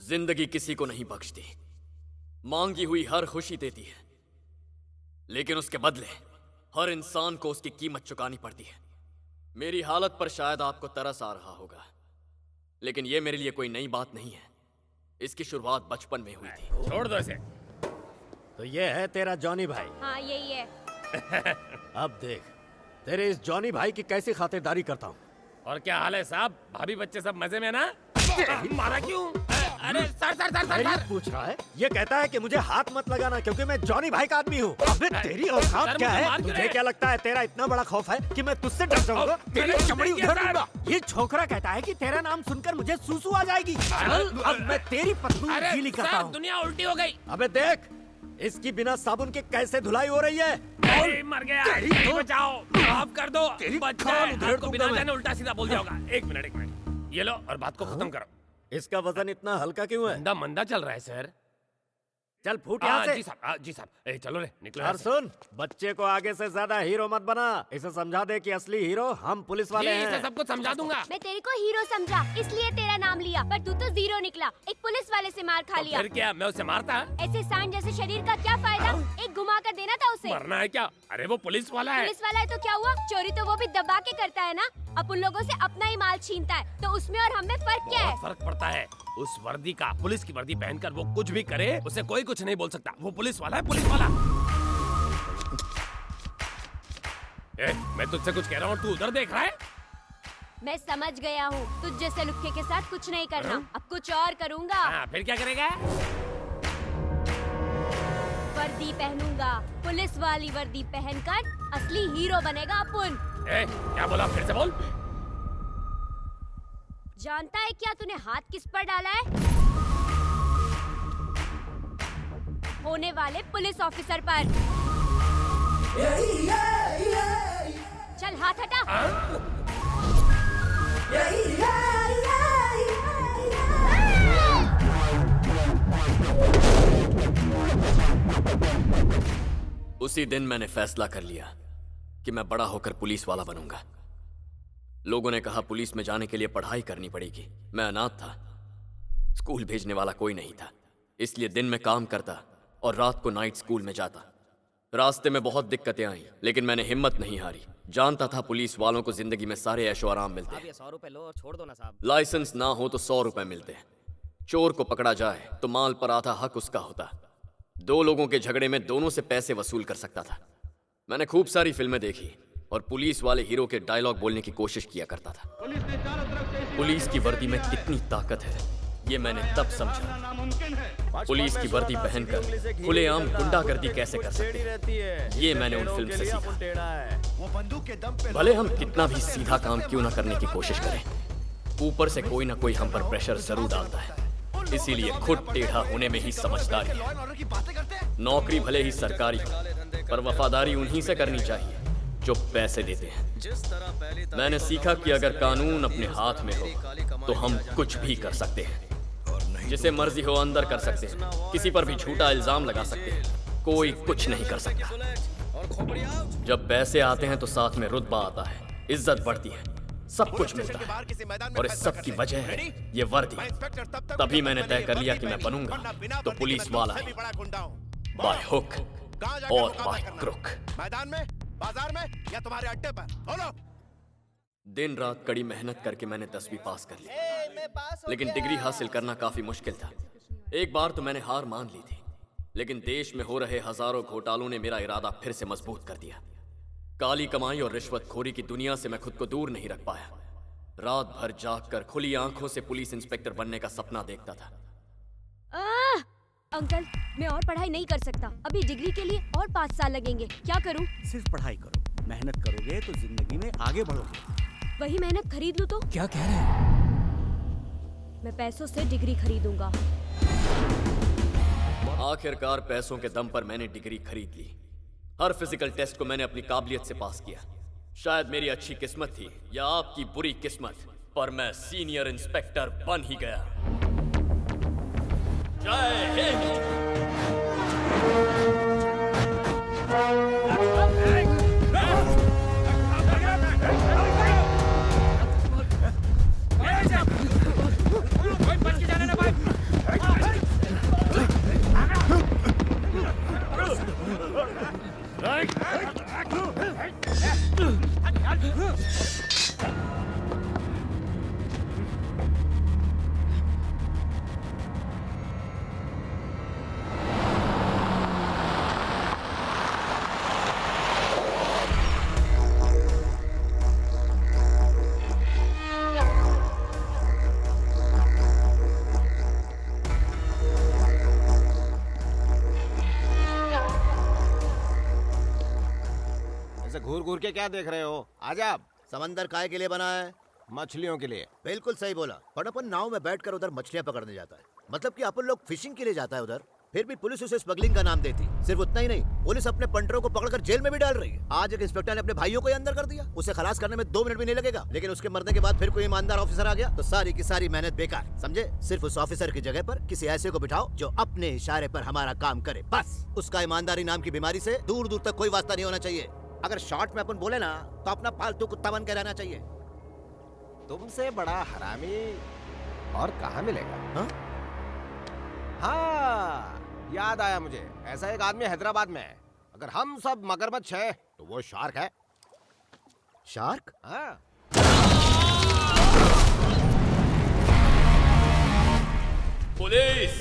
जिंदगी किसी को नहीं बख्शती, मांगी हुई हर खुशी देती है, लेकिन उसके बदले हर इंसान को उसकी कीमत चुकानी पड़ती है। मेरी हालत पर शायद आपको तरस आ रहा होगा, लेकिन यह मेरे लिए कोई नई बात नहीं है। इसकी शुरुआत बचपन में हुई थी। छोड़ दो इसे। तो ये है तेरा जॉनी भाई? हाँ यही है। अब देख तेरे इस जॉनी भाई की कैसी खातिरदारी करता हूँ। और क्या हाल है साहब? भाभी बच्चे सब मजे में ना? मारा क्यों? अरे sir sir sir sir, sir. पूछ रहा है, ये कहता है कि मुझे हाथ मत लगाना क्योंकि मैं जॉनी भाई का आदमी हूँ। अबे तेरी औकात क्या है? तुझे क्या लगता है तेरा इतना बड़ा खौफ है कि मैं तुझसे डर जाऊंगा? तेरी चमड़ी उधर दूंगा। ये छोकरा कहता है कि तेरा नाम सुनकर मुझे सूसू आ जाएगी। अब मैं तेरी पत्नी गीली करता हूँ। दुनिया उल्टी हो गई। अबे देख इसकी बिना साबुन के कैसे धुलाई हो रही है। मर गया। बचाओ, माफ कर दो। बच्चा है, आपको बिना जाने उल्टा सीधा बोल दिया होगा। एक मिनट, ये लो और बात को खत्म करो। इसका वजन इतना हल्का क्यों है? मंदा मंदा चल रहा है सर। चल फूट यहाँ से। जी साहब, जी साहब। चलो रे, निकलो। और सुन, बच्चे को आगे से ज्यादा हीरो मत बना। इसे समझा दे कि असली हीरो हम पुलिस वाले हैं। इसे सब कुछ समझा दूंगा। मैं तेरे को हीरो समझा इसलिए तेरा नाम लिया, पर तू तो जीरो निकला। एक पुलिस वाले से मार खा लिया। फिर क्या मैं उसे मारता? ऐसे सांड जैसे शरीर का क्या फायदा? एक घुमा कर देना था उसे। मरना है क्या? अरे वो पुलिस वाला है। पुलिस वाला है तो क्या हुआ? चोरी तो वो भी दबा के करता है ना। अब उन लोगों से अपना ही माल छीनता है, तो उसमें और हमें फर्क क्या है? फर्क पड़ता है उस वर्दी का। पुलिस की वर्दी पहनकर वो कुछ भी करे, उसे कोई कुछ नहीं बोल सकता। वो पुलिस वाला है, पुलिस वाला। मैं तुझसे कुछ कह रहा हूँ, तू उधर देख रहा है। मैं समझ गया हूँ, तुझ जैसे लुक्के के साथ कुछ नहीं करना। अब कुछ और करूँगा। फिर क्या करेगा? वर्दी पहनूंगा, पुलिस वाली वर्दी पहनकर असली हीरो बनेगा अपन। क्या बोला? फिर से बोल। जानता है क्या तूने हाथ किस पर डाला है? होने वाले पुलिस ऑफिसर पर। चल हाथ हटा। उसी दिन मैंने फैसला कर लिया कि मैं बड़ा होकर पुलिस वाला बनूंगा। लोगों ने कहा पुलिस में जाने के लिए पढ़ाई करनी पड़ेगी। मैं अनाथ था, स्कूल भेजने वाला कोई नहीं था, इसलिए दिन में काम करता और रात को नाइट स्कूल में जाता। रास्ते में बहुत दिक्कतें आई, लेकिन मैंने हिम्मत नहीं हारी। जानता था पुलिस वालों को जिंदगी में सारे ऐशो आराम मिलते हैं। 100 रुपए लो और छोड़ दो ना साहब। लाइसेंस ना हो तो 100 रुपए मिलते हैं। चोर को पकड़ा जाए तो माल पर आधा हक उसका होता। दो लोगों के झगड़े में दोनों से पैसे वसूल कर सकता था। मैंने खूब सारी फिल्में देखी और पुलिस वाले हीरो के डायलॉग बोलने की कोशिश किया करता था। पुलिस की वर्दी में कितनी ताकत है ये मैंने तब समझा। पुलिस की वर्दी पहनकर खुलेआम गुंडागर्दी कैसे कर सकते हैं, ये मैंने उन फिल्म से सीखा। भले हम कितना भी सीधा काम क्यों ना करने की कोशिश करें, ऊपर से कोई ना कोई हम पर प्रेशर जरूर डालता है। इसीलिए खुद टेढ़ा होने में ही समझदारी है। नौकरी भले ही सरकारी हो, पर वफादारी उन्हीं से करनी चाहिए जो पैसे देते हैं। मैंने सीखा कि अगर कानून अपने हाथ में हो तो हम कुछ भी कर सकते हैं। जिसे मर्जी हो अंदर कर सकते हैं, किसी पर भी झूठा इल्जाम लगा सकते हैं, कोई कुछ नहीं कर सकता। जब पैसे आते हैं तो साथ में रुतबा आता है, इज्जत बढ़ती है, सब कुछ मिलता है, और इस सब की वजह है ये वर्दी। तभी मैंने तय कर लिया कि मैं बनूंगा तो पुलिस वाला ही, बाय हुक और बाय क्रुक। मैदान में, बाजार में या तुम्हारे अड्डे पर, बोलो। दिन रात कड़ी मेहनत करके मैंने 10वीं पास कर ली, लेकिन डिग्री हासिल करना काफी मुश्किल था। एक बार तो मैंने हार मान ली थी, लेकिन देश में हो रहे हजारों घोटालों ने मेरा इरादा फिर से मजबूत कर दिया। काली कमाई और रिश्वतखोरी की दुनिया से मैं खुद को दूर नहीं रख पाया। रात भर जागकर खुली आंखों से पुलिस इंस्पेक्टर बनने का सपना देखता था, अंकल, मैं और पढ़ाई नहीं कर सकता। अभी डिग्री के लिए और 5 साल लगेंगे। क्या करूं? सिर्फ पढ़ाई करो, मेहनत करोगे तो जिंदगी में आगे बढ़ोगे। वही मेहनत खरीद लूं तो? क्या कह रहे हैं? मैं पैसों से डिग्री खरीदूंगा। आखिरकार पैसों के दम पर मैंने डिग्री खरीद ली। हर फिजिकल टेस्ट को मैंने अपनी काबिलियत से पास किया। शायद मेरी अच्छी किस्मत थी या आपकी बुरी किस्मत, पर मैं सीनियर इंस्पेक्टर बन ही गया। जय हिंद। ऐसे घूर घूर के क्या देख रहे हो? आजा। समंदर काय के लिए बना है? मछलियों के लिए। बिल्कुल सही बोला। पर अपन नाव में बैठकर उधर मछलियां पकड़ने जाता है, मतलब कि अपन लोग फिशिंग के लिए जाता है उधर। फिर भी पुलिस उसे स्मगलिंग का नाम देती। सिर्फ उतना ही नहीं, पुलिस अपने पंटरों को पकड़कर जेल में भी डाल रही है। आज एक इंस्पेक्टर ने अपने भाइयों को ही अंदर कर दिया। उसे खलास करने में 2 मिनट भी नहीं लगेगा, लेकिन उसके मरने के बाद फिर कोई ईमानदार ऑफिसर आ गया तो सारी की सारी मेहनत बेकार। समझे? सिर्फ उस ऑफिसर की जगह पर किसी ऐसे को बिठाओ जो अपने इशारे पर हमारा काम करे, बस। उसका ईमानदारी नाम की बीमारी से दूर दूर तक कोई वास्ता नहीं होना चाहिए। अगर शॉर्ट में अपन बोले ना तो अपना पालतू कुत्ता बन के रहना चाहिए। तुमसे बड़ा हरामी और कहाँ मिलेगा? हाँ? हाँ, याद आया मुझे। ऐसा एक आदमी हैदराबाद में है। अगर हम सब मगरमच्छ है तो वो शार्क है। शार्क? हाँ। पुलिस!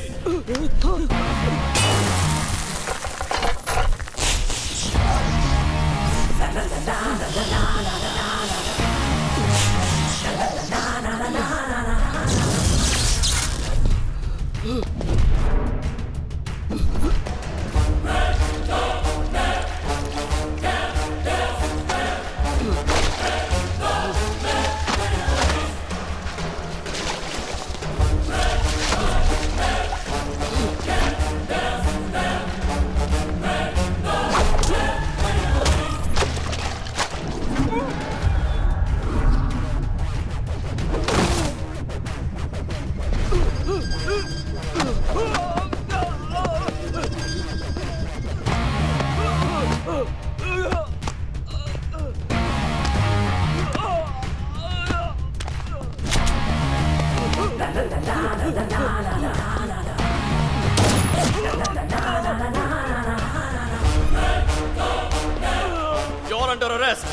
You're under arrest.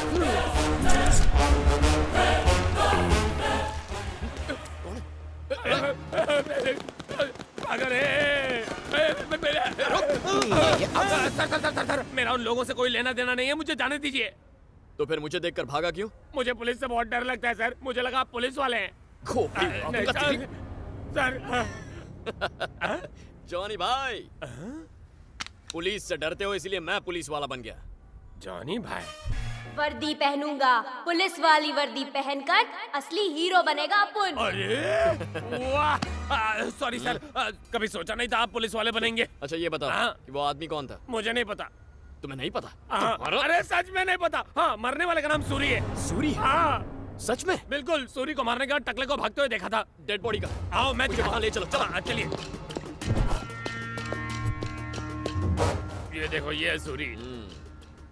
अगर सर, मेरा उन लोगों से कोई लेना देना नहीं है, मुझे जाने दीजिए। तो फिर मुझे देखकर भागा क्यों? मुझे पुलिस से बहुत डर लगता है सर। मुझे लगा आप पुलिस वाले हैं। नहीं, सर। जॉनी भाई, पुलिस से डरते हो इसलिए मैं पुलिस वाला बन गया। जॉनी भाई, वर्दी पहनूंगा, पुलिस वाली वर्दी पहनकर असली हीरो बनेगा अपन। अरे वाह! सॉरी सर, कभी सोचा नहीं था आप पुलिस वाले बनेंगे। अच्छा ये बताओ हाँ? कि वो आदमी कौन था? मुझे नहीं पता। तुम्हें नहीं पता? अरे सच में नहीं पता। हाँ, मरने वाले का नाम सूरी है। सूरी? हाँ सच में? बिल्कुल। सूरी को मारने के बाद टकले को भागते हुए देखा था। डेड बॉडी का? आओ मैं मुझे वहाँ ले चलो। चलो। हाँ, चलिए। ये देखो, ये है सूरी।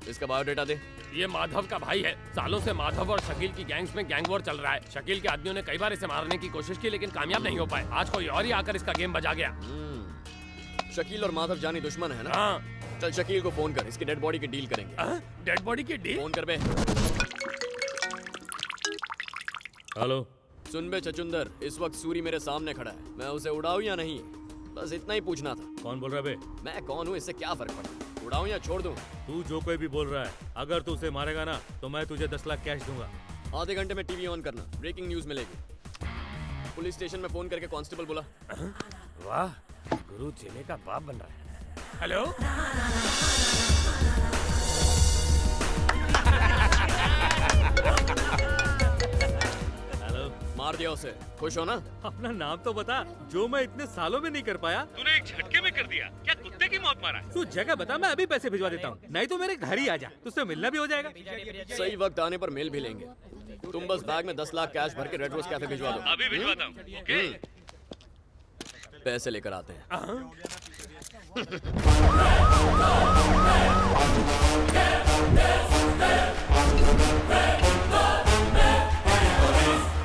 इसका बायोडेटा दे। ये माधव का भाई है। सालों से माधव और शकील की गैंग्स में गैंग वॉर चल रहा है। शकील के आदमियों ने कई बार इसे मारने की कोशिश की, लेकिन कामयाब नहीं हो पाए। आज कोई और ही आकर इसका गेम बजा गया। शकील और माधव जानी दुश्मन है ना? हाँ। चल शकील को फोन कर, इसकी डेड बॉडी की डील करेंगे। डेड बॉडी की डील? फोन कर बे। हेलो। सुन बे चचुंदर, इस वक्त सूरी मेरे सामने खड़ा है। मैं उसे उड़ाऊं या नहीं, बस इतना ही पूछना था। कौन बोल रहा है बे? मैं कौन हूँ इससे क्या फर्क पड़ा? उड़ाऊं या छोड़ दूं? तू जो कोई भी बोल रहा है, अगर तू उसे मारेगा ना तो मैं तुझे 10 लाख कैश दूंगा। आधे घंटे में टीवी ऑन करना, ब्रेकिंग न्यूज मिलेगी। पुलिस स्टेशन में फोन करके कांस्टेबल बुला। वाह, गुरु चेले का बाप बन रहा है। Hello, hello. मार दिया उसे, खुश हो ना? अपना नाम तो बता, जो मैं इतने सालों में नहीं कर पाया तूने एक झटके में कर दिया। क्या कुत्ते की मौत मारा? तू जगह बता, मैं अभी पैसे भिजवा देता हूँ, नहीं तो मेरे घर ही आ जा, तुझसे मिलना भी हो जाएगा। सही वक्त आने पर मेल भी लेंगे। तुम बस बैग में 10 लाख कैश भर के रेड रोज कैफे भिजवा दो। अभी भिजवाता हूँ, ओके? पैसे लेकर आते हैं।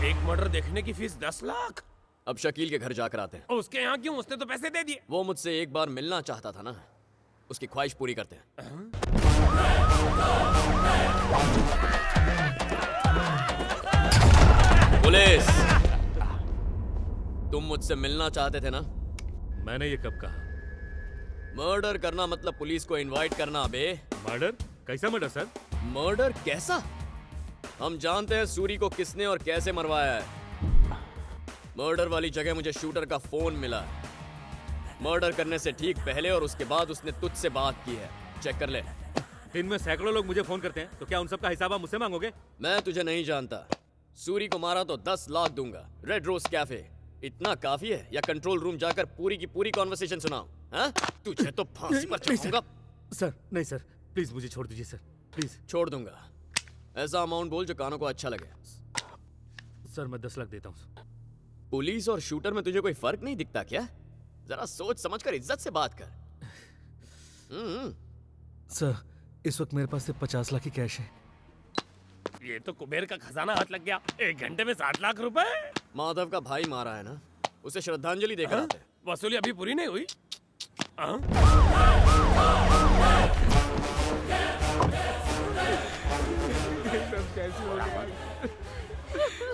एक मर्डर देखने की फीस 10 लाख। अब शकील के घर जाकर आते हैं। उसके यहाँ क्यों? उसने तो पैसे दे दिए। वो मुझसे एक बार मिलना चाहता था ना, उसकी ख्वाहिश पूरी करते हैं। पुलिस, तुम मुझसे मिलना चाहते थे ना? मैंने ये कब कहा? मर्डर करना मतलब पुलिस को इनवाइट करना बे। मर्डर? कैसा मर्डर सर? मर्डर कैसा? हम जानते हैं सूरी को किसने और कैसे मरवाया है। मर्डर वाली जगह मुझे शूटर का फोन मिला। मर्डर करने से ठीक पहले और उसके बाद उसने तुझसे बात की है। चेक कर ले। दिन में सैकड़ों लोग मुझे फोन करते हैं, तो क्या उन सबका हिसाब आप मुझसे मांगोगे? मैं तुझे नहीं जानता। सूरी को मारा तो 10 लाख दूंगा। रेड रोज कैफे इतना काफी है या कंट्रोल रूम जाकर पूरी की पूरी कॉन्वर्सेशन सुनाओ? हाँ? तुझे तो फांसी पर चढ़ाऊंगा। सर नहीं सर, प्लीज मुझे छोड़ दीजिए सर, प्लीज। छोड़ दूंगा। ऐसा अमाउंट बोल जो कानों को अच्छा लगे। सर मैं 10 लाख देता हूँ। पुलिस और शूटर में तुझे कोई फर्क नहीं दिखता क्या? जरा सोच समझकर इज्जत से बात कर। सर इस वक्त मेरे पास सिर्फ 50 लाख ही कैश है। ये तो कुबेर का खजाना हाथ लग गया। 1 घंटे में 7 लाख रुपए। माधव का भाई मारा है ना, उसे श्रद्धांजलि देकर आते हैं। वसूली अभी पूरी नहीं हुई।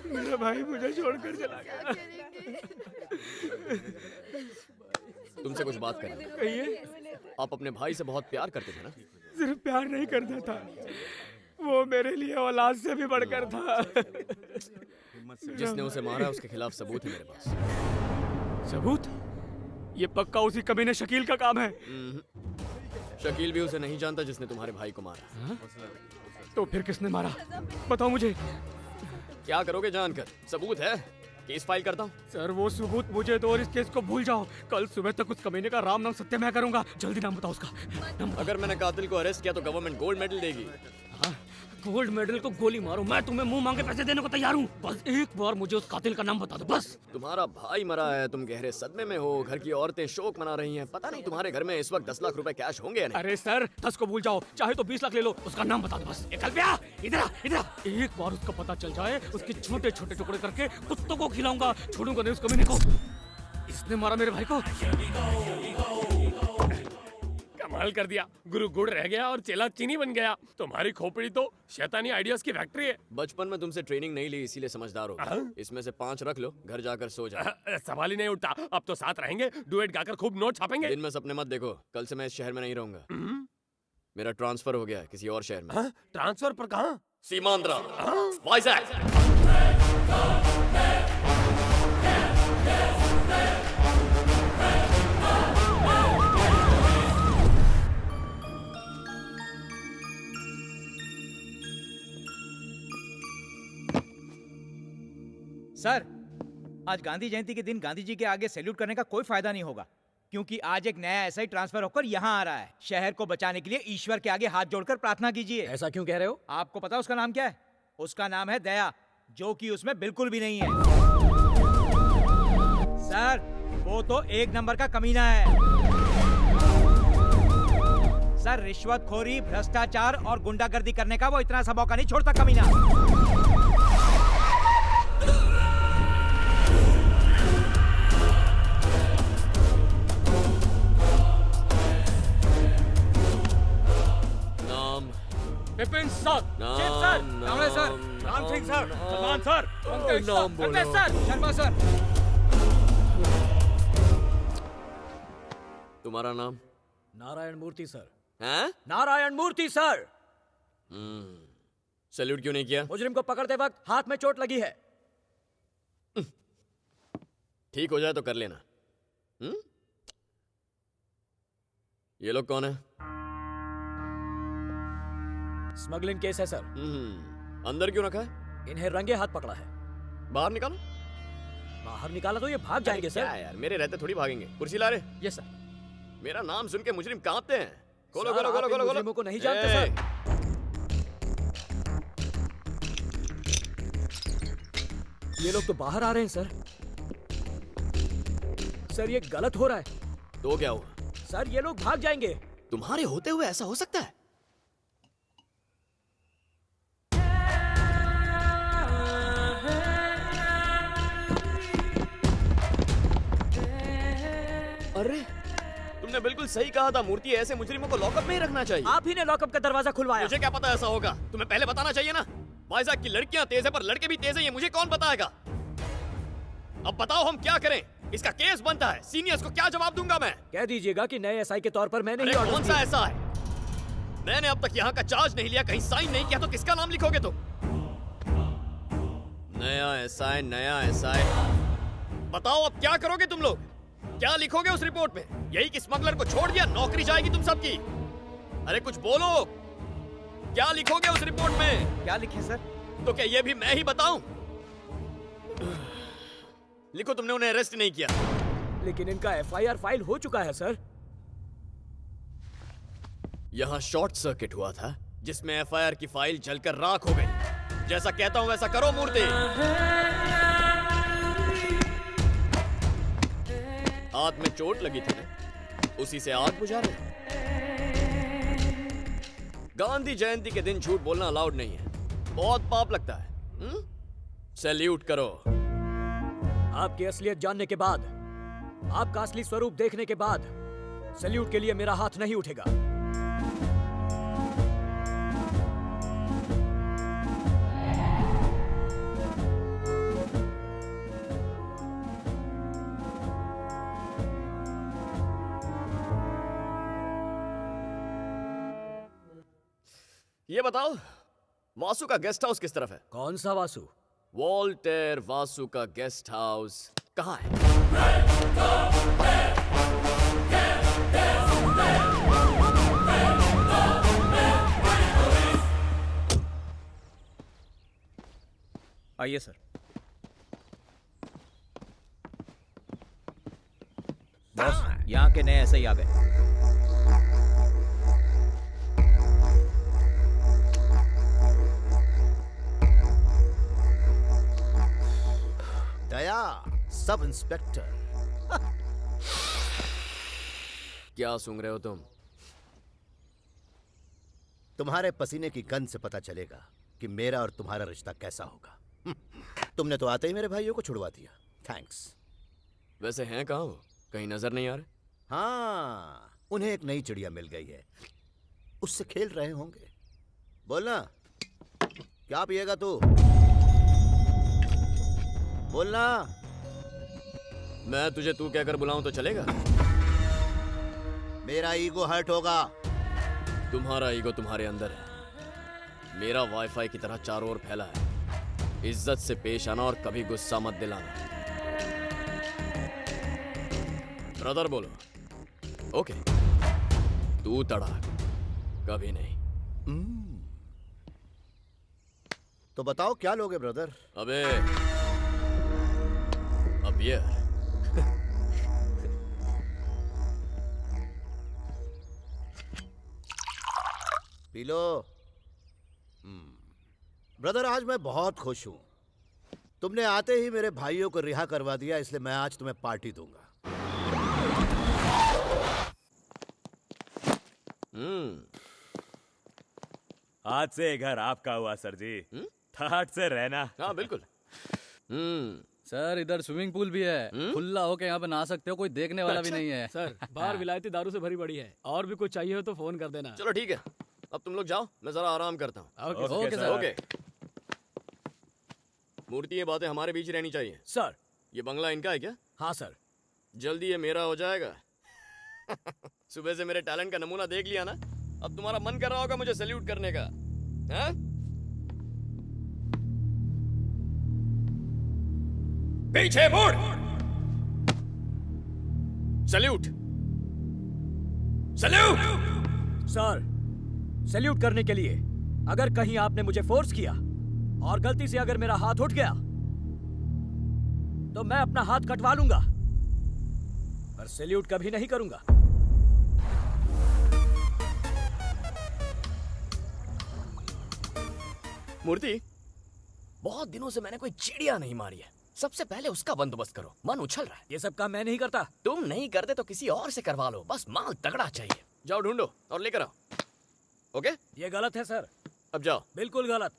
मेरा भाई मुझे छोड़कर चला गया। तुमसे कुछ बात करनी है। कहिए। आप अपने भाई से बहुत प्यार करते थे ना? सिर्फ प्यार नहीं करता था, वो मेरे लिए औलाद से भी बढ़कर था। जिसने उसे मारा है उसके खिलाफ सबूत है मेरे पास। सबूत? ये पक्का उसी कमीने शकील का काम है। शकील भी उसे नहीं जानता जिसने तुम्हारे भाई को मारा। तो फिर किसने मारा? बताओ मुझे। क्या करोगे जानकर? सबूत है, केस फाइल करता हूँ। सर वो सबूत मुझे दो और इस केस को भूल जाओ। कल सुबह तक उस कमीने का राम नाम सत्य मैं करूंगा। जल्दी नाम बताओ उसका। नाम बताओ। अगर मैंने कातिल को अरेस्ट किया तो गवर्नमेंट गोल्ड मेडल देगी। हाँ, गोल्ड मेडल को गोली मारो, मैं तुम्हें मुंह मांगे पैसे देने को तैयार हूँ। बस एक बार मुझे उस कातिल का नाम बता दो बस। तुम्हारा भाई मरा है, तुम गहरे सदमे में हो, घर की औरतें शोक मना रही हैं। पता नहीं तुम्हारे घर में इस वक्त 10 लाख रुपए कैश होंगे या नहीं। अरे सर 10 को भूल जाओ, चाहे तो 20 लाख ले लो, उसका नाम बता दो बस। कल पे आ, इधर आ, इधर आ। एक बार उसका पता चल जाए, उसके छोटे छोटे टुकड़े करके कुत्तों को खिलाऊंगा, छोड़ूंगा नहीं उस कमीने को। इसने मारा मेरे भाई को। कमाल कर दिया। गुरु गुड़ रह गया और चेला चीनी बन गया। तुम्हारी खोपड़ी तो शैतानी आइडियाज की फैक्ट्री है। बचपन में तुमसे ट्रेनिंग नहीं ली इसीलिए समझदार हो। इसमें से 5 रख लो, घर जाकर सो जाओ। सवाल ही नहीं उठता। अब तो साथ रहेंगे, डुएट गाकर खूब नोट छापेंगे। दिन में सपने मत देखो, कल से मैं इस शहर में नहीं रहूंगा। मेरा ट्रांसफर हो गया है किसी और शहर में। ट्रांसफर पर कहाँ? सीमांध्रा, वाइजैक। सर, आज गांधी जयंती के दिन गांधी जी के आगे सैल्यूट करने का कोई फायदा नहीं होगा, क्योंकि आज एक नया एसआई ट्रांसफर होकर यहाँ आ रहा है। शहर को बचाने के लिए ईश्वर के आगे हाथ जोड़कर प्रार्थना कीजिए। ऐसा क्यों कह रहे हो? आपको पता उसका नाम क्या है? उसका नाम है दया, जो कि उसमें बिल्कुल भी नहीं है। सर, वो तो 1 नंबर का कमीना है। सर, रिश्वतखोरी, भ्रष्टाचार और गुंडागर्दी करने का वो इतना सा मौका नहीं छोड़ता कमीना। विपिन सर, नाम, सर, नाम, sir, Ram Singh sir, Salman sir, Pankaj sir, Pankaj sir, Sharma sir. तुम्हारा नाम? नारायण मूर्ति सर। हैं? नारायण मूर्ति सर। सैल्यूट क्यों नहीं किया? मुजरिम को पकड़ते वक्त हाथ में चोट लगी है। ठीक हो जाए तो कर लेना। ये लोग कौन है? स्मगलिंग केस है सर। अंदर क्यों रखा है? इन्हें रंगे हाथ पकड़ा है। बाहर निकालो। बाहर निकाला तो ये भाग जाएंगे सर। क्या यार, मेरे रहते थोड़ी भागेंगे। कुर्सी ला रहे? Yes sir. मेरा नाम सुन के मुजरिम कांपते हैं। खोलो सर, खोलो आप खोलो इन खोलो खोलो। मुजरिमों को नहीं जानते ए, सर। ये लोग तो बाहर आ रहे हैं सर। सर ये गलत हो रहा है। तो क्या हुआ? सर ये लोग भाग जाएंगे। तुम्हारे होते हुए ऐसा हो सकता है? अरे तुमने बिल्कुल सही कहा था मूर्ति, ऐसे मुजरिमों को लॉकअप में ही रखना चाहिए। आप ही ने लॉकअप का दरवाजा खुलवाया। मुझे क्या पता ऐसा होगा? तुम्हें पहले बताना चाहिए ना। भाईजान की लड़कियां तेज है पर लड़के भी तेज है, ये मुझे कौन बताएगा? अब बताओ हम क्या करें? इसका केस बनता है, सीनियर्स को क्या जवाब दूंगा मैं? कह दीजिएगा कि नए एसआई के तौर पर मैंने ही ऑर्डर कौन सा ऐसा है? मैंने अब तक यहाँ का चार्ज नहीं लिया, कहीं साइन नहीं किया, तो किसका नाम लिखोगे तुम? नया एसआई, नया एसआई। बताओ अब क्या करोगे तुम लोग? क्या लिखोगे उस रिपोर्ट में? यही कि स्मगलर को छोड़ दिया, नौकरी जाएगी तुम सबकी? अरे कुछ बोलो, क्या लिखोगे उस रिपोर्ट में? क्या लिखे सर? तो क्या ये भी मैं ही बताऊं? लिखो तुमने उन्हें अरेस्ट नहीं किया। लेकिन इनका एफआईआर फाइल हो चुका है सर। यहां शॉर्ट सर्किट हुआ था जिसमें एफआईआर की फाइल जलकर राख हो गई। जैसा कहता हूं वैसा करो मूर्ति। हाथ में चोट लगी थी ना, उसी से आग बुझा रहे। गांधी जयंती के दिन झूठ बोलना अलाउड नहीं है, बहुत पाप लगता है। सैल्यूट करो। आपकी असलियत जानने के बाद, आपका असली स्वरूप देखने के बाद सैल्यूट के लिए मेरा हाथ नहीं उठेगा। ये बताओ, वासु का गेस्ट हाउस किस तरफ है? कौन सा वासु? वॉल्टेर वासु का गेस्ट हाउस कहाँ है? आइए सर। बॉस, यहाँ के नए ऐसे ही आ गए। दया, सब इंस्पेक्टर। क्या सूंघ रहे हो तुम? तुम्हारे पसीने की गंध से पता चलेगा कि मेरा और तुम्हारा रिश्ता कैसा होगा। तुमने तो आते ही मेरे भाइयों को छुड़वा दिया। थैंक्स। वैसे हैं कहाँ वो? कहीं नजर नहीं आ रहे? हाँ, उन्हें एक नई चिड़िया मिल गई है, उससे खेल रहे होंगे। बोलना, क्या पिएगा तू? बोलना। मैं तुझे तू कहकर बुलाऊं तो चलेगा? मेरा ईगो हर्ट होगा। तुम्हारा ईगो तुम्हारे अंदर है, मेरा वाईफाई की तरह चारों ओर फैला है। इज्जत से पेश आना और कभी गुस्सा मत दिलाना। ब्रदर बोलो। ओके, तू तड़ाक, कभी नहीं। तो बताओ क्या लोगे ब्रदर? अबे अब ये पी लो। ब्रदर, आज मैं बहुत खुश हूं। तुमने आते ही मेरे भाइयों को रिहा करवा दिया, इसलिए मैं आज तुम्हें पार्टी दूंगा। आज से घर आपका हुआ सर जी। ठाट से रहना। हाँ बिल्कुल। सर इधर स्विमिंग पूल भी है, खुला होके यहाँ पे नहा सकते हो, कोई देखने वाला भी नहीं है। सर बाहर विलायती दारू से भरी पड़ी है, और भी कुछ चाहिए हो तो फोन कर देना। चलो ठीक है, अब तुम लोग जाओ, मैं जरा आराम करता हूँ। Okay sir. ओके। मूर्ति, ये बातें हमारे बीच रहनी चाहिए। सर ये बंगला इनका है क्या? हाँ सर। जल्दी ये मेरा हो जाएगा। सुबह से मेरे टैलेंट का नमूना देख लिया ना, अब तुम्हारा मन कर रहा होगा मुझे सैल्यूट करने का, हैं? पीछे मुड़। सल्यूट। सल्यूट। सर, सैल्यूट करने के लिए अगर कहीं आपने मुझे फोर्स किया और गलती से अगर मेरा हाथ उठ गया तो मैं अपना हाथ कटवा लूंगा, पर सैल्यूट कभी नहीं करूंगा। मूर्ति, बहुत दिनों से मैंने कोई चिड़िया नहीं मारी है। सबसे पहले उसका बंदोबस्त करो, मन उछल रहा है। ये सब काम मैं नहीं करता। तुम नहीं करते तो किसी और से करवा लो, बस माल तगड़ा चाहिए। जाओ ढूंढो और लेकर आओ। ओके? ये गलत है सर। अब जाओ। बिल्कुल गलत।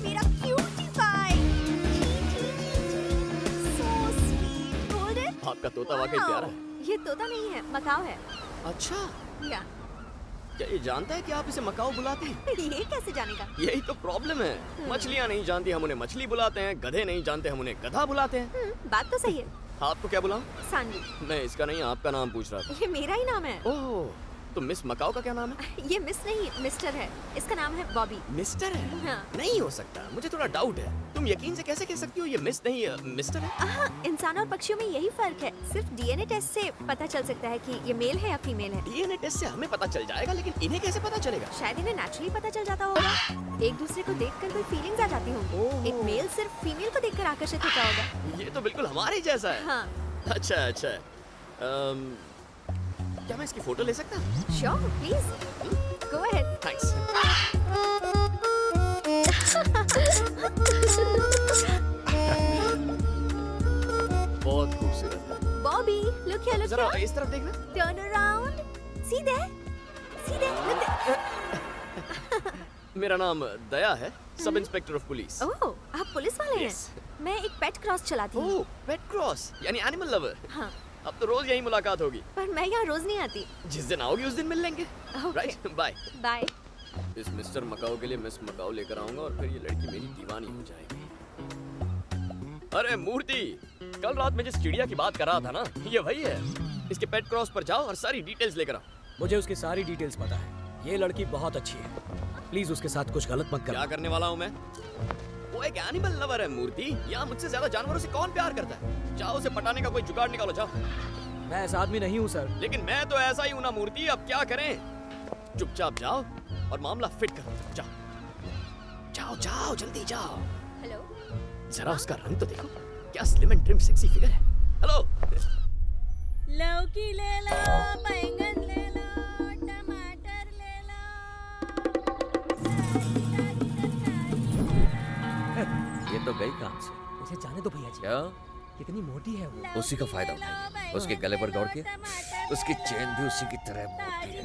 मेरा cutie pie. So sweet. Hold it. आपका तोता वाकई Wow. प्यारा है। ये तोता नहीं है, मकाऊ है। अच्छा, या क्या ये जानता है कि आप इसे मकाऊ बुलाते हैं? ये कैसे जानेगा? यही तो प्रॉब्लम है। मछलियाँ नहीं जानती, हम उन्हें मछली बुलाते हैं। गधे नहीं जानते, हम उन्हें गधा बुलाते हैं। बात तो सही है। आपको क्या बुलाऊं? सानवी। मैं इसका नहीं, आपका नाम पूछ रहा था। ये मेरा ही नाम है। ओह, तो मिस मकाऊ का क्या नाम है? ये मिस नहीं, मिस्टर है। इसका नाम है बॉबी। मिस्टर है? हाँ। नहीं हो सकता, मुझे थोड़ा डाउट है। तुम यकीन से कैसे कह सकती हो ये मिस नहीं मिस्टर है? हाँ, इंसान और पक्षियों में यही फर्क है। सिर्फ डीएनए टेस्ट से पता चल सकता है कि ये मेल है या फीमेल है। डीएनए टेस्ट से हमें पता चल जाएगा, लेकिन इन्हें कैसे पता चलेगा? शायद इन्हें नेचुरली पता चल जाता होगा। एक दूसरे को देखकर कोई फीलिंग्स आ जाती होंगी। एक मेल सिर्फ फीमेल को देखकर आकर्षित होता होगा। ये तो बिल्कुल हमारे ही जैसा है। हाँ। अच्छा अच्छा। क्या मैं इसकी फोटो ले सकता हूँ? Sure, please go ahead. Thanks. बहुत खूबसूरत है। बॉबी, लुक हियर, लुक जरा हियर। इस तरफ देखना। Turn around. See there, look there. मेरा नाम दया है, सब इंस्पेक्टर ऑफ पुलिस। ओह, आप पुलिस वाले हैं? Yes. मैं एक पेट क्रॉस चलाती हूँ। ओह, पेट क्रॉस, यानी एनिमल लवर। हाँ, अब तो रोज यही मुलाकात होगी। पर मैं यहाँ रोज नहीं आती। जिस दिन आओगी उस दिन मिल लेंगे। Okay. Right, bye. बाय। इस मिस्टर मकाऊ के लिए मिस मकाऊ लेकर आऊंगा और फिर ये लड़की मेरी दीवानी हो जाएगी। अरे मूर्ति, कल रात में जिस चिड़िया की बात कर रहा था ना, ये वही है। इसके पेट क्रॉस पर जाओ और सारी डिटेल्स लेकर आओ। मुझे उसकी सारी डिटेल्स पता है। ये लड़की बहुत अच्छी है। प्लीज उसके साथ कुछ गलत मत क्या करना। करने वाला हूँ मैं? वो एक एनिमल लवर है मूर्ति। यहाँ मुझसे ज्यादा जानवरों से कौन प्यार करता है? जाओ उसे पटाने का कोई जुगाड़ निकालो, जाओ। मैं ऐसा आदमी नहीं हूँ सर। लेकिन मैं तो ऐसा ही हूं ना मूर्ति, अब क्या करें? चुपचाप जाओ और मामला फिट करो। जाओ जाओ जाओ, जल्दी जाओ। हेलो। जरा उसका रंग तो देखो, क्या slim and trim sexy figure है। हेलो। लौकी ले लो, बैंगन ले लो, टमाटर ले लो। ये तो गई काम से। उसे जाने दो भैया जी। क्या? कितनी मोटी है वो। उसी का फायदा उठाएंगे। उसके गले पर दौड़ के उसकी चेन भी उसी की तरह मोटी है।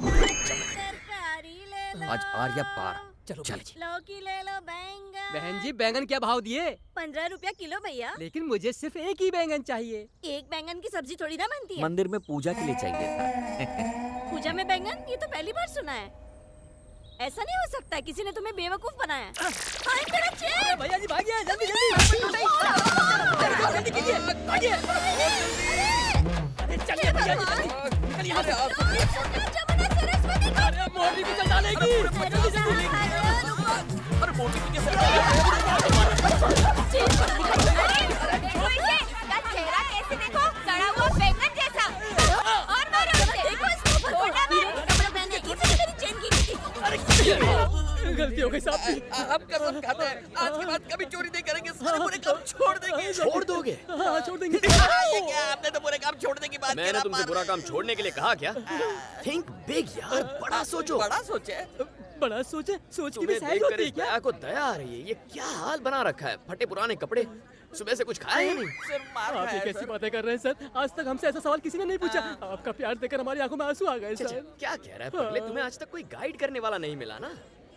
आज आर या पार। चलो चल। लौकी ले लो, बैंगन। बहन जी, बैंगन क्या भाव दिए? 15 रुपया किलो भैया। लेकिन मुझे सिर्फ एक ही बैंगन चाहिए। एक बैंगन की सब्जी थोड़ी ना बनती है। मंदिर में पूजा के लिए चाहिए था। पूजा में बैंगन? ये तो पहली बार सुना है। ऐसा नहीं हो सकता, किसी ने तुम्हें बेवकूफ बनाया। हाय मेरा चेन! भैया जी भागिए, जल्दी जल्दी कीजिए, भागिए। अरे चलिए भैया जी, निकल यहाँ से। अरे मोटी को चल डालेगी। जल्दी जल्दी। अरे मोटी को कैसे? देखो इसे, इसका चेहरा कैसे देखो, सड़ा हुआ बैंगन जैसा। और मारो उसे। देखो इसको, छोटा में कपड़े पहने, इसी ने तेरी चेन की थी। गलती हो गई साहब। आप कसम खाते हैं आज के बाद कभी चोरी नहीं करेंगे। सारे बुरे काम छोड़ देंगे। छोड़ दोगे? हाँ, छोड़ देंगे। ये क्या, आपने तो बुरे काम छोड़ने की बात मैंने तुमसे बुरा काम छोड़ने के लिए कहा क्या? थिंक बिग यार, बड़ा सोचो। बड़ा सोचे। बड़ा सोचे, सोच की भी तुम्हें साइज देखकर होती है इस क्या? दया को दया आ रही है। ये क्या हाल बना रखा है? फटे पुराने कपड़े, सुबह से कुछ खाया ही नहीं। आप ये कैसी बातें कर रहे हैं सर? आज तक हमसे ऐसा सवाल किसी ने नहीं पूछा। आपका प्यार देखकर हमारी आंखों में आंसू आ गए सर। क्या कह रहा है पगले? तुम्हें आज तक कोई गाइड करने वाला नहीं मिला ना?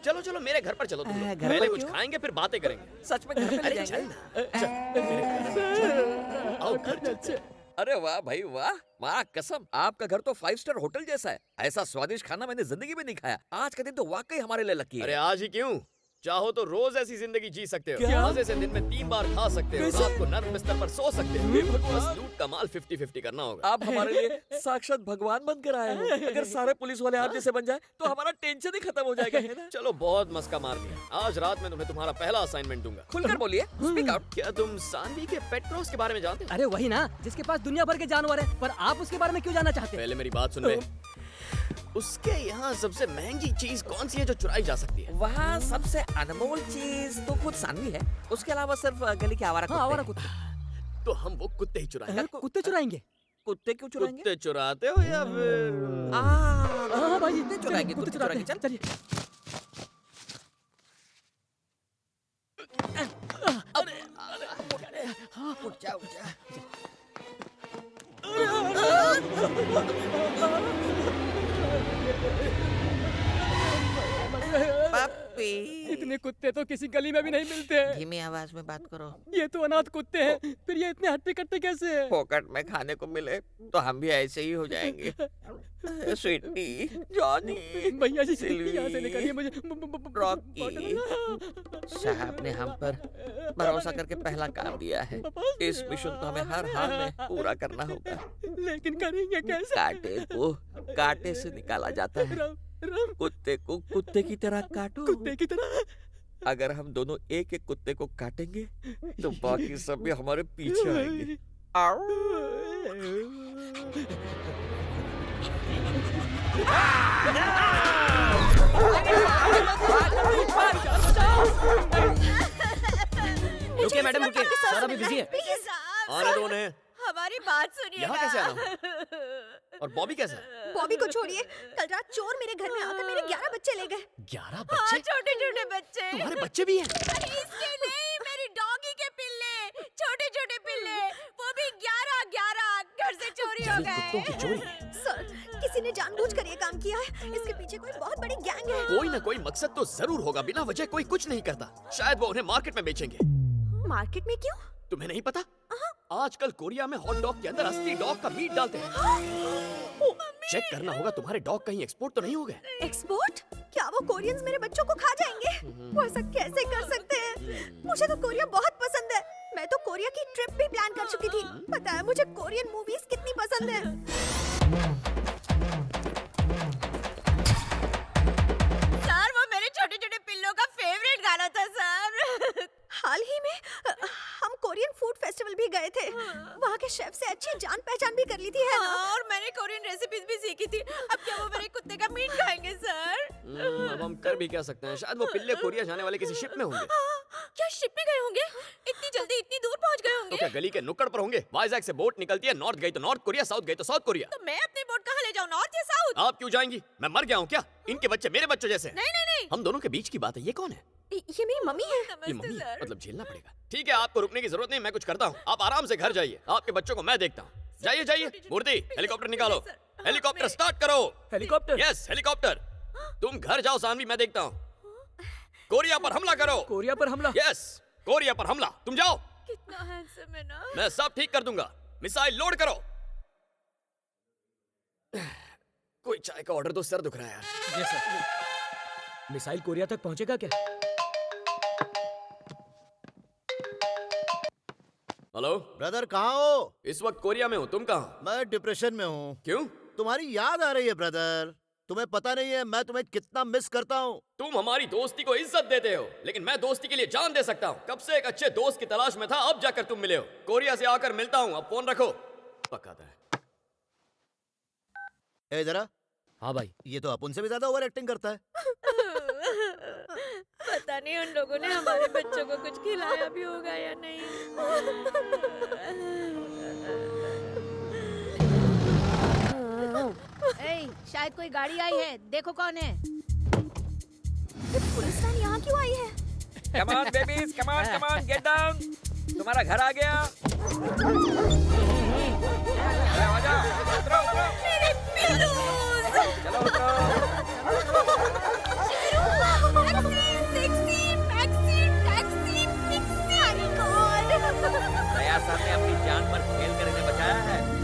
चलो चलो मेरे घर पर चलो तुम लोग। पहले कुछ खाएंगे फिर बातें करेंगे। सच में घर पे ले अरे जाएंगे? चल ना, चल मेरे घर। आओ घर चलते हैं। अरे वाह भाई वाह, वाह कसम, आपका घर तो 5 स्टार होटल जैसा है। ऐसा स्वादिष्ट खाना मैंने जिंदगी में नहीं खाया। आज का दिन तो वाकई हमारे लिए लकी है। अरे आज ही क्यों, चाहो तो रोज ऐसी जिंदगी जी सकते हो। क्या? मजे से दिन में 3 बार खा सकते हो, रात को नर्म बिस्तर पर सो सकते हो। बस लूट का माल 50-50 करना होगा। आप हमारे लिए साक्षात भगवान बनकर आए हो। अगर सारे पुलिस वाले आप जैसे बन जाए तो हमारा टेंशन ही खत्म हो जाएगा, है ना? चलो बहुत मस्का मार दिया, आज रात में तुम्हें तुम्हारा पहला असाइनमेंट दूंगा। खुलकर बोलिए, स्पीक आउट। क्या तुम सानवी के पेट क्रॉस के बारे में जानते हो? अरे वही ना, जिसके पास दुनिया भर के जानवर है, पर आप उसके बारे में क्यों जानना चाहते हैं? पहले मेरी बात सुन ले। उसके यहाँ सबसे महंगी चीज कौन सी है जो चुराई जा सकती है? वहाँ सबसे अनमोल चीज तो खुद सानवी है। उसके अलावा सिर्फ गली के आवारा कुत्ते। आवारा कुत्ते। तो हम वो कुत्ते ही चुराएंगे। कुत्ते चुराएंगे? कुत्ते क्यों चुराएंगे? कुत्ते चुराते हो या फिर? हाँ भाई, कुत्ते चुराएंगे, कुत्ते चुराएंगे। चल चलिए। उठ जा उठ जा। पप्पी, इतने कुत्ते तो किसी गली में भी नहीं मिलते। धीमी आवाज में बात करो। ये तो अनाथ कुत्ते हैं, फिर ये इतने हट्टे कट्टे कैसे हैं? फोकट में खाने को मिले तो हम भी ऐसे ही हो जाएंगे। स्वीटी, जॉनी, भैया जी सिल्वी, यहाँ से निकालिए मुझे। रॉकी साहब ने हम पर भरोसा करके पहला काम दिया है। इस मिशन को हमें हर हाल में पूरा करना होगा। लेकिन करेंगे कैसे? कांटे को कांटे से निकाला जाता है। कुत्ते को कुत्ते की तरह काटो। कुत्ते की तरह? अगर हम दोनों एक एक कुत्ते को काटेंगे तो बाकी सब भी हमारे पीछे आएंगे। आओ। रुकिए मैडम, रुकिए, सर अभी बिजी है। प्लीज आने दो उन्हें। हमारी बात सुनिए। यहाँ कैसे आना? और बॉबी कैसा है? बॉबी को छोड़िए, कल रात चोर मेरे घर में आकर मेरे 11 बच्चे ले गए। 11 बच्चे? छोटे छोटे बच्चे। तुम्हारे बच्चे भी हैं? इसके नहीं, मेरी डॉगी के पिल्ले, छोटे छोटे पिल्ले, वो भी 11 घर से चोरी हो गए। कुत्तों की चोरी? सर, किसी ने जानबूझकर ये काम किया है। इसके पीछे कोई बहुत बड़ी गैंग है। कोई ना कोई मकसद तो जरूर होगा, बिना वजह कोई कुछ नहीं करता। शायद वो उन्हें मार्केट में बेचेंगे। मार्केट में क्यों? तुम्हें नहीं पता? आजकल कोरिया में हॉट डॉग के अंदर असली डॉग का मीट डालते हैं। चेक करना होगा तुम्हारे डॉग कहीं एक्सपोर्ट तो नहीं हो गए। एक्सपोर्ट? क्या वो कोरियंस मेरे बच्चों को खा जाएंगे? वो ऐसा कैसे कर सकते हैं? मुझे तो कोरिया बहुत पसंद है। मैं तो कोरिया की ट्रिप भी प्लान कर चुकी थी। पता है मुझे कोरियन मूवीज कितनी पसंद है। सर, वो मेरे छोटे छोटे पिल्लों का फेवरेट गाना था सर। हाल ही में हम कोरियन फूड फेस्टिवल भी गए थे। वहाँ के शेफ से अच्छी जान पहचान भी कर ली थी, है ना? और मैंने कोरियन रेसिपीज भी सीखी थी। अब क्या वो मेरे कुत्ते का मीट खाएंगे सर? अब हम कर भी क्या सकते हैं? शायद वो पिल्ले कोरिया जाने वाले किसी शिप में होंगे। क्या शिप में गए होंगे? इतनी जल्दी इतनी दूर पहुंच गए तो होंगे? क्या गली के नुक्कड़ पर होंगे? वाइजैक से बोट निकलती है, नॉर्थ गई तो नॉर्थ कोरिया, साउथ गई तो साउथ कोरिया। तो मैं अपनी बोट कहाँ ले जाऊँ, नॉर्थ या साउथ? आप क्यों जाएंगी? मैं मर गया हूँ क्या? इनके बच्चे मेरे बच्चों जैसे हैं। नहीं नहीं नहीं। हम दोनों के बीच की बात है। ये कौन है? ये मेरी मम्मी है। ये मम्मी है? मतलब झेलना पड़ेगा। ठीक है, आपको रुकने की जरूरत नहीं, मैं कुछ करता हूँ। आप आराम से घर जाइए, आपके बच्चों को मैं देखता हूँ। जाइए जाइए। मूर्ति, हेलीकॉप्टर निकालो। हेलीकॉप्टर स्टार्ट करो। हेलीकॉप्टर? Yes, helicopter. तुम घर जाओ सानवी, मैं देखता हूँ। कोरिया पर हमला करो। कोरिया पर हमला? यस, कोरिया पर हमला। तुम जाओ। कितना हैंडसम है ना। मैं सब ठीक कर दूंगा। मिसाइल लोड करो। कोई चाय का ऑर्डर दो, सर दुख रहा है यार। जी सर। मिसाइल कोरिया तक पहुंचेगा क्या? हेलो ब्रदर, कहाँ हो? इस वक्त कोरिया में हूँ, तुम कहाँ? मैं डिप्रेशन में हूँ। क्यों? तुम्हारी याद आ रही है ब्रदर। तुम्हें पता नहीं है मैं तुम्हें कितना मिस करता हूँ। तुम हमारी दोस्ती को इज्जत देते हो, लेकिन मैं दोस्ती के लिए जान दे सकता हूँ। कब से एक अच्छे दोस्त की तलाश में था, अब जाकर तुम मिले हो। कोरिया से आकर मिलता हूँ, अब फोन रखो। पकाता है। ए जरा। हाँ भाई। ये तो अपन से भी ज्यादा ओवर एक्टिंग करता है। पता नहीं उन लोगों ने हमारे बच्चों को कुछ खिलाया भी होगा या नहीं। शायद कोई गाड़ी आई है, देखो कौन है। पुलिस वैन यहाँ क्यों आई है? Come on babies, come on, get down. तुम्हारा घर आ गया। आ जाओ, उतरो, उतरो। मेरे पिल्लूज। चलो उतरो। दया साहब ने अपनी जान पर खेल कर इन्हें बचाया है।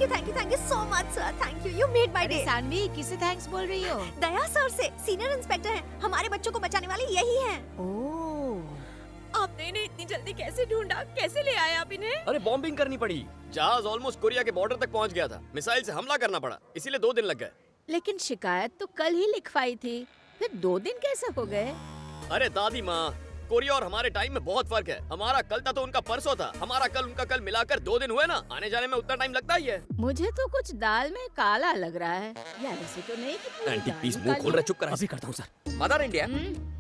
Thank you so much sir. Thank you, you made my day. Saanvi किसे थैंक्स बोल रही हो? दया सर से, सीनियर इंस्पेक्टर हैं, हमारे बच्चों को बचाने वाले यही हैं। ओह, आपने इन्हें इतनी जल्दी कैसे ढूंढा? कैसे ले आए आप इन्हें? अरे बॉम्बिंग करनी पड़ी, जहाज ऑलमोस्ट कोरिया के बॉर्डर तक पहुंच गया था, मिसाइल से हमला करना पड़ा, इसीलिए 2 दिन लग गए। लेकिन शिकायत तो कल ही लिखवाई थी, फिर 2 दिन कैसे हो गए? अरे दादी माँ, कोरिया और हमारे टाइम में बहुत फर्क है। हमारा कल था तो उनका परसों था, हमारा कल उनका कल मिलाकर 2 दिन हुए ना। आने जाने में उतना टाइम लगता ही है। मुझे तो कुछ दाल में काला लग रहा है। यार ऐसे तो नहीं कि पूरी एंटी दाल प्लीज ही मुंह काली खोल रहा, है। चुप कर। अभी करता हूँ सर। मदर इंडिया,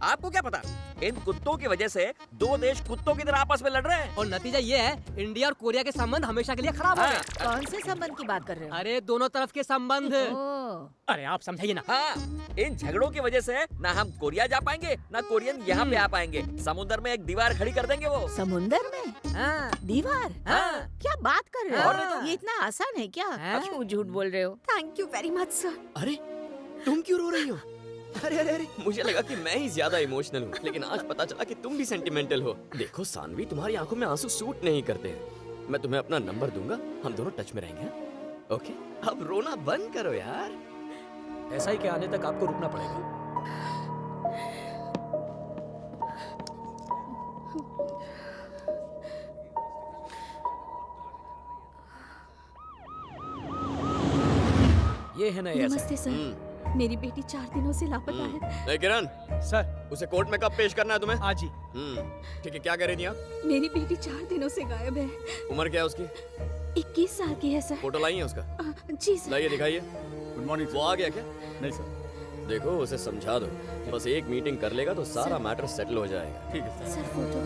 आपको क्या पता, इन कुत्तों की वजह से 2 देश कुत्तों की तरह आपस में लड़ रहे हैं। और नतीजा ये है, इंडिया और कोरिया के संबंध हमेशा के लिए खराब हो गए। कौन से संबंध की बात कर रहे हो? अरे दोनों तरफ के संबंध। ओह, अरे आप समझाइए ना। हाँ, इन झगड़ों की वजह से ना हम कोरिया जा पाएंगे ना कोरियन यहाँ पे आ पाएंगे। समुद्र में एक दीवार खड़ी कर देंगे वो। समुंदर में? हाँ। दीवार? हाँ। क्या बात कर रहे और हो? नहीं तो। ये इतना आसान है क्या? क्यों झूठ बोल रहे हो? Thank you very much sir. अरे तुम क्यों रो रही हो? अरे अरे अरे, मुझे लगा कि मैं ही ज्यादा इमोशनल हूँ, लेकिन आज पता चला कि तुम भी सेंटिमेंटल हो। देखो सानवी, तुम्हारी आंखों में आंसू सूट नहीं करते हैं। मैं तुम्हें अपना नंबर दूंगा, हम दोनों टच में रहेंगे। हाँ? ओके, अब रोना बंद करो यार। SI के आने तक आपको रुकना पड़ेगा। ये है ना SI। नमस्ते सर, मेरी बेटी 4 दिनों से लापता है। ए किरण, सर उसे कोर्ट में कब पेश करना है तुम्हें? आज ही। ठीक है, क्या कह रही थी आप? मेरी बेटी 4 दिनों से गायब है। उम्र क्या है उसकी? 21 साल की है सर। फोटो लाई है उसका? जी सर। लाइए, दिखाइए। Good morning. वो आ गया क्या? नहीं सर। देखो उसे समझा दो, बस एक मीटिंग कर लेगा तो सारा मैटर सेटल हो जाएगा। ठीक है सर फोटो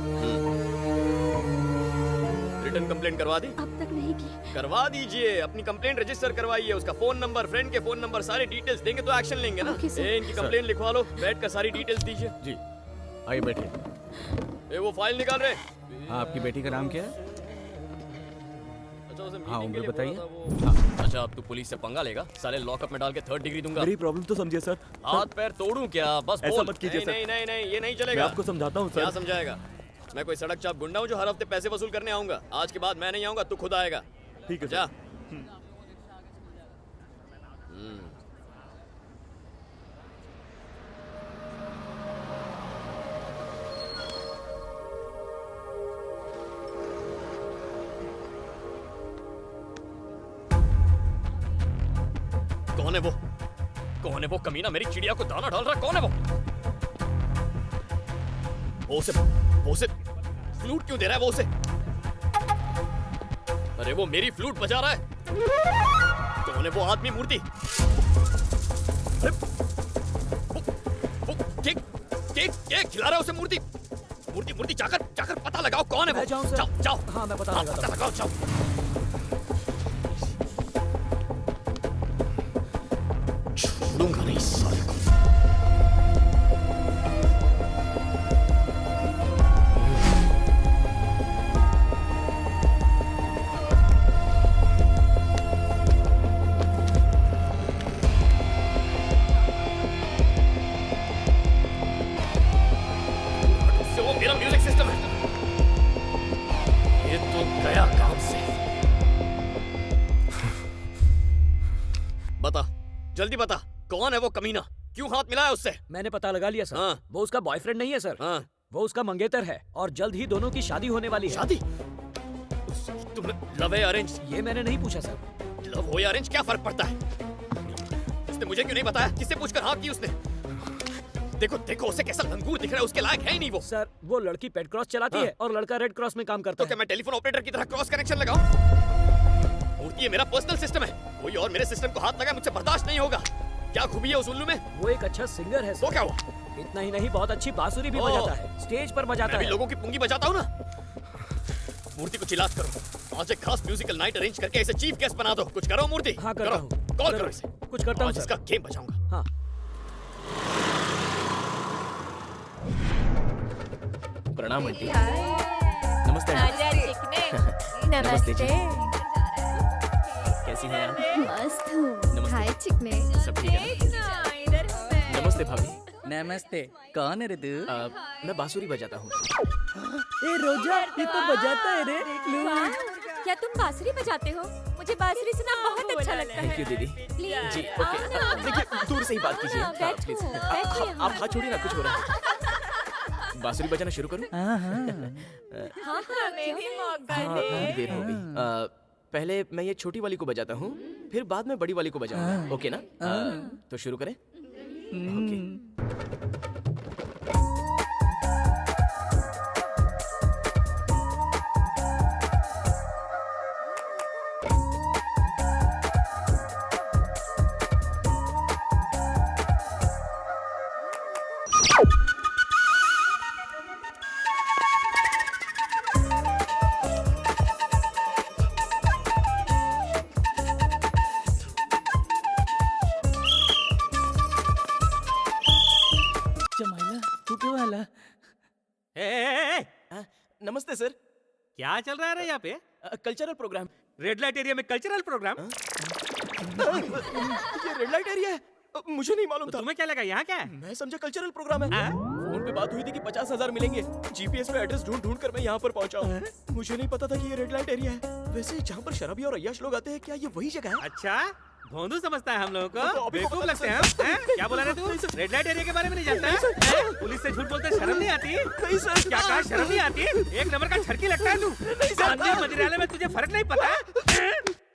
रिटर्न कंप्लेंट करवा दी? अब तक नहीं की। करवा दीजिए, अपनी कंप्लेंट रजिस्टर करवाइए। उसका फोन नंबर, फ्रेंड के फोन नंबर, सारी डिटेल्स देंगे तो एक्शन लेंगे ना। Okay, sir. इनकी कंप्लेंट लिखवा लो, बैठ कर सारी डिटेल्स दीजिए। जी, आइए बैठिए। वो फाइल निकाल रहे। हाँ, आपकी बेटी का नाम क्या है? अच्छा, उसे हाँ, meeting के उम्र लिए बताइए। बोला था वो। अच्छा, अब तू पुलिस से पंगा लेगा? साले लॉकअप में डाल के 3rd डिग्री दूंगा। मेरी प्रॉब्लम तो समझिए सर। हाथ पैर तोड़ूं क्या? बस ऐसा बोल। मत कीजिए, सर। नहीं नहीं नहीं, ये नहीं मैं चलेगा। आपको समझाता हूँ क्या सर। समझाएगा? मैं कोई सड़क चाप गुंडा हूँ जो हर हफ्ते पैसे वसूल करने आऊंगा? आज के बाद मैं नहीं आऊंगा, तू खुद आएगा। ठीक है जा। कौन है वो? कौन है वो कमीना मेरी चिड़िया को दाना डाल रहा है? कौन है वो? वो उसे फ्लूट क्यों दे रहा है? वो उसे, अरे वो मेरी फ्लूट बजा रहा है। कौन है वो आदमी? मूर्ति? अरे वो केक खिला रहा है उसे। मूर्ति मूर्ति मूर्ति, जाकर पता लगाओ कौन है वो। जाऊं सर? जाओ जाओ। हाँ, मैं पता लगाता हूं। लगाओ, जाओ। छोड़ूंगा नहीं इस साले को। से वो मेरा म्यूजिक सिस्टम है। ये तो गया काम से। बता, जल्दी बता, कौन है वो कमीना? क्यों हाथ मिलाया उससे? मैंने पता लगा लिया सर। हाँ। वो उसका बॉयफ्रेंड नहीं है सर। हाँ। वो उसका मंगेतर है और जल्द ही दोनों की शादी होने वाली है। शादी? तुमने लव है अरेंज? ये मैंने नहीं पूछा सर। लव हो या अरेंज क्या फर्क पड़ता है? उसने मुझे क्यों नहीं बताया? किससे पूछकर हाँ की उसने? देखो देखो उसे कैसा लंगूर दिख रहा है, उसके लायक है ही नहीं वो। सर वो लड़की पेट क्रॉस चलाती हाँ। है और लड़का रेड क्रॉस में काम करता तो क्या है। मैं टेलीफोन ऑपरेटर की तरह क्रॉस कनेक्शन लगाऊं? मूर्ति ये मेरा पर्सनल सिस्टम है, कोई और मेरे सिस्टम को हाथ लगाए मुझसे बर्दाश्त नहीं होगा। क्या खूबी है उस उल्लू में? वो एक अच्छा सिंगर है सर। वो क्या हुआ? इतना ही नहीं, बहुत अच्छी बांसुरी भी ओह। बजाता है, स्टेज पर बजाता मैं भी है। लोगों की पुंगी बजाता हूँ ना। मूर्ति को चिल्लात करो, आज एक खास म्यूजिकल नाइट अरेंज करके इसे चीफ गेस्ट बना दो। कुछ करो मूर्ति। हाँ करता करो। हूँ। कॉल करो इसे। कुछ करता हूँ आज इसका गेम बजाऊंगा। हाँ। प्रणाम आंटी। नमस्ते। नमस्ते। कैसी हैं आप? मस्त हूँ। नमस्ते। हाय चिकने। सब ठीक है ना? नमस्ते भाभी। नमस्ते, कौन है रे तू? मैं बांसुरी बजाता हूँ। ए रोजा, ये तो बजाता है रे। क्या तुम बांसुरी बजाते हो? मुझे बांसुरी सुनना बहुत अच्छा लगता है। थैंक यू दीदी। प्लीज जी ओके, देखिए दूर से ही बात कीजिए। हाँ, प्लीज। आप हाथ छोड़िए ना, कुछ हो रहा है। बांसुरी बजाना शुरू करूं? हाँ, मेरी मौका दे। देर हो गई। पहले मैं ये छोटी वाली को बजाता हूँ, फिर बाद में बड़ी वाली को बजाऊंगा। ओके ना? तो शुरू करें? ओके। नमस्ते सर। क्या चल रहा है यहाँ पे? Cultural programme. Red light area में कल्चरल प्रोग्राम? ये रेड लाइट एरिया है? मुझे नहीं मालूम था। तुम्हें क्या लगा यहाँ क्या है? मैं समझा कल्चरल प्रोग्राम है। फोन पे बात हुई थी कि 50,000 मिलेंगे। जीपीएस में एड्रेस ढूंढ ढूंढ कर मैं यहाँ पर पहुँचा हूँ। मुझे नहीं पता था कि ये रेड लाइट एरिया है। वैसे जहाँ पर शराबी और अय्याश लोग आते हैं, क्या ये वही जगह है? अच्छा, भोंदू समझता है हम लोगों तो को। अभी बेवकूफ पता लगते हैं लग हम। क्या बोला रे तू? रेड लाइट एरिया के बारे में नहीं जानता है? पुलिस से झूठ बोलते शर्म नहीं आती? नहीं सर। क्या कहा, शर्म नहीं आती? एक नंबर का छड़की लगता है तू। मंदिर मदिरालय में तुझे फर्क नहीं पता?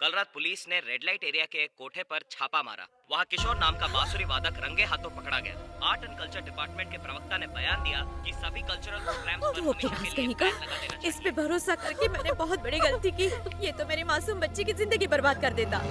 कल रात पुलिस ने रेड लाइट एरिया के एक कोठे पर छापा मारा। वहाँ किशोर नाम का बांसुरी वादक रंगे हाथों पकड़ा गया। आर्ट एंड कल्चर डिपार्टमेंट के प्रवक्ता ने बयान दिया कि सभी कल्चरल प्रोग्राम्स पर हमेशा के लिए बैन लगा देना चाहिए। इस पे भरोसा करके मैंने बहुत बड़ी गलती की। ये तो मेरे मासूम बच्चे की जिंदगी बर्बाद कर देता।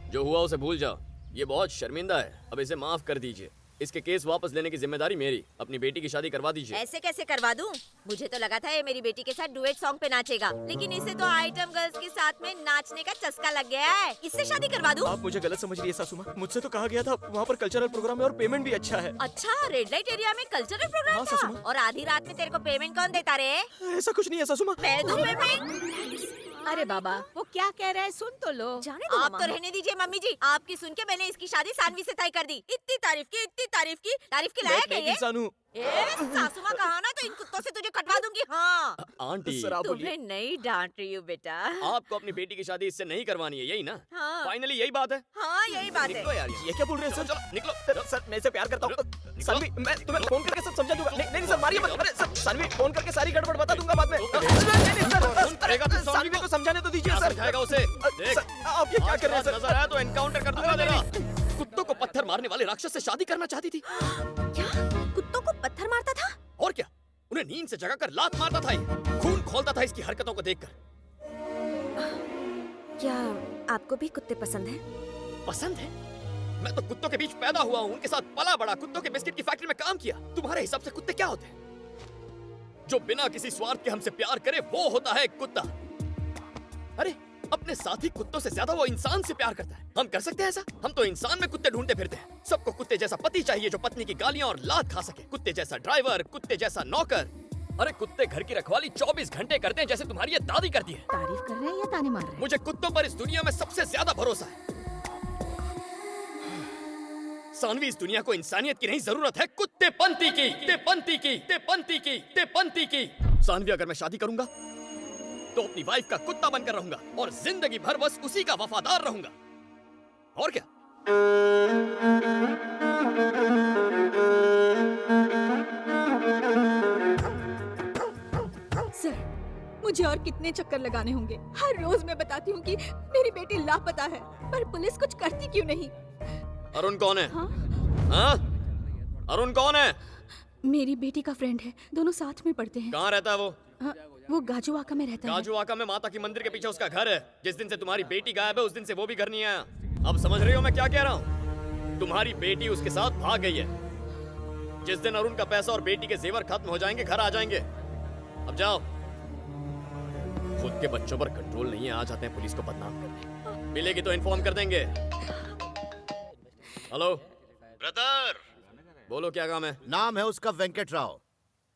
जो हुआ उसे भूल जाओ। ये बहुत शर्मिंदा है, अब इसे माफ कर दीजिए। इसके केस वापस लेने की जिम्मेदारी मेरी। अपनी बेटी की शादी करवा दीजिए। ऐसे कैसे करवा दूं? मुझे तो लगा था ये मेरी बेटी के साथ डुएट सॉन्ग पे नाचेगा, लेकिन इसे तो आइटम गर्ल्स के साथ में नाचने का चस्का लग गया है। इससे शादी करवा दूं? आप मुझे गलत समझ रही है सासू माँ। मुझसे तो कहा गया था वहाँ पर कल्चरल प्रोग्राम है और पेमेंट भी अच्छा है। अच्छा, रेड लाइट एरिया में कल्चरल प्रोग्राम हाँ, था? सासू माँ। और आधी रात में तेरे को पेमेंट कौन देता रे? ऐसा कुछ नहीं है सासू माँ। मैं दूं पेमेंट? अरे बाबा, वो क्या कह रहा है सुन तो लो। जाने दो आप मामा। तो रहने दीजिए मम्मी जी। आपकी सुन के मैंने इसकी शादी सानवी से तय कर दी। इतनी तारीफ की, इतनी तारीफ की, तारीफ के लायक है ये। इंसान हूँ। सासू माँ कहा ना तो इन कुत्तों से तुझे कटवा दूंगी। हाँ आंटी तुम्हें नहीं डांट रही हूँ बेटा। आपको अपनी बेटी की शादी इससे नहीं करवानी है, यही ना? हाँ। फाइनली यही बात है। हाँ यही बात निकलो है। यार, ये क्या बोल रहे हैं सर? चलो निकलो। सर मैं इसे प्यार करता हूँ। सानवी, मैं तुम्हें फोन करके सब समझा दूंगा। नहीं नहीं सर, मारिए मत। अरे सर, सानवी फोन करके सारी गड़बड़ बता दूंगा बाद में। नहीं सर, सानवी को समझाने तो दीजिए सर। समझाएगा उसे। देख, आप ये क्या कर रहे हैं सर? नजर आया तो एनकाउंटर कर दूंगा तेरा। कुत्तों को पत्थर मारने वाले राक्षस से शादी करना चाहती थी। क्या कुत्तों को पत्थर मारता था? और क्या, उन्हें नींद से जगाकर लात मारता था ये। खून खोलता था इसकी हरकतों को देखकर। क्या आपको भी कुत्ते पसंद हैं? पसंद है? मैं तो कुत्तों के बीच पैदा हुआ हूँ, उनके साथ पला बड़ा, कुत्तों के बिस्किट की फैक्ट्री में काम किया। तुम्हारे हिसाब से कुत्ते क्या होते हैं? जो बिना किसी स्वार्थ के हमसे प्यार करे वो होता है कुत्ता। अरे अपने साथी कुत्तों से ज्यादा वो इंसान से प्यार करता है। हम कर सकते हैं ऐसा? हम तो इंसान में कुत्ते ढूंढते फिरते हैं। सबको कुत्ते जैसा पति चाहिए जो पत्नी की गालियां और लात खा सके, कुत्ते जैसा ड्राइवर, कुत्ते जैसा नौकर। अरे कुत्ते घर की रखवाली 24 घंटे करते हैं जैसे तुम्हारी ये दादी करती है। तारीफ कर रहे हैं या ताने मार रहे हैं? मुझे कुत्तों पर इस दुनिया में सबसे ज्यादा भरोसा है। सानवी, इस दुनिया को इंसानियत की नहीं जरूरत है, कुत्तेपंती की। कुत्तेपंती की, कुत्तेपंती की, कुत्तेपंती की। सानवी, अगर मैं शादी करूंगा तो अपनी वाइफ का कुत्ता बनकर रहूंगा और जिंदगी भर बस उसी का वफादार रहूंगा। और क्या? सर, मुझे और कितने चक्कर लगाने होंगे? हर रोज मैं बताती हूँ कि मेरी बेटी लापता है, पर पुलिस कुछ करती क्यों नहीं? अरुण कौन है? हाँ? अरुण कौन है? मेरी बेटी का फ्रेंड है, दोनों साथ में पढ़ते हैं। कहाँ रहता है वो? वो गाजू आका में रहता है। गाजू आका में माता की मंदिर के पीछे उसका घर है। जिस दिन से तुम्हारी बेटी गायब है उस दिन से वो भी घर नहीं आया। अब समझ रही हो मैं क्या कह रहा हूँ? तुम्हारी बेटी उसके साथ भाग गई है। जिस दिन अरुण का पैसा और बेटी के जेवर खत्म हो जाएंगे घर आ जाएंगे। अब जाओ। खुद के बच्चों पर कंट्रोल नहीं है, आ जाते हैं पुलिस को बदनाम करने। मिलेगी तो इन्फॉर्म कर देंगे। हेलो ब्रदर, बोलो क्या काम है? नाम है उसका वेंकट राव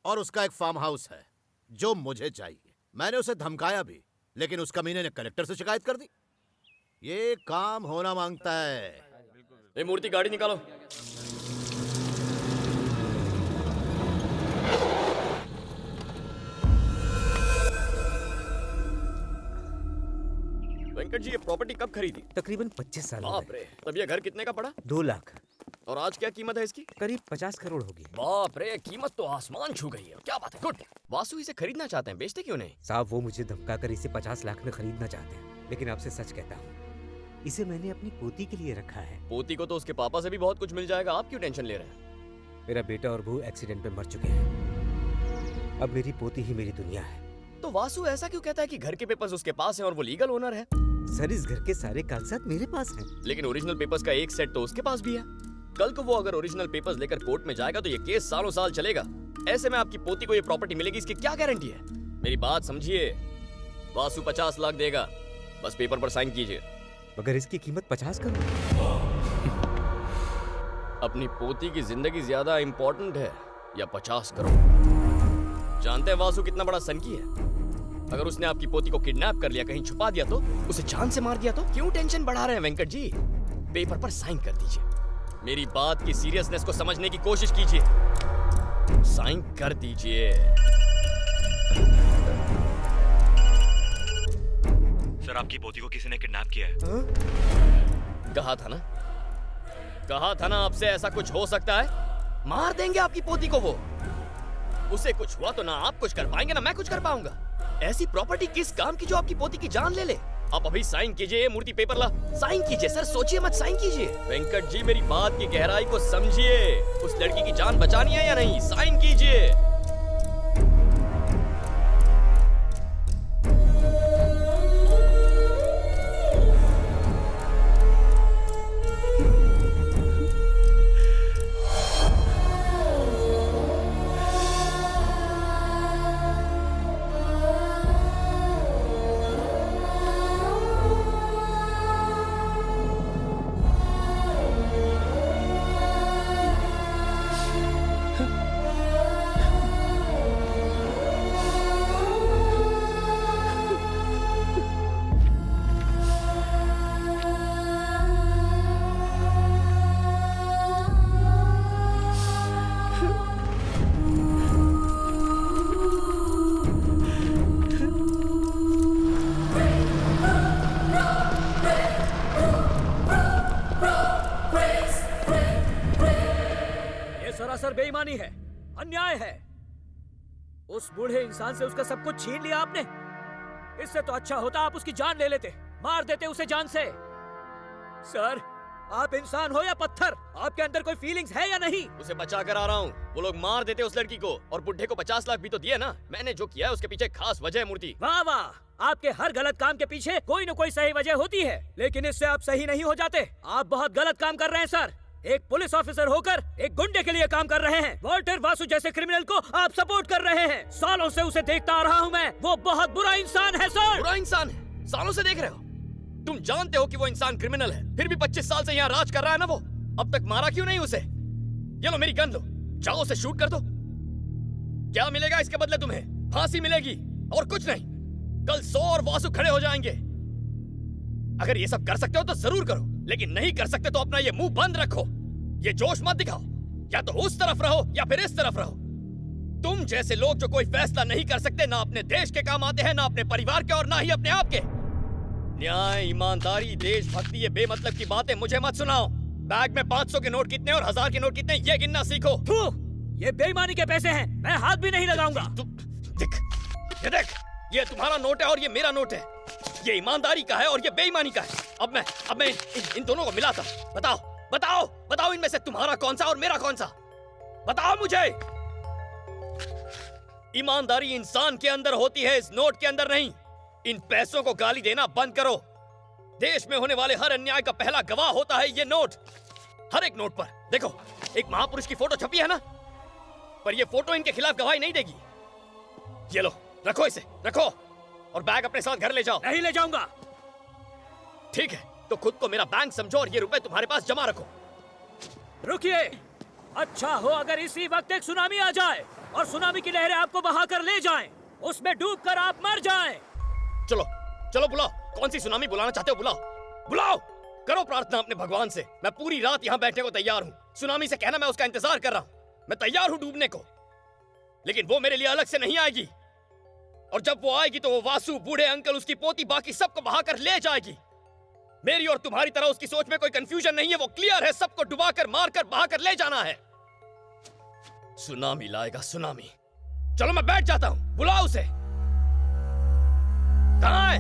और उसका एक फार्म हाउस है जो मुझे चाहिए। मैंने उसे धमकाया भी, लेकिन उस कमीने ने कलेक्टर से शिकायत कर दी। ये काम होना मांगता है। ये मूर्ति गाड़ी निकालो। वेंकट जी ये प्रॉपर्टी कब खरीदी? तकरीबन 25 साल हो बाप रे, तब ये घर कितने का पड़ा? 2 लाख। और आज क्या कीमत है इसकी? करीब 50 करोड़ होगी। बाप रे, कीमत तो आसमान छू गई है। क्या बात है, गुड। वासु इसे खरीदना चाहते हैं, बेचते क्यों नहीं? साहब वो मुझे धमकाकर इसे 50 लाख में खरीदना चाहते हैं, लेकिन आपसे सच कहता हूँ, इसे मैंने अपनी पोती के लिए रखा है। पोती को तो उसके पापा से भी बहुत कुछ मिल जाएगा, आप क्यों टेंशन ले रहे हैं? मेरा बेटा और बहू एक्सीडेंट में मर चुके हैं, अब मेरी पोती ही मेरी दुनिया है। तो वासु ऐसा क्यों कहता है कि घर के पेपर्स उसके पास हैं और वो लीगल ओनर है? सर इस घर के सारे कागजात मेरे पास हैं। लेकिन ओरिजिनल पेपर्स का एक सेट तो उसके पास भी है। कल को वो अगर ओरिजिनल पेपर्स लेकर कोर्ट में जाएगा तो ये केस सालों साल चलेगा। ऐसे में आपकी पोती को ये प्रॉपर्टी मिलेगी, इसकी क्या गारंटी है? मेरी बात समझिए, वासु 50 लाख देगा, बस पेपर पर साइन कीजिए। अगर इसकी कीमत 50 करोड़? अपनी पोती की जिंदगी ज्यादा इम्पोर्टेंट है या 50 करोड़? जानते हैं वासु कितना बड़ा सनकी है? अगर उसने आपकी पोती को किडनैप कर लिया, कहीं छुपा दिया तो, उसे जान से मार दिया तो? क्यों टेंशन बढ़ा रहे हैं वेंकट जी? पेपर पर साइन कर दीजिए। मेरी बात की सीरियसनेस को समझने की कोशिश कीजिए। साइन कर दीजिए। सर आपकी पोती को किसी ने किडनैप किया है। कहा था ना आपसे ऐसा कुछ हो सकता है। मार देंगे आपकी पोती को वो। उसे कुछ हुआ तो ना आप कुछ कर पाएंगे ना मैं कुछ कर पाऊंगा। ऐसी प्रॉपर्टी किस काम की जो आपकी पोती की जान ले ले? आप अभी साइन कीजिए, मूर्ति पेपर ला, साइन कीजिए। सर सोचिए मत, साइन कीजिए। वेंकट जी मेरी बात की गहराई को समझिए। उस लड़की की जान बचानी है या नहीं? साइन कीजिए। सरासर बेईमानी है, अन्याय है। उस बूढ़े इंसान से उसका सब कुछ छीन लिया आपने। इससे तो अच्छा होता आप उसकी जान ले लेते, मार देते उसे जान से। सर आप इंसान हो या पत्थर? आपके अंदर कोई फीलिंग्स है या नहीं? उसे बचा कर आ रहा हूँ। वो लोग मार देते उस लड़की को और बुढ़े को 50 लाख भी तो दिए ना। मैंने जो किया है उसके पीछे खास वजह है मूर्ति। वाह वाह, आपके हर गलत काम के पीछे कोई न कोई सही वजह होती है, लेकिन इससे आप सही नहीं हो जाते। आप बहुत गलत काम कर रहे हैं सर। एक पुलिस ऑफिसर होकर एक गुंडे के लिए काम कर रहे हैं। वॉल्टर वासु जैसे क्रिमिनल को आप सपोर्ट कर रहे हैं। सालों से उसे देखता आ रहा हूँ मैं। वो बहुत बुरा इंसान है सर। बुरा इंसान है? सालों से देख रहे हो? तुम जानते हो कि वो इंसान क्रिमिनल है, फिर भी 25 साल से यहाँ राज कर रहा है ना वो। अब तक मारा क्यों नहीं उसे? ये लो मेरी गन लो, जाओ उसे शूट कर दो। क्या मिलेगा इसके बदले तुम्हें? फांसी मिलेगी और कुछ नहीं। कल 100 और वासु खड़े हो जाएंगे। अगर ये सब कर सकते हो तो जरूर करो, लेकिन नहीं कर सकते तो अपना ये मुंह बंद रखो। ये जोश मत दिखाओ। या तो उस तरफ रहो या फिर इस तरफ रहो। तुम जैसे लोग जो कोई फैसला नहीं कर सकते, ना अपने देश के काम आते हैं, ना अपने परिवार के और ना ही अपने आप के। न्याय, ईमानदारी, देशभक्ति, ये बेमतलब की बातें मुझे मत सुनाओ। बैग में 500 के नोट कितने और 1000 के नोट कितने, ये गिनना सीखो। ये बेईमानी के पैसे हैं, मैं हाथ भी नहीं लगाऊंगा। देख, ये तुम्हारा नोट है और ये मेरा नोट है। ये ईमानदारी का है और ये बेईमानी का है। अब मैं इन दोनों को मिलाता। बताओ इनमें से तुम्हारा कौन सा और मेरा कौन सा? बताओ मुझे। ईमानदारी इंसान के अंदर होती है, इस नोट के अंदर नहीं। इन पैसों को गाली देना बंद करो। देश में होने वाले हर अन्याय का पहला गवाह होता है ये नोट। हर एक नोट पर देखो, एक महापुरुष की फोटो छपी है ना, पर ये फोटो इनके खिलाफ गवाही नहीं देगी। ये लो, रखो इसे, रखो और बैग अपने साथ घर ले जाओ। नहीं ले जाऊंगा। ठीक है, तो खुद को मेरा बैंक समझो और ये रुपए तुम्हारे पास जमा रखो। रुकिए, अच्छा हो अगर इसी वक्त एक सुनामी आ जाए और सुनामी की लहरें आपको बहाकर ले जाएं, उसमें डूबकर आप मर जाएं। चलो बुलाओ। कौन सी सुनामी बुलाना चाहते हो? बुलाओ। करो प्रार्थना अपने भगवान से। मैं पूरी रात यहाँ बैठने को तैयार हूँ। सुनामी से कहना मैं उसका इंतजार कर रहा हूँ। मैं तैयार हूँ डूबने को, लेकिन वो मेरे लिए अलग से नहीं आएगी। और जब वो आएगी तो वो वासु, बूढ़े अंकल, उसकी पोती, बाकी सबको बहाकर ले जाएगी। मेरी और तुम्हारी तरह उसकी सोच में कोई कंफ्यूजन नहीं है, वो क्लियर है, सबको डुबाकर, मारकर, बहाकर ले जाना है। सुनामी लाएगा, सुनामी। चलो मैं बैठ जाता हूं, बुलाओ उसे। कहां है?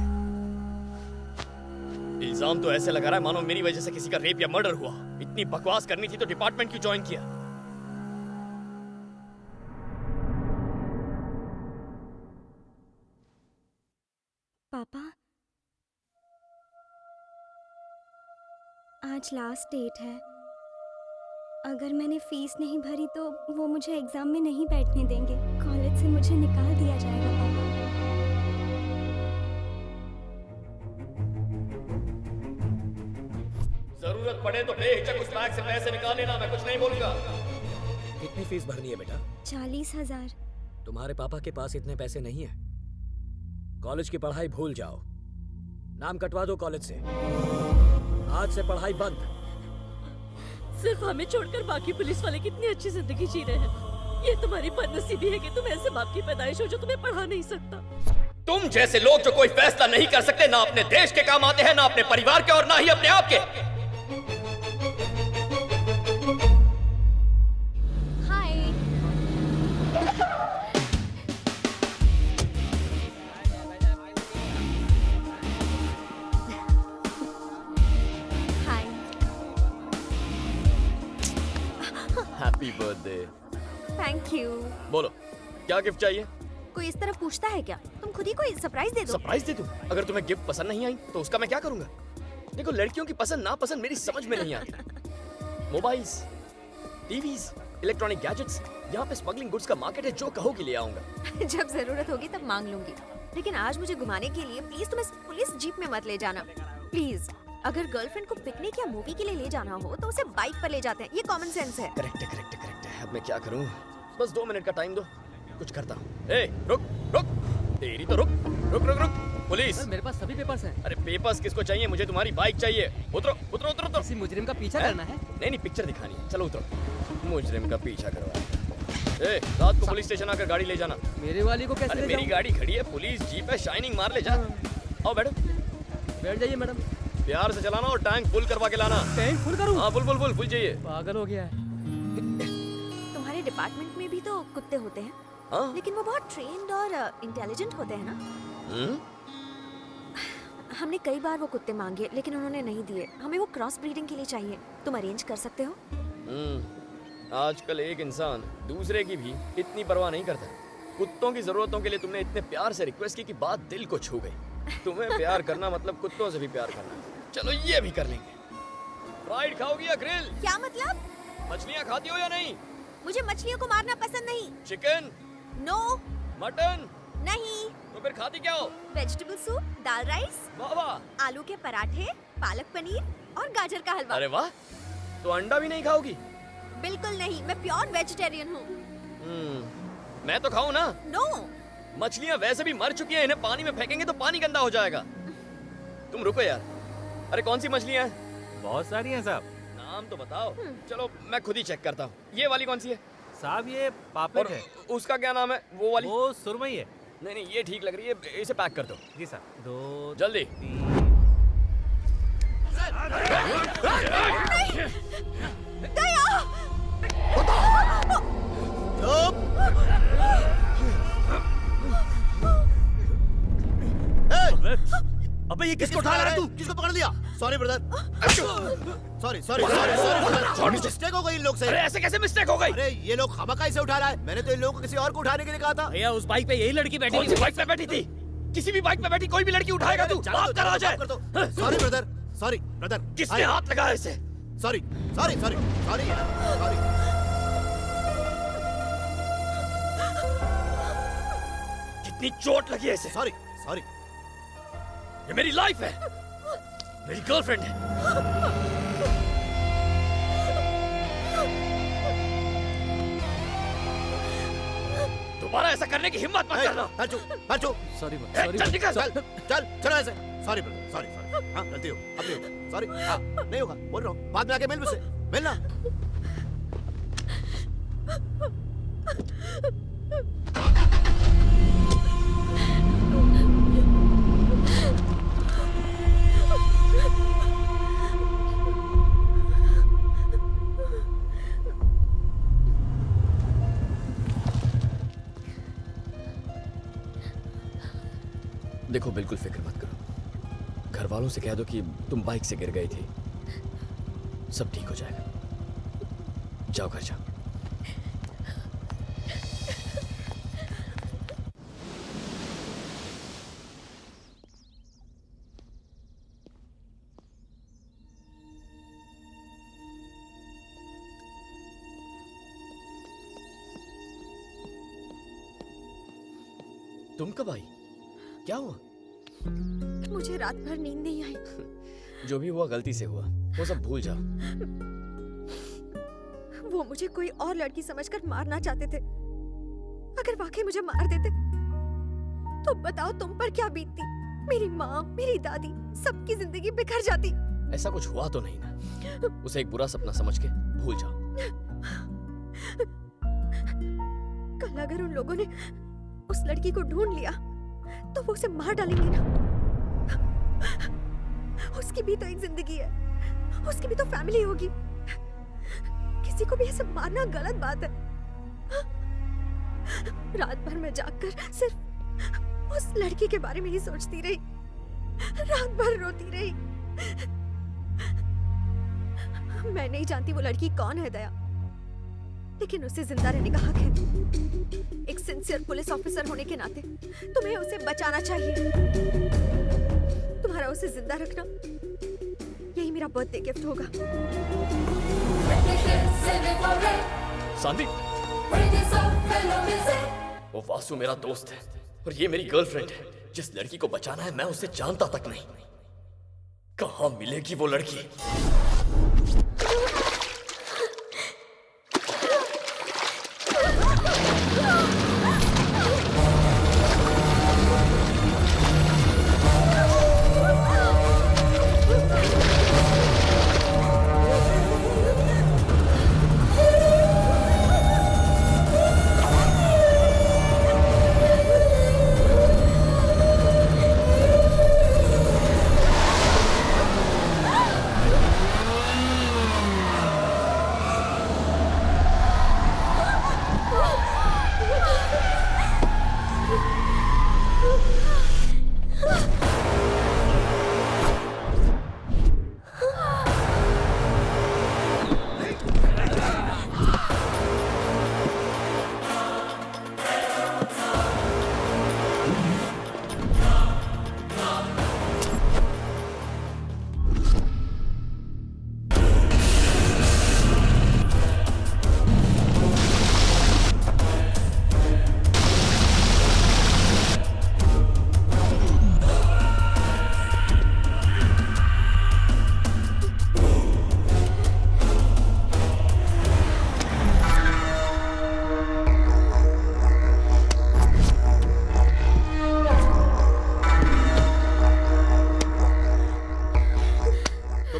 इल्जाम तो ऐसे लगा रहा है मानो मेरी वजह से किसी का रेप या मर्डर हुआ। इतनी बकवास करनी थी तो डिपार्टमेंट क्यों ज्वाइन किया? पापा, आज लास्ट डेट है। अगर मैंने फीस नहीं भरी तो वो मुझे एग्जाम में नहीं बैठने देंगे। कॉलेज से मुझे निकाल दिया जाएगा पापा। जरूरत पड़े तो बेहिचक उस बैग से पैसे निकाल लेना, मैं कुछ नहीं बोलूंगा। कितनी फीस भरनी है बेटा? 40,000। तुम्हारे पापा के पास इतने पैसे नहीं है। कॉलेज की पढ़ाई भूल जाओ, नाम कटवा दो कॉलेज से। आज से पढ़ाई बंद। सिर्फ हमें छोड़कर बाकी पुलिस वाले कितनी अच्छी जिंदगी जी रहे हैं। ये तुम्हारी बदनसीबी है कि तुम ऐसे बाप की पैदाइश हो जो तुम्हें पढ़ा नहीं सकता। तुम जैसे लोग जो कोई फैसला नहीं कर सकते, ना अपने देश के काम आते हैं, ना अपने परिवार के और ना ही अपने आप के। Hi. Hi. Happy birthday. Thank you. बोलो क्या गिफ्ट चाहिए? कोई इस तरह पूछता है क्या? तुम खुद ही कोई सरप्राइज दे दो। सरप्राइज दे दूं? अगर तुम्हें गिफ्ट पसंद नहीं आई तो उसका मैं क्या करूंगा? देखो, लड़कियों की पसंद नापसंद मेरी समझ में नहीं आती। मोबाइल्स, टीवीज, इलेक्ट्रॉनिक गैजेट्स, यहाँ पे स्मगलिंग गुड्स का मार्केट है, जो कहोगी ले आऊंगा। जब जरूरत होगी तब मांग लूंगी, लेकिन आज मुझे घुमाने के लिए प्लीज तुम इस पुलिस जीप में मत ले जाना प्लीज। अगर गर्लफ्रेंड को पिकनिक या मूवी के लिए ले जाना हो तो उसे बाइक पर ले जाते हैं, ये कॉमन सेंस है। करेक्ट है, करेक्ट है, करेक्ट है। अब मैं क्या करूं? बस 2 मिनट का टाइम दो, कुछ करता हूँ। ए, रुक रुक, तेरी तो रुक रुक रुक रुक। पुलिस, मेरे पास सभी पेपर्स हैं। अरे पेपर्स किसको चाहिए? मुझे तुम्हारी बाइक चाहिए। उतरो उतरो उतरो उतरो। किसी मुजरिम का पीछा करना है? नहीं नहीं, पिक्चर दिखानी है। चलो उतरो। मुजरिम का पीछा करवा। ए, रात को पुलिस स्टेशन आकर गाड़ी ले जाना। मेरे वाली को कैसे अरे ले मेरी जाऊं? गाड़ी खड़ी है, पुलिस जीप है, शाइनिंग मार ले जा। आओ बैठो। बैठ जाइए मैडम। प्यार से चलाना और टैंक फुल करवा के लाना। टैंक फुल करूं? हाँ, फुल चाहिए। पागल हो गया है। तुम्हारे डिपार्टमेंट में भी तो कुत्ते होते हैं। हाँ? लेकिन वो बहुत ट्रेन्ड और इंटेलिजेंट होते हैं ना। हमने कई बार वो कुत्ते मांगे लेकिन उन्होंने नहीं दिए। हमें वो क्रॉस ब्रीडिंग के लिए चाहिए। तुम अरेंज कर सकते हो? आजकल एक इंसान दूसरे की भी इतनी परवाह नहीं करता। कुत्तों की जरूरतों के लिए तुमने इतने प्यार से रिक्वेस्ट की कि बात दिल को छू गई। तुम्हें प्यार करना मतलब कुत्तों से भी प्यार करना। चलो ये भी कर लेंगे। फ्राइड खाओगी या ग्रिल? क्या मतलब? मछलियाँ खाती हो या नहीं? मुझे मछलियों को मारना पसंद नहीं। चिकन? नो। मटन? नहीं। तो फिर खाती क्या हो? वेजिटेबल सूप, दाल राइस, वाह वाह, आलू के पराठे, पालक पनीर और गाजर का हलवा। अरे वाह, तो अंडा भी नहीं खाओगी? बिल्कुल नहीं, मैं प्योर वेजिटेरियन हूँ। मैं तो खाऊं ना? नो। मछलियाँ वैसे भी मर चुकी हैं, इन्हें पानी में फेंकेंगे तो पानी गंदा हो जाएगा। तुम रुको यार। अरे कौन सी मछलियाँ हैं? बहुत सारी हैं साहब। नाम तो बताओ। चलो मैं खुद ही चेक करता हूँ। ये वाली कौन सी है? साहब ये पापड़ है। उसका क्या नाम है? वो वाली? वो सुरमई है। नहीं नहीं, ये ठीक लग रही है, इसे पैक कर दो। जी साहब। 2 जल्दी। अबे ये किसको उठा रहा है तू? किसको पकड़ लिया? Sorry brother. Sorry sorry sorry sorry, mistake हो गई इन लोग से। अरे ऐसे कैसे मिस्टेक हो गई? अरे ये लोग खामखा इसे उठा रहा है। मैंने तो इन लोगों को किसी और को उठाने के लिए कहा था। भैया उस बाइक पे यही लड़की बैठी थी। कौन सी बाइक पे बैठी थी? किसी भी बाइक पे बैठी कोई भी लड़की उठाएगा तू? बात कर आ जाए। Sorry brother, sorry brother. किसने हाथ लगाया इसे? Sorry sorry sorry sorry sorry. कितनी चोट लगी है इसे? Sorry sorry. ये मेरी लाइफ है, मेरी गर्लफ्रेंड है। दोबारा ऐसा करने की हिम्मत मत करना। सॉरी चल निकल। चल चलो ऐसे। Sorry brother, sorry sorry. हाँ गलती हो, अब नहीं होगा। सॉरी, हाँ नहीं होगा, बोल रहा हूँ। बाद में आके मिल मुझसे, मिलना। देखो बिल्कुल फिक्र मत करो। घर वालों से कह दो कि तुम बाइक से गिर गई थी। सब ठीक हो जाएगा। जाओ घर जाओ। तुम कब आई? क्या हुआ? मुझे रात भर नींद नहीं आई। जो भी हुआ गलती से हुआ, वो सब भूल जाओ। वो मुझे कोई और लड़की समझकर मारना चाहते थे। अगर वाकई मुझे मार देते तो बताओ तुम पर क्या बीतती? मेरी माँ, मेरी दादी, सबकी जिंदगी बिखर जाती। ऐसा कुछ हुआ तो नहीं ना? उसे एक बुरा सपना समझ के भूल जाओ। कल अगर उन लोगों ने उस लड़की को ढूंढ लिया तो वो उसे मार डालेंगे ना। उसकी भी तो एक जिंदगी है, उसकी भी तो फैमिली होगी। किसी को भी ऐसे मारना गलत बात है। रात भर मैं जागकर सिर्फ उस लड़की के बारे में ही सोचती रही, रात भर रोती रही। मैं नहीं जानती वो लड़की कौन है दया, लेकिन उसे जिंदा रहने का हक है। एक सिंसियर पुलिस ऑफिसर होने के नाते तुम्हें उसे बचाना चाहिए। तुम्हारा उसे जिंदा रखना यही मेरा बर्थडे गिफ्ट होगा। सांदी, वो वासु मेरा दोस्त है और ये मेरी गर्लफ्रेंड है। जिस लड़की को बचाना है मैं उसे जानता तक नहीं। कहाँ मिलेगी वो लड़की?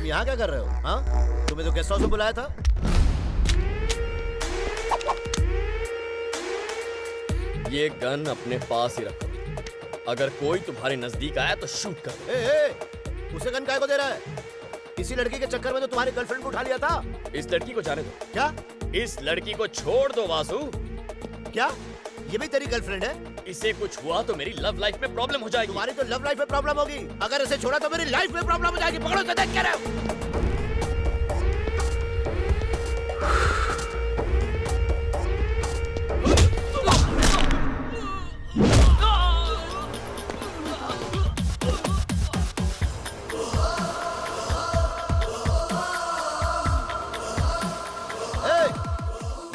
यहाँ क्या कर रहे हो? हाँ, तुम्हें तो गेस्ट हाउस में बुलाया था। ये गन अपने पास ही रखो। अगर कोई तुम्हारे नजदीक आया तो शूट कर दो। उसे गन काय को दे रहा है? इसी लड़की के चक्कर में तो तुम्हारी गर्लफ्रेंड को उठा लिया था। इस लड़की को जाने दो। क्या? इस लड़की को छोड़ दो वासु। क्या ये भी तेरी गर्लफ्रेंड है? इसे कुछ हुआ तो मेरी लव लाइफ में प्रॉब्लम हो जाएगी। तुम्हारी तो लव लाइफ में प्रॉब्लम होगी। अगर इसे छोड़ा तो मेरी लाइफ में प्रॉब्लम हो जाएगी। पकड़ो इसे, देख क्या रहे हो?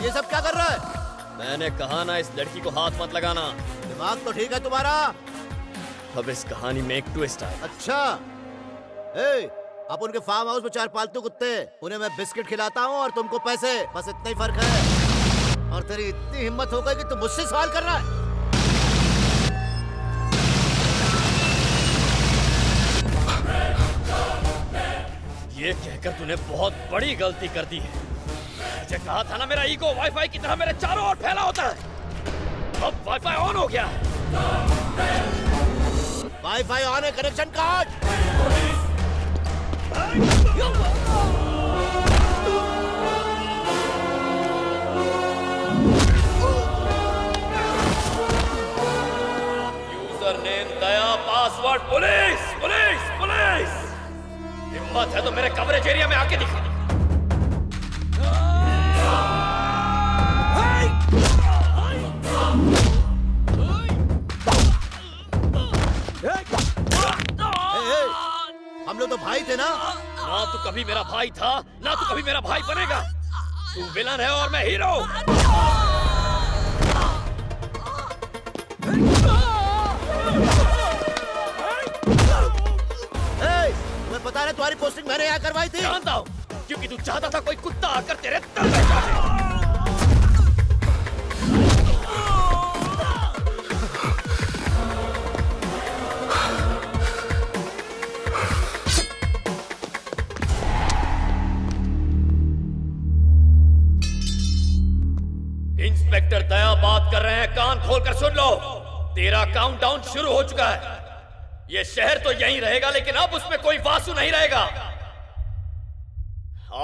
ये सब क्या कर रहा है? मैंने कहा ना इस लड़की को हाथ मत लगाना। दिमाग तो ठीक है तुम्हारा। अब इस कहानी में एक ट्विस्ट आया। अच्छा, अब उनके फार्म हाउस में 4 पालतू कुत्ते, उन्हें मैं बिस्किट खिलाता हूँ और तुमको पैसे। बस इतना ही फर्क है। और तेरी इतनी हिम्मत हो गई कि तुम मुझसे सवाल कर रहा है। ये कहकर तूने बहुत बड़ी गलती कर दी है। मुझे कहा था ना मेरा ईगो वाईफाई की तरह मेरे चारों ओर फैला होता है। अब वाईफाई ऑन हो गया। वाईफाई ऑन है, कनेक्शन काट। यूजर नेम दया पासवर्ड। पुलिस पुलिस पुलिस, हिम्मत है तो मेरे कवरेज एरिया में आके दिखा। हम लोग तो भाई थे ना? ना तू कभी मेरा भाई था, ना तू कभी मेरा भाई बनेगा। तू विलन है और मैं हीरो। तुम्हें पता है तुम्हारी पोस्टिंग मैंने यहाँ करवाई थी? जानता हूँ, क्योंकि तू चाहता था कोई कुत्ता आकर तेरे तल पे चाटे। इंस्पेक्टर दया बात कर रहे हैं, कान खोलकर सुन लो। तेरा काउंटडाउन शुरू हो चुका है। ये शहर तो यहीं रहेगा, लेकिन अब उसमें कोई वासु नहीं रहेगा।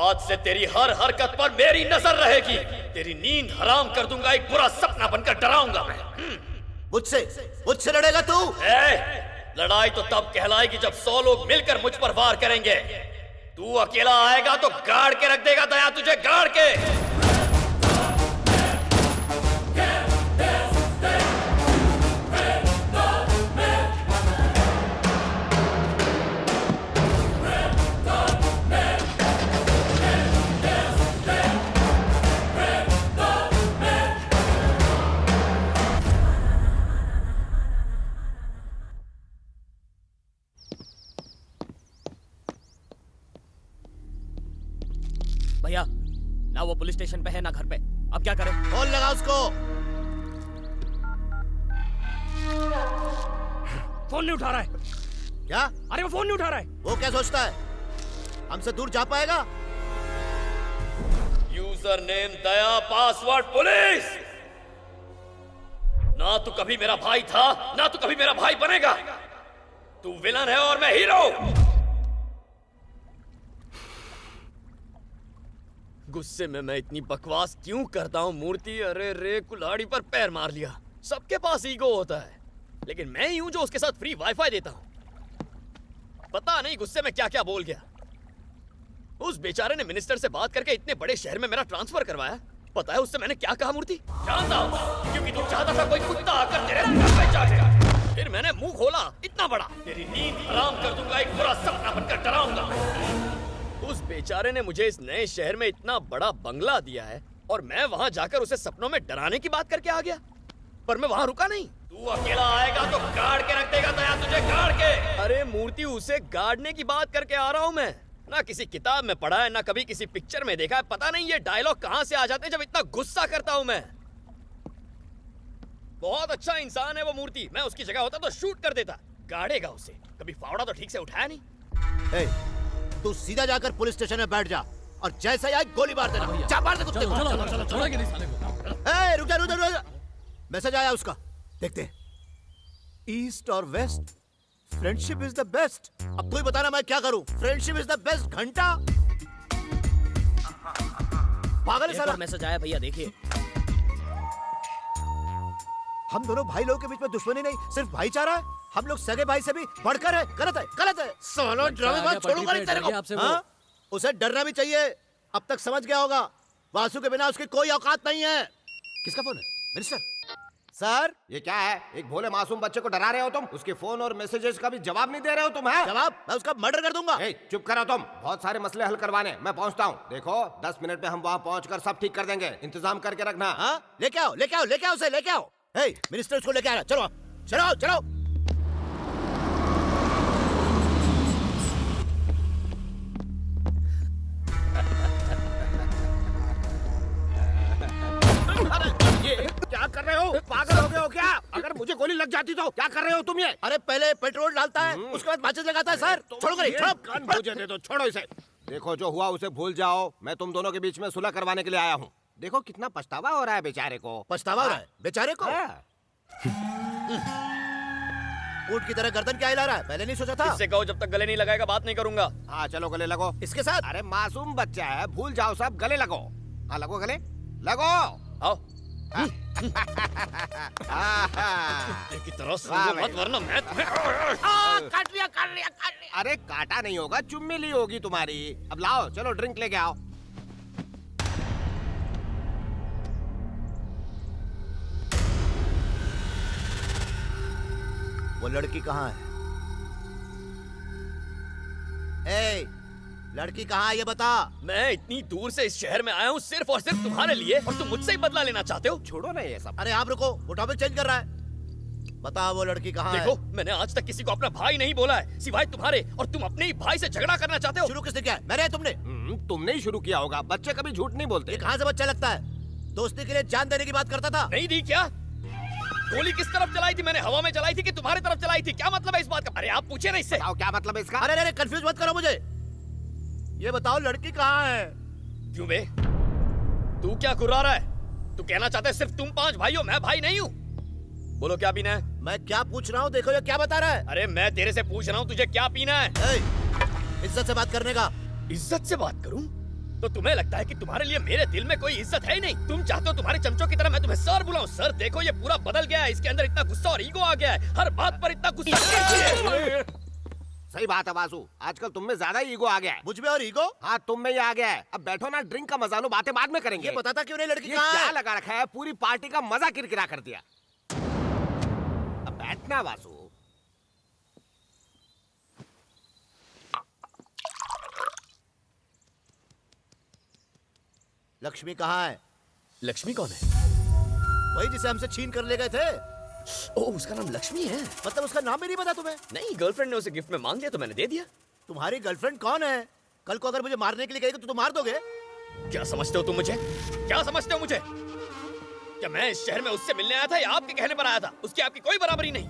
आज से तेरी हर हरकत पर मेरी नजर रहेगी। तेरी नींद हराम कर दूंगा, एक बुरा सपना बनकर डराऊंगा मैं। मुझसे लड़ेगा तू? लड़ाई तो तब कहलाएगी जब 100 लोग मिलकर मुझ पर वार करेंगे। तू अकेला आएगा तो गाड़ के रख देगा दया तुझे, गाड़ के। भैया, ना वो पुलिस स्टेशन पे है ना घर पे, अब क्या करें? फोन लगा उसको। फोन नहीं उठा रहा है। क्या? अरे वो फोन नहीं उठा रहा है। वो क्या सोचता है हमसे दूर जा पाएगा? यूजर नेम दया, पासवर्ड पुलिस। ना तू कभी मेरा भाई था, ना तू कभी मेरा भाई बनेगा। तू विलन है और मैं हीरो। गुस्से में मैं इतनी बकवास क्यों करता हूँ मूर्ति? अरे रे, कुल्हाड़ी पर पैर मार लिया। सबके पास ईगो होता है, लेकिन मैं ही हूं जो उसके साथ फ्री वाईफाई देता हूं। पता नहीं गुस्से में क्या क्या बोल गया। उस बेचारे ने मिनिस्टर से बात करके इतने बड़े शहर में मेरा ट्रांसफर करवाया। पता है उससे मैंने क्या कहा मूर्ति? जानता हूं, क्योंकि तू चाहता था कोई कुत्ता आकर तेरे घर पे चाटे। फिर मैंने मुंह खोला इतना बड़ा, तेरी नींद हराम कर दूंगा, एक बुरा सपना बनकर डराऊंगा। उस बेचारे ने मुझे इस नए शहर में इतना बड़ा बंगला दिया है और मैं वहां जाकर उसे सपनों में डराने की बात करके आ गया। पर मैं वहां रुका नहीं। तू अकेला आएगा तो गाड़ के रख देगा दया तुझे, गाड़ के। अरे मूर्ति, उसे गाड़ने की बात करके आ रहा हूं मैं। ना किसी किताब में पढ़ा है, ना कभी किसी पिक्चर में देखा है। पता नहीं ये डायलॉग कहां से आ जाते हैं जब इतना गुस्सा करता हूं मैं। बहुत अच्छा इंसान है वो मूर्ति। मैं उसकी जगह होता तो शूट कर देता। गाड़ेगा उसे। कभी फावड़ा तो ठीक से उठाया नहीं। तू सीधा जाकर पुलिस स्टेशन में बैठ जा और जैसे ही आए गोली मार देना। जा मार दे कुत्ते को। रुक जा। मैसेज आया उसका, देखते हैं। ईस्ट और west, friendship is the best. अब तू ही बताना मैं क्या करूं? फ्रेंडशिप इज द बेस्ट घंटा। पागल है साला। मैसेज आया भैया, देखिए। हम दोनों भाई लोगों के बीच में दुश्मनी नहीं, सिर्फ भाईचारा है। हम लोग सगे भाई से भी बढ़कर है। गलत है, गलत है। सोलो ड्रामेबाज छोड़ूंगा नहीं तेरे को। हाँ? उसे डरना भी चाहिए। अब तक समझ गया होगा, वासु के बिना उसकी कोई औकात नहीं है। किसका फोन है? मिनिस्टर। सर, ये क्या है? एक भोले मासूम बच्चे को डरा रहे हो तुम। उसके फोन और मैसेजेस का भी जवाब नहीं दे रहे हो तुम। है जवाब? मैं उसका मर्डर कर दूंगा। चुप करो तुम। बहुत सारे मसले हल करवाने मैं पहुंचता हूँ। देखो 10 मिनट में हम वहाँ पहुँचकर सब ठीक कर देंगे। इंतजाम करके रखना। लेके आओ, लेके आओ, लेके आओ उसे, लेके आओ। मिनिस्टर उसको लेके आ रहा। चलो चलो चलो। क्या कर रहे हो? पागल हो गए हो क्या? अगर मुझे गोली लग जाती तो क्या कर रहे हो तुम ये? अरे पहले पेट्रोल डालता है, उसके बाद माचिस लगाता है। सर छोड़ो नहीं, कान मुझे दे दो, छोड़ो इसे। देखो जो हुआ उसे भूल जाओ। मैं तुम दोनों के बीच में सुलह करवाने के लिए आया हूँ। देखो कितना पछतावा हो रहा है बेचारे को। पछतावा हो रहा है बेचारे को? ऊंट की तरह गर्दन क्या हिला रहा है? पहले नहीं सोचा था? इससे कहो जब तक गले नहीं लगाएगा बात नहीं करूंगा। हाँ चलो गले लगो इसके साथ। अरे मासूम बच्चा है, भूल जाओ सब, गले लगो। हाँ लगो गले, लगो। आओ की तरह सूंघो मत वरना मैं तुम्हें काट लिया। अरे काटा नहीं होगा, चुम्मी ली होगी तुम्हारी। अब लाओ, चलो ड्रिंक लेके आओ। वो लड़की कहाँ है? ए, लड़की कहाँ है ये बता। मैं इतनी दूर से इस शहर में आया हूँ सिर्फ और सिर्फ तुम्हारे लिए, और तुम मुझसे ही बदला लेना चाहते हो। छोड़ो ना ये सब। अरे आप रुको, वो टॉपिक चेंज कर रहा है। बता वो लड़की कहाँ है? देखो, मैंने आज तक किसी को अपना भाई नहीं बोला है सिवाय तुम्हारे, और तुम अपने ही भाई से झगड़ा करना चाहते हो। शुरू किसने किया है? मैंने या तुमने? तुमने ही शुरू किया होगा। बच्चे कभी झूठ नहीं बोलते। ये कहाँ से बच्चा लगता है? दोस्ती के लिए जान देने की बात करता था। नहीं दी क्या? गोली किस तरफ चलाई थी? मैंने हवा में चलाई थी कि तुम्हारी तरफ चलाई थी? क्या मतलब है इस बात का? अरे आप पूछे ना इससे। क्या मतलब है इसका? अरे कंफ्यूज मत करो मुझे। ये बताओ लड़की कहाँ है? क्यों बे? तू क्या कुर्रा रहा है? तू कहना चाहता है सिर्फ तुम 5 भाई हो, मैं भाई नहीं हूँ? बोलो क्या पीना है? मैं क्या पूछ रहा हूँ, देखो ये क्या बता रहा है। अरे मैं तेरे से पूछ रहा हूँ तुझे क्या पीना है? इज्जत से बात करने का। इज्जत से बात करूं? तो तुम्हें लगता है कि तुम्हारे लिए मेरे दिल में कोई इज्जत है ही नहीं? तुम चाहते हो तुम्हारे चमचों की तरह मैं तुम्हें सर बुलाऊं? सर देखो ये पूरा बदल गया है, इसके अंदर इतना गुस्सा और ईगो आ गया है, हर बात पर इतना गुस्सा। सही बात है वासु, आजकल तुम में ज्यादा ईगो आ गया है। मुझ में और ईगो? हाँ, तुम में ही आ गया है। अब बैठो ना, ड्रिंक का मजा लो, बातें बाद में करेंगे। ये बताता क्यों नहीं लड़की ये कहाँ क्या है? लगा रखा है? पूरी पार्टी का मजा किरकिरा कर दिया। अब बैठना वासु। लक्ष्मी कहाँ है? लक्ष्मी कौन है? वही जिसे हमसे छीन कर ले गए थे। ओह, उसका नाम लक्ष्मी है? मतलब उसका नाम भी नहीं पता तुम्हें? नहीं, गर्लफ्रेंड ने उसे गिफ्ट में मांग लिया तो मैंने दे दिया। तुम्हारी गर्लफ्रेंड कौन है? कल को अगर मुझे मारने के लिए कहेगी तो तुम मार दोगे? क्या समझते हो तुम मुझे? क्या समझते हो मुझे? क्या मैं इस शहर में उससे मिलने आया था या आपके कहने पर आया था? उसकी आपकी कोई बराबरी नहीं।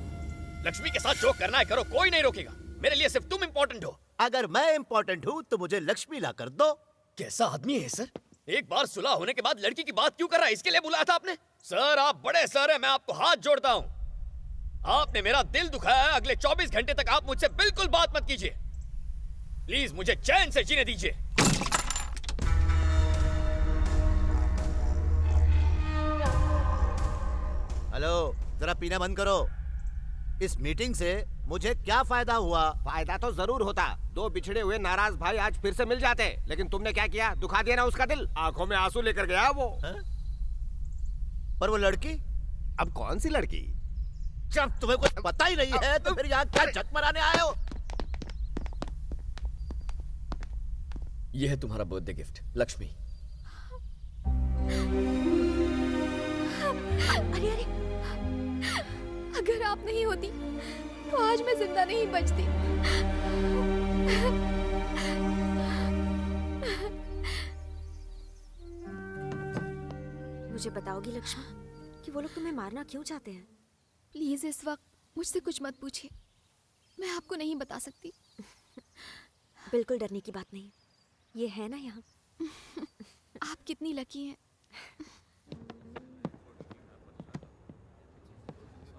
लक्ष्मी के साथ जो करना है करो, कोई नहीं रोकेगा। मेरे लिए सिर्फ तुम इम्पोर्टेंट हो। अगर मैं इम्पोर्टेंट हूँ तो मुझे लक्ष्मी ला कर दो। कैसा आदमी है सर? एक बार सुलह होने के बाद लड़की की बात क्यों कर रहा है? इसके लिए बुलाया था आपने? सर आप बड़े सर हैं, मैं आपको हाथ जोड़ता हूँ। आपने मेरा दिल दुखाया है। अगले 24 घंटे तक आप मुझसे बिल्कुल बात मत कीजिए। प्लीज मुझे चैन से जीने दीजिए। हेलो, जरा पीना बंद करो। इस मीटिंग से मुझे क्या फायदा हुआ? फायदा तो जरूर होता। 2 बिछड़े हुए नाराज भाई आज फिर से मिल जाते। लेकिन तुमने क्या किया? दुखा दिया ना उसका दिल। आंखों में आंसू लेकर गया वो। पर वो लड़की? अब कौन सी लड़की? जब तुम्हें कुछ पता ही नहीं है तो फिर यहाँ क्या झक मराने आए हो? ये है तुम्हारा बर्थडे गिफ्ट, लक्ष्मी। अरे अगर आप नहीं होती तो आज मैं जिंदा नहीं बचती। मुझे बताओगी लक्ष्मी कि वो लोग तुम्हें मारना क्यों चाहते हैं? प्लीज इस वक्त मुझसे कुछ मत पूछिए, मैं आपको नहीं बता सकती। बिल्कुल डरने की बात नहीं, ये है ना यहाँ। आप कितनी लकी हैं।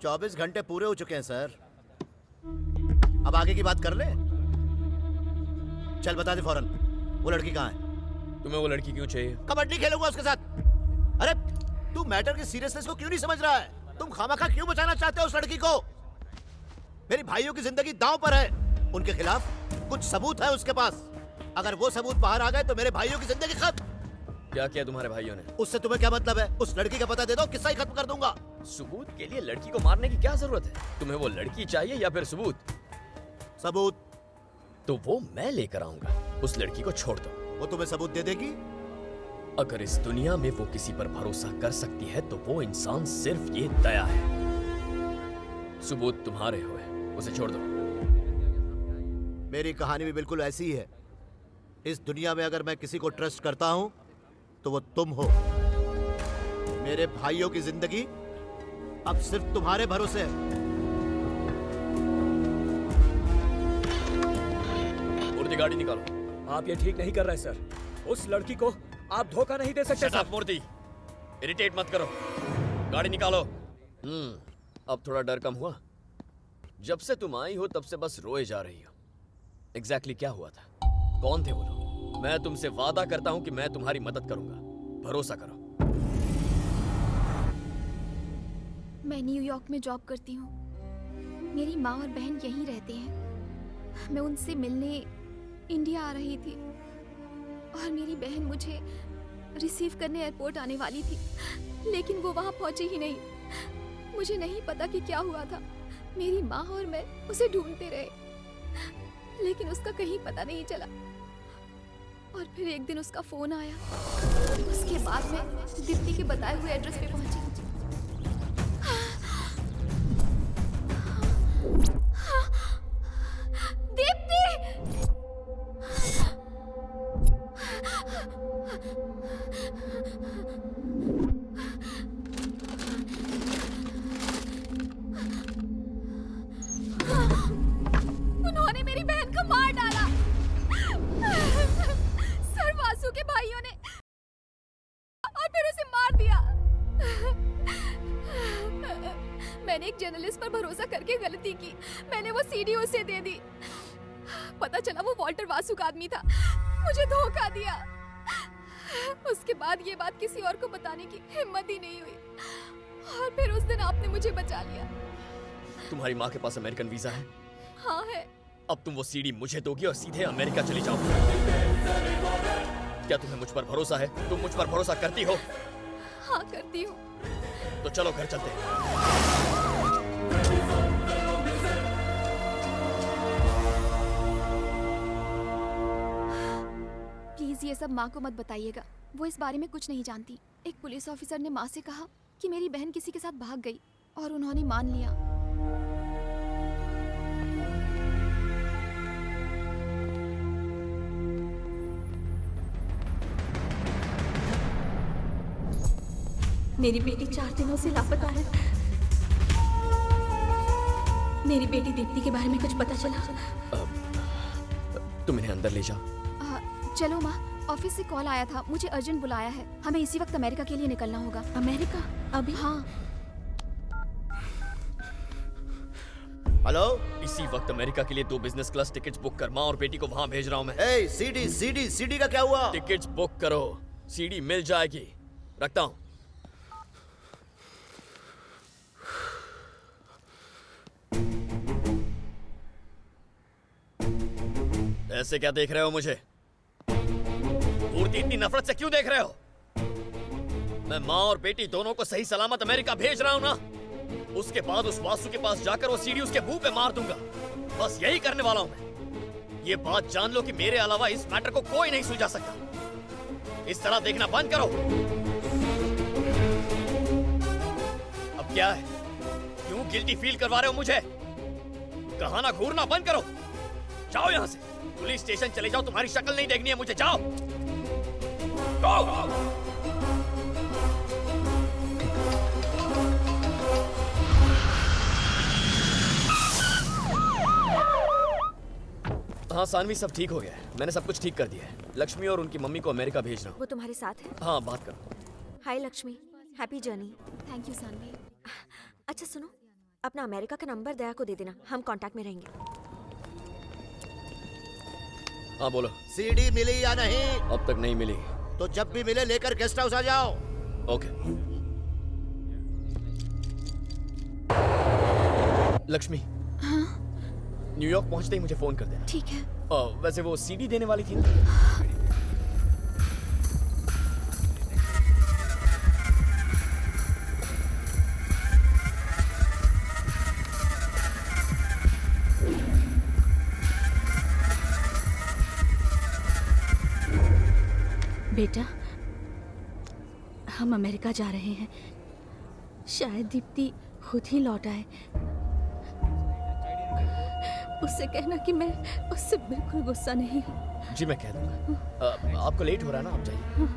24 घंटे पूरे हो चुके हैं सर। अब आगे की बात कर ले। चल बता दे फौरन, वो लड़की कहाँ है? तुम्हें वो लड़की क्यों चाहिए? कबड्डी खेलूंगा उसके साथ। अरे तू मैटर की सीरियसनेस को क्यों नहीं समझ रहा है? तुम खामखा क्यों बचाना चाहते हो उस लड़की को? मेरी भाइयों की जिंदगी दांव पर है। उनके खिलाफ कुछ सबूत है उसके पास। अगर वो सबूत बाहर आ गए तो मेरे भाइयों की जिंदगी खत्म। क्या किया तुम्हारे भाइयों ने? उससे तुम्हें क्या मतलब है? उस लड़की का पता दे दो, किस्सा ही खत्म कर दूंगा। सबूत के लिए लड़की को मारने की क्या जरूरत है? तुम्हें वो लड़की चाहिए या फिर सबूत? सबूत। तो वो मैं लेकर आऊंगा। उस लड़की को छोड़ दो। वो तुम्हें सबूत दे देगी? अगर इस दुनिया में वो किसी पर भरोसा कर सकती है तो वो इंसान सिर्फ ये दया है। सबूत तुम्हारे हुए, उसे छोड़ दो। मेरी कहानी भी बिल्कुल ऐसी ही है। इस दुनिया में अगर मैं किसी को ट्रस्ट करता हूं तो वो तुम हो। मेरे भाइयों की जिंदगी अब सिर्फ तुम्हारे भरोसे है। मूर्ति गाड़ी निकालो। आप ये ठीक नहीं कर रहे सर। उस लड़की को आप धोखा नहीं दे सकते सर। मूर्ति, इरिटेट मत करो। गाड़ी निकालो। अब थोड़ा डर कम हुआ? जब से तुम आई हो तब से बस रोए जा रही हो। एग्जैक्टली क्या हुआ था? कौन थे वो लोग? मैं तुमसे वादा करता हूं कि मैं तुम्हारी मदद करूंगा। भरोसा करो। मैं न्यूयॉर्क में जॉब करती हूँ। मेरी माँ और बहन यहीं रहते हैं। मैं उनसे मिलने इंडिया आ रही थी और मेरी बहन मुझे रिसीव करने एयरपोर्ट आने वाली थी, लेकिन वो वहाँ पहुँची ही नहीं। मुझे नहीं पता कि क्या हुआ था। मेरी माँ और मैं उसे ढूंढते रहे, लेकिन उसका कहीं पता नहीं चला। और फिर एक दिन उसका फोन आया। उसके बाद मैं दीप्ति के बताए हुए एड्रेस पे पहुंची। दीप्ति! उन्होंने मेरी बहन को मार डाला। सर वासु के भाइयों ने, और फिर उसे मार दिया। मैंने एक जर्नलिस्ट पर भरोसा करके गलती की। मैंने वो सीडी उसे दे दी। पता चला वो वॉल्टर वासु का आदमी था। मुझे धोखा दिया। उसके बाद ये बात किसी और को बताने की हिम्मत ही नहीं हुई। और फिर उस दिन आपने मुझे बचा लिया। तुम्हारी माँ के पास अमेरिकन वीजा है? हाँ है। अब तुम वो सीडी मुझे दोगी और सीधे अमेरिका चली जाओगी। क्या तुम्हें मुझ पर भरोसा है? तुम मुझ पर भरोसा करती हो? हाँ करती हूँ। तो चलो घर चलते हैं। प्लीज ये सब माँ को मत बताइएगा। वो इस बारे में कुछ नहीं जानती। एक पुलिस ऑफिसर ने माँ से कहा कि मेरी बहन किसी के साथ भाग गई और उन्होंने मान लिया। मेरी बेटी 4 दिनों से लापता है। मेरी बेटी दीप्ति के बारे में कुछ पता चला? तुम इन्हें अंदर ले जाओ। चलो माँ, ऑफिस से कॉल आया था। मुझे अर्जेंट बुलाया है। हमें इसी वक्त अमेरिका के लिए निकलना होगा। अमेरिका? अभी? हाँ। हेलो? इसी वक्त अमेरिका के लिए 2 बिजनेस क्लास टिकट्स बुक कर। माँ और बेटी को वहाँ भेज रहा हूँ मैं। ए, सीडी का क्या हुआ? टिकट्स बुक करो, सीडी मिल जाएगी। रखता हूँ। ऐसे क्या देख रहे हो मुझे? मूर्ति इतनी नफरत से क्यों देख रहे हो? मैं माँ और बेटी दोनों को सही सलामत अमेरिका भेज रहा हूँ ना। उसके बाद उस वासु के पास जाकर वो सीडी उसके मुंह पे मार दूंगा। बस यही करने वाला हूँ मैं। ये बात जान लो कि मेरे अलावा इस मैटर को कोई नहीं सुलझा सकता। इस तरह देखना बंद करो। अब क्या है? क्यों गिल्टी फील करवा रहे हो मुझे? कहाना घूरना बंद करो। जाओ यहाँ से। पुलिस स्टेशन चले जाओ। तुम्हारी शक्ल नहीं देखनी है मुझे। जाओ। हाँ सानवी, सब ठीक हो गया है। मैंने सब कुछ ठीक कर दिया है। लक्ष्मी और उनकी मम्मी को अमेरिका भेज रहा हूँ। वो तुम्हारे साथ है? हाँ, बात करो। Hi Lakshmi, happy journey. Thank you Saanvi. अच्छा सुनो, अपना अमेरिका का नंबर दया को दे देना। हम कांटेक्ट में रहेंगे। हाँ बोलो। सीडी मिली या नहीं? अब तक नहीं मिली। तो जब भी मिले लेकर गेस्ट हाउस आ जाओ। ओके। लक्ष्मी। हाँ? न्यूयॉर्क पहुंचते ही मुझे फोन कर देना। ठीक है। वैसे वो सीडी देने वाली थी ना? बेटा, हम अमेरिका जा रहे हैं। शायद दीप्ति खुद ही लौट आए। उससे कहना कि मैं उससे बिल्कुल गुस्सा नहीं हूँ। जी मैं कह दूंगा। आपको लेट हो रहा है ना, आप जाइए।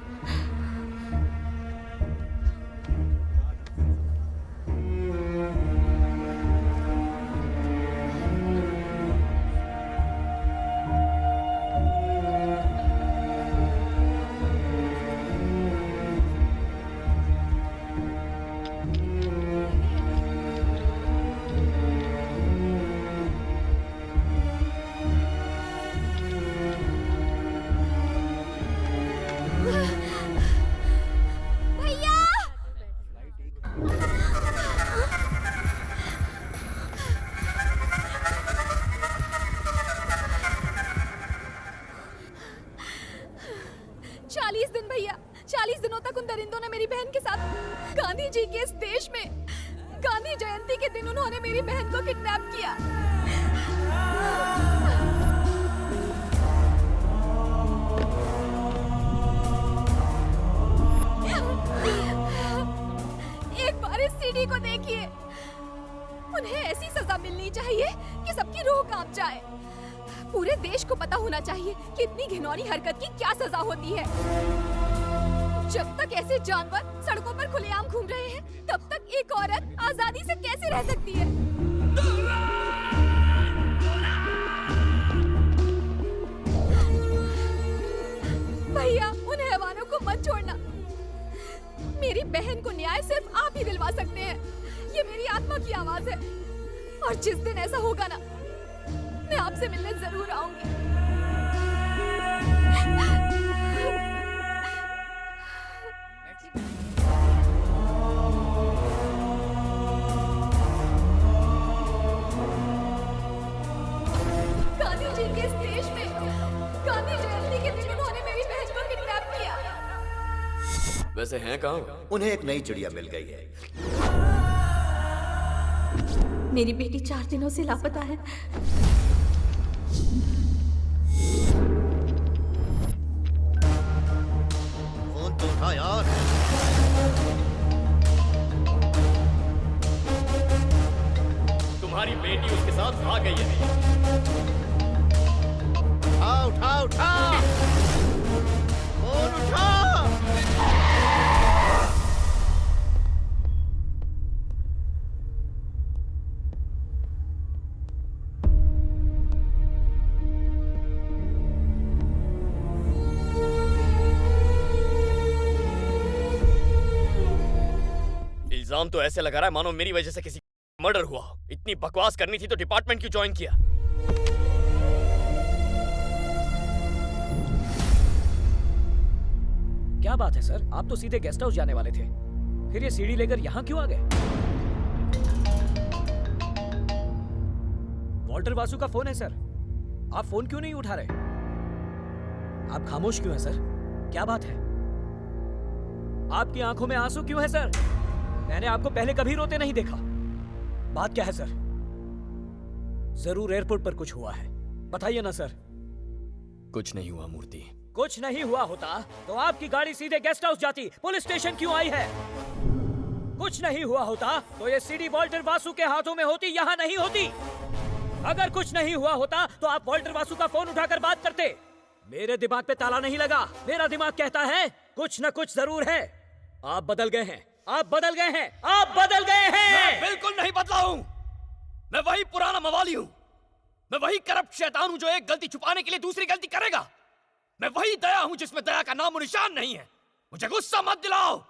के इस देश में गांधी जयंती के दिन उन्होंने मेरी बहन को किडनैप किया। एक बार इस सीडी को देखिए। उन्हें ऐसी सजा मिलनी चाहिए कि सबकी रूह कांप जाए। पूरे देश को पता होना चाहिए कि इतनी घिनौनी हरकत की क्या सजा होती है। जब तक ऐसे जानवर सड़कों पर खुलेआम घूम रहे हैं, तब तक एक औरत आजादी से कैसे रह सकती है? भैया, उन हैवानों को मत छोड़ना। मेरी बहन को न्याय सिर्फ आप ही दिलवा सकते हैं। ये मेरी आत्मा की आवाज है। और जिस दिन ऐसा होगा ना, मैं आपसे मिलने जरूर आऊंगी। गांधी जी के इस देश में गांधी जयंती के दिन उन्होंने मेरी बहन को किडनैप किया। वैसे हैं कहाँ? उन्हें एक नई चिड़िया मिल गई है। मेरी बेटी 4 दिनों से लापता है। फोन तो उठा यार। तुम्हारी बेटी उसके साथ आ गई है। उठा उठा फोन उठा। इल्जाम तो ऐसे लगा रहा है मानो मेरी वजह से किसी मर्डर हुआ हो। इतनी बकवास करनी थी तो डिपार्टमेंट क्यों ज्वाइन किया? क्या बात है सर, आप तो सीधे गेस्ट हाउस जाने वाले थे, फिर ये सीडी लेकर यहाँ क्यों आ गए? वॉल्टर वासु का फोन है सर, आप फोन क्यों नहीं उठा रहे? आप खामोश क्यों हैं सर? क्या बात है? आपकी आंखों में आंसू क्यों है सर? मैंने आपको पहले कभी रोते नहीं देखा। बात क्या है सर? जरूर एयरपोर्ट पर कुछ हुआ है, बताइए ना सर। कुछ नहीं हुआ मूर्ति। कुछ नहीं हुआ होता तो आपकी गाड़ी सीधे गेस्ट हाउस जाती, पुलिस स्टेशन क्यों आई है? कुछ नहीं हुआ होता तो ये सीडी वॉल्टर वासु के हाथों में होती, यहाँ नहीं होती। अगर कुछ नहीं हुआ होता तो आप वॉल्टर वासु का फोन उठाकर बात करते। मेरे दिमाग पे ताला नहीं लगा, मेरा दिमाग कहता है कुछ न कुछ जरूर है। आप बदल गए हैं, आप बदल गए हैं, आप बदल गए हैं। मैं बिल्कुल नहीं बदला हूं। मैं वही पुराना मवाली हूं। मैं वही करप्ट शैतान हूं जो एक गलती छुपाने के लिए दूसरी गलती करेगा। मैं वही दया हूं जिसमें दया का नाम और निशान नहीं है। मुझे गुस्सा मत दिलाओ।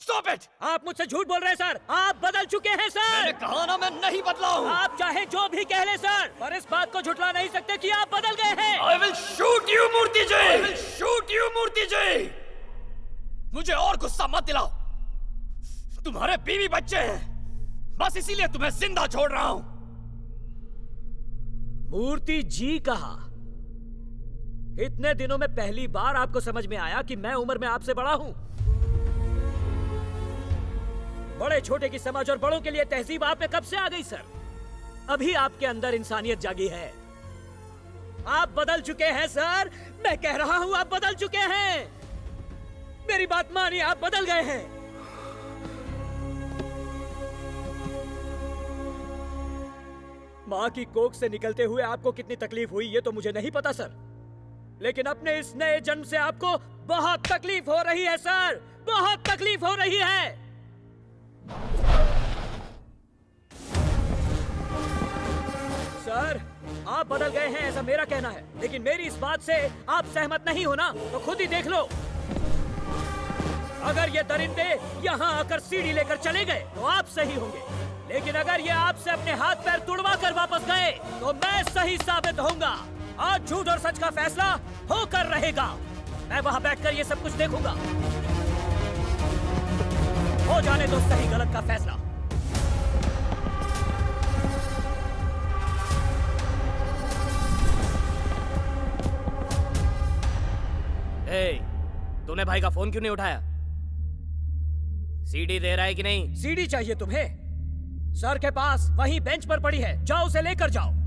Stop it! आप मुझसे झूठ बोल रहे हैं सर, आप बदल चुके हैं सर। मैंने कहा ना मैं नहीं बदला हूं। आप चाहे जो भी कह ले सर, पर इस बात को झुठला नहीं सकते कि आप बदल गए हैं। I will shoot you Murthy ji. I will shoot you मूर्ति जी। मुझे और गुस्सा मत दिलाओ। तुम्हारे बीवी बच्चे हैं, बस इसीलिए तुम्हें जिंदा छोड़ रहा हूं। मूर्ति जी कहा। इतने दिनों में पहली बार आपको समझ में आया कि मैं उम्र में आपसे बड़ा हूं। बड़े छोटे की समझ और बड़ों के लिए तहजीब आप में कब से आ गई सर? अभी आपके अंदर इंसानियत जागी है। आप बदल चुके हैं सर, मैं कह रहा हूं आप बदल चुके हैं। मेरी बात मानिए, आप बदल गए हैं। मां की कोख से निकलते हुए आपको कितनी तकलीफ हुई ये तो मुझे नहीं पता सर, लेकिन अपने इस नए जन्म से आपको बहुत तकलीफ हो रही है सर, बहुत तकलीफ हो रही है। सर, आप बदल गए हैं ऐसा मेरा कहना है, लेकिन मेरी इस बात से आप सहमत नहीं हो ना, तो खुद ही देख लो। अगर ये दरिंदे यहाँ आकर सीढ़ी लेकर चले गए तो आप सही होंगे, लेकिन अगर ये आपसे अपने हाथ पैर तुड़वा कर वापस गए तो मैं सही साबित होऊंगा। आज झूठ और सच का फैसला होकर रहेगा। मैं वहां बैठकर ये सब कुछ देखूंगा। हो जाने दो सही गलत का फैसला। तूने भाई का फोन क्यों नहीं उठाया? सीडी दे रहा है कि नहीं? सीडी चाहिए तुम्हें? सर के पास वहीं बेंच पर पड़ी है, जाओ उसे लेकर जाओ।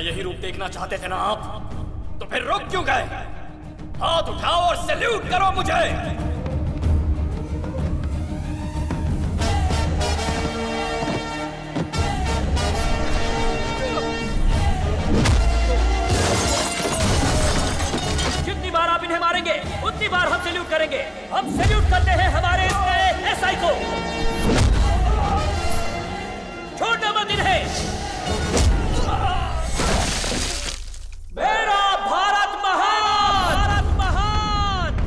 यही रूप देखना चाहते थे ना आप? तो फिर रुक क्यों गए? हाथ उठाओ और सैल्यूट करो मुझे। जितनी बार आप इन्हें मारेंगे उतनी बार हम सैल्यूट करेंगे। हम सैल्यूट करते हैं हमारे इस नए एसआई को। छोड़ना मत इन्हें। मेरा भारत महान! भारत महान!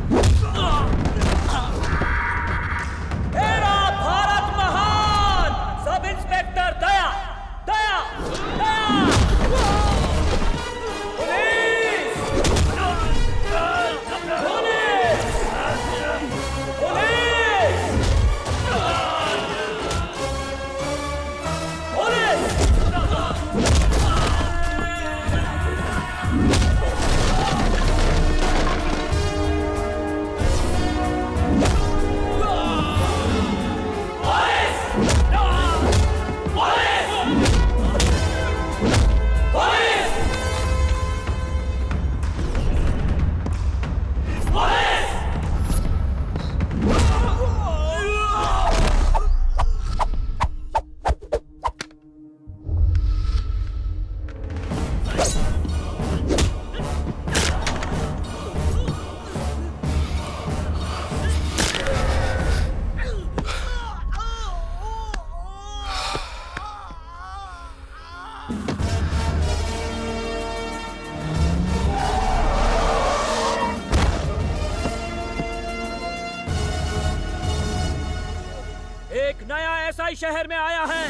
मेरा भारत महान! सब इंस्पेक्टर दया! दया! दया! पुलिस! पुलिस! एक नया एसआई शहर में आया है।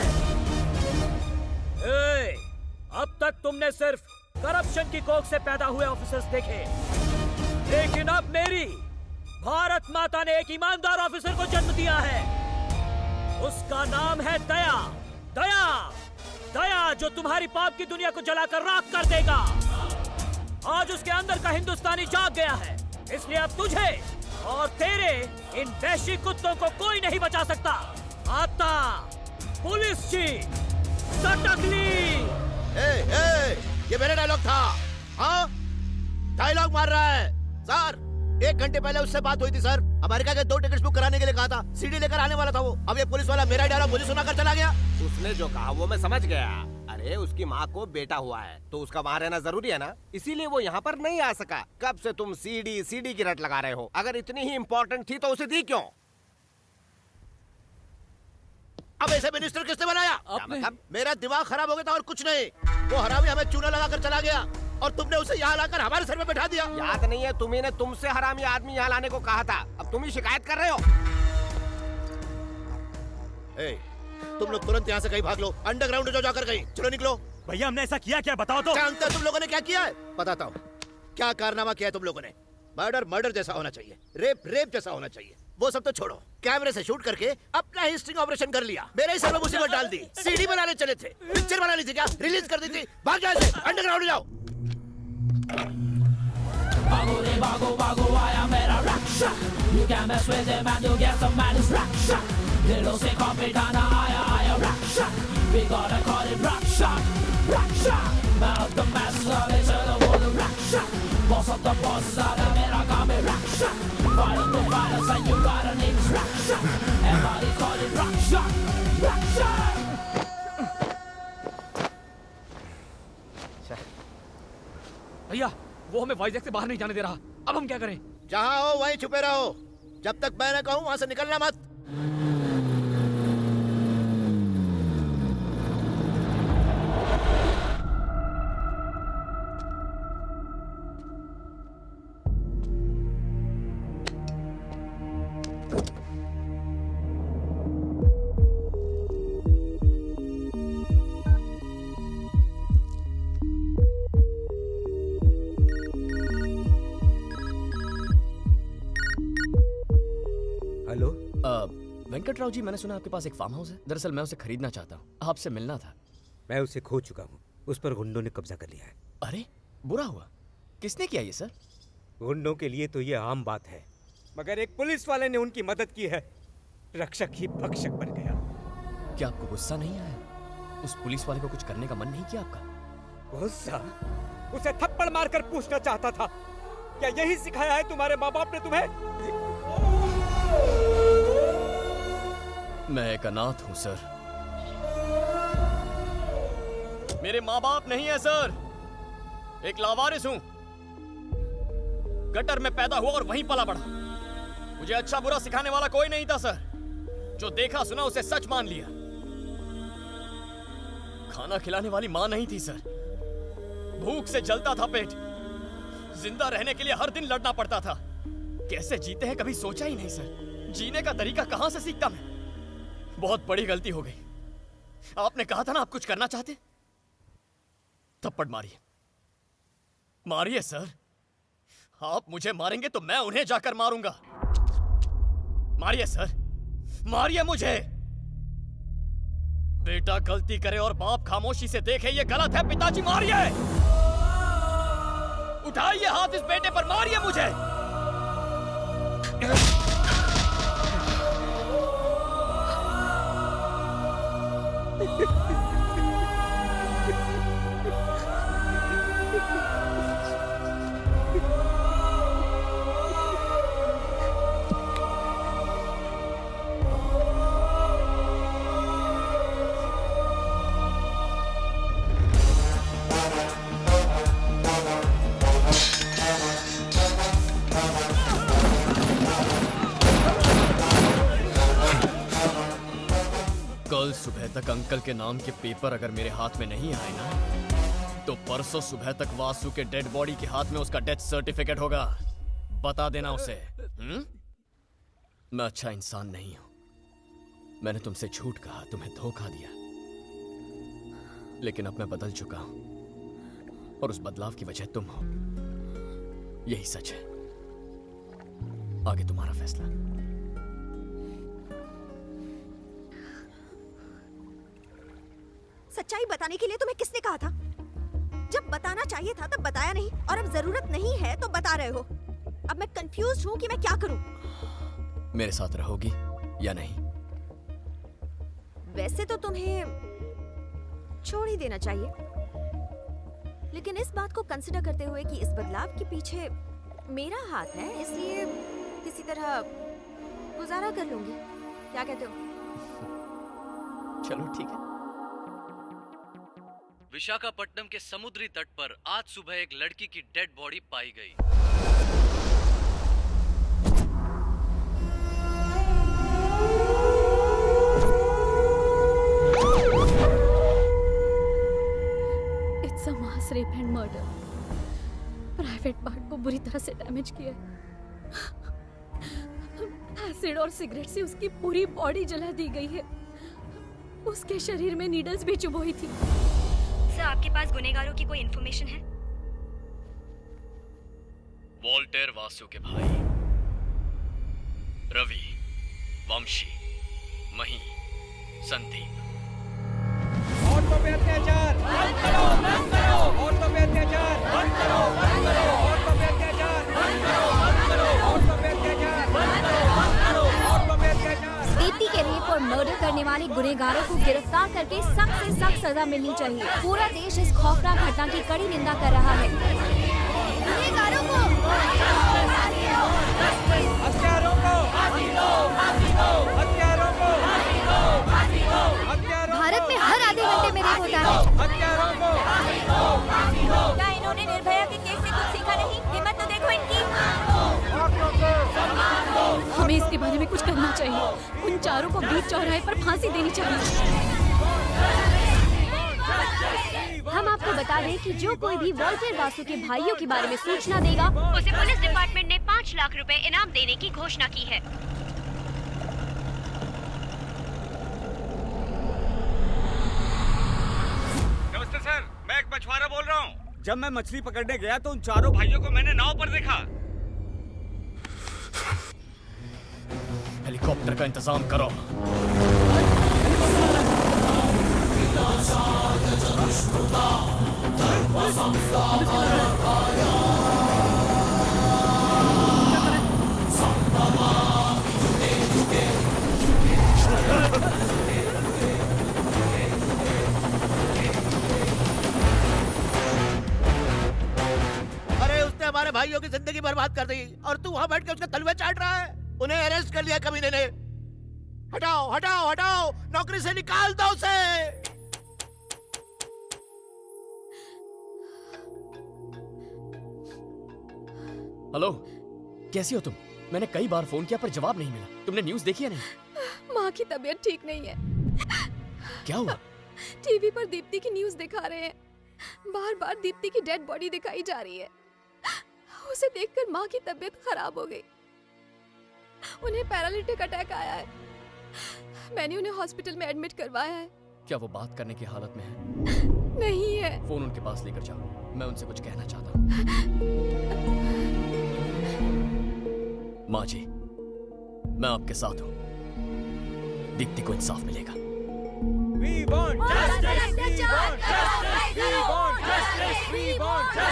अब तक तुमने सिर्फ करप्शन की कोख से पैदा हुए ऑफिसर्स देखे, लेकिन अब मेरी भारत माता ने एक ईमानदार ऑफिसर को जन्म दिया है। उसका नाम है दया। दया, दया जो तुम्हारी पाप की दुनिया को जलाकर राख कर देगा। आज उसके अंदर का हिंदुस्तानी जाग गया है, इसलिए अब तुझे और तेरे इन वैश्विक कुत्तों को कोई नहीं बचा सकता। आता पुलिस चीफ सटकली। ये मेरा डायलॉग था। हाँ, डायलॉग मार रहा है सर। 1 घंटे पहले उससे बात हुई थी सर। अमेरिका के 2 टिकट्स बुक कराने के लिए कहा था। सीडी लेकर आने वाला था वो। अब ये पुलिस वाला मेरा डायलॉग मुझे सुनाकर चला गया। उसने जो कहा वो मैं समझ गया। अरे उसकी माँ को बेटा हुआ है तो उसका वहाँ रहना जरूरी है ना, इसीलिए वो यहाँ पर नहीं आ सका। कब से तुम सीडी की रट लगा रहे हो? अगर इतनी ही इम्पोर्टेंट थी तो उसे दी क्यों? अब ऐसे मिनिस्टर किसने बनाया? मतलब मेरा दिमाग खराब हो गया था और कुछ नहीं। वो हरामी हमें चूना लगाकर चला गया और तुमने उसे यहाँ लाकर हमारे सर में बैठा दिया। याद नहीं है तुम्ही ने तुमसे हरामी आदमी यहाँ लाने को कहा था? अब तुम ही शिकायत कर रहे हो। तुम लोग तुरंत यहाँ से कहीं भाग लो। अंडरग्राउंड जो जाकर कहीं। चलो निकलो। भैया हमने ऐसा किया क्या? बताओ तो। जानते हो तुम लोगों ने क्या किया है? बताता हूँ क्या कारनामा किया है तुम लोगों ने। मर्डर जैसा होना चाहिए, रेप जैसा होना चाहिए। वो सब तो छोड़ो, कैमरे से शूट करके अपना ही स्टिंग ऑपरेशन कर लिया। मेरे ही सर में मुसीबत डाल दी। सीडी बनाने चले थे, पिक्चर बना ली थी क्या? रिलीज कर दी थी। भाग जाओ, अंडरग्राउंड जाओ। Vago de vago, vago, I am a rock shot. You can mess with them and you get some man is rock shot. They don't say Capitana, I am rock shot. We gotta call it rock shot, rock shot. Man of the masses, all they say the whole rock shot. Boss of the bosses, all the men are coming rock shot. Fighter to fighters, and you got a name is rock shot. Everybody call it rock shot, rock shot. भैया वो हमें वाइजैक से बाहर नहीं जाने दे रहा। अब हम क्या करें? जहाँ हो वहीं छुपे रहो। जब तक मैं न कहूँ वहां से निकलना मत। हेलो वेंकटराव जी, मैंने सुना आपके पास एक फार्म हाउस है। दरअसल मैं उसे खरीदना चाहता हूँ, आपसे मिलना था। मैं उसे खो चुका हूँ, उस पर गुंडों ने कब्जा कर लिया है। अरे बुरा हुआ। किसने किया ये सर? गुंडों के लिए तो ये आम बात है, मगर एक पुलिस वाले ने उनकी मदद की है। रक्षक ही भक्षक बन गया। क्या आपको गुस्सा नहीं आया? उस पुलिस वाले को कुछ करने का मन नहीं किया आपका? गुस्सा? उसे थप्पड़ मारकर पूछना चाहता था, क्या यही सिखाया है तुम्हारे माँ बाप ने तुम्हें? मैं एक अनाथ हूं सर। मेरे माँ बाप नहीं है सर। एक लावारिस हूं। गटर में पैदा हुआ और वहीं पला बढ़ा। मुझे अच्छा बुरा सिखाने वाला कोई नहीं था सर। जो देखा सुना उसे सच मान लिया। खाना खिलाने वाली मां नहीं थी सर। भूख से जलता था पेट। जिंदा रहने के लिए हर दिन लड़ना पड़ता था। कैसे जीते हैं कभी सोचा ही नहीं सर। जीने का तरीका कहां से सीखता मैं? बहुत बड़ी गलती हो गई। आपने कहा था ना आप कुछ करना चाहते। थप्पड़ मारिए, मारिए सर। आप मुझे मारेंगे तो मैं उन्हें जाकर मारूंगा। मारिए सर, मारिए मुझे। बेटा गलती करे और बाप खामोशी से देखे, ये गलत है। पिताजी मारिए, उठाइए हाथ इस बेटे पर, मारिए मुझे। कल सुबह तक अंकल के नाम के पेपर अगर मेरे हाथ में नहीं आए ना, तो परसों सुबह तक वासु के डेड बॉडी के हाथ में उसका डेथ सर्टिफिकेट होगा। बता देना उसे। मैं अच्छा इंसान नहीं हूं। मैंने तुमसे झूठ कहा, तुम्हें धोखा दिया, लेकिन अब मैं बदल चुका हूं और उस बदलाव की वजह तुम हो। यही सच है। आगे तुम्हारा फैसला। सच्चाई बताने के लिए तुम्हें किसने कहा था? जब बताना चाहिए था तब बताया नहीं, और अब जरूरत नहीं है तो बता रहे हो। अब मैं कंफ्यूज हूँ कि मैं क्या करूँ। मेरे साथ रहोगी या नहीं? वैसे तो तुम्हें छोड़ ही देना चाहिए, लेकिन इस बात को कंसिडर करते हुए कि इस बदलाव के पीछे मेरा हाथ है, इसलिए किसी तरह गुजारा कर लूंगी। क्या कहते हो? चलो ठीक है। विशाखापट्टनम के समुद्री तट पर आज सुबह एक लड़की की डेड बॉडी पाई गई। It's a mass rape and murder. Private part को बुरी तरह से डैमेज किया। एसिड और सिगरेट से उसकी पूरी बॉडी जला दी गई है। उसके शरीर में नीडल्स भी चुभोई थी। सर, आपके पास गुनहगारों की कोई इन्फॉर्मेशन है? वॉल्टर वासु के भाई रवि, वंशी, मही, संदीप। औरतों पे अत्याचार बंद करो, बंद करो। औरतों पे अत्याचार बंद करो, बंद करो। औरतों पे अत्याचार और मर्डर करने वाले गुनहगारों को गिरफ्तार करके सख्त से सख्त सजा मिलनी चाहिए। पूरा देश इस खौफनाक घटना की कड़ी निंदा कर रहा है। गुनहगारों को भारत में हर आधे घंटे में रेप होता है। क्या इन्होंने निर्भया के केस से कुछ सीखा नहीं? हिम्मत तो देखो इनकी। हमें इसके बारे में कुछ करना चाहिए। उन चारों को बीच चौराहे पर फांसी देनी चाहिए। हम आपको बता दें कि जो कोई भी वॉल्टर वासु के भाइयों के बारे में सूचना देगा, उसे पुलिस डिपार्टमेंट ने 5 लाख रुपए इनाम देने की घोषणा की है। नमस्ते सर, मैं एक मछुआरा बोल रहा हूँ। जब मैं मछली पकड़ने गया तो उन चारों भाइयों को मैंने नाव पर देखा। हेलीकॉप्टर का इंतजाम करो। अरे उसने हमारे भाइयों की जिंदगी बर्बाद कर दी और तू वहाँ बैठ के उसके तलवे चाट रहा है। उन्हें अरेस्ट कर लिया कमीने ने। हटाओ हटाओ हटाओ, नौकरी से निकाल दो उसे। हेलो, कैसी हो तुम? मैंने कई बार फोन किया पर जवाब नहीं मिला। तुमने न्यूज़ देखी है नहीं? माँ की तबीयत ठीक नहीं है। क्या हुआ? टीवी पर दीप्ति की न्यूज़ दिखा रहे हैं। बार बार दीप्ति की डेड बॉडी दिखाई जा रही है। उसे देखकर माँ की तबीयत खराब हो गई। उन्हें पैरालिटिक अटैक आया है। मैंने उन्हें हॉस्पिटल में एडमिट करवाया है। क्या वो बात करने की हालत में है? नहीं है। फोन उनके पास लेकर जाओ, मैं उनसे कुछ कहना चाहता हूँ। माँ जी, मैं आपके साथ हूँ। दीप्ति को इंसाफ मिलेगा।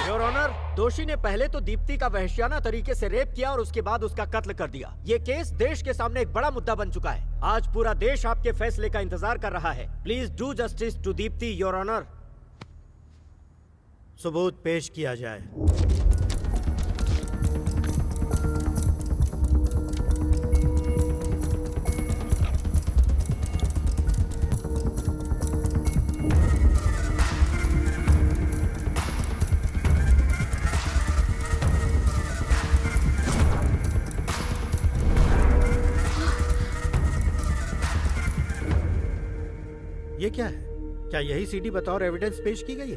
योर ऑनर, दोषी ने पहले तो दीप्ति का वहशियाना तरीके से रेप किया और उसके बाद उसका कत्ल कर दिया। ये केस देश के सामने एक बड़ा मुद्दा बन चुका है। आज पूरा देश आपके फैसले का इंतजार कर रहा है। Please do justice to Deepti, your honour. सबूत पेश किया जाए। ये क्या है? क्या यही सीडी बतौर एविडेंस पेश की गई है?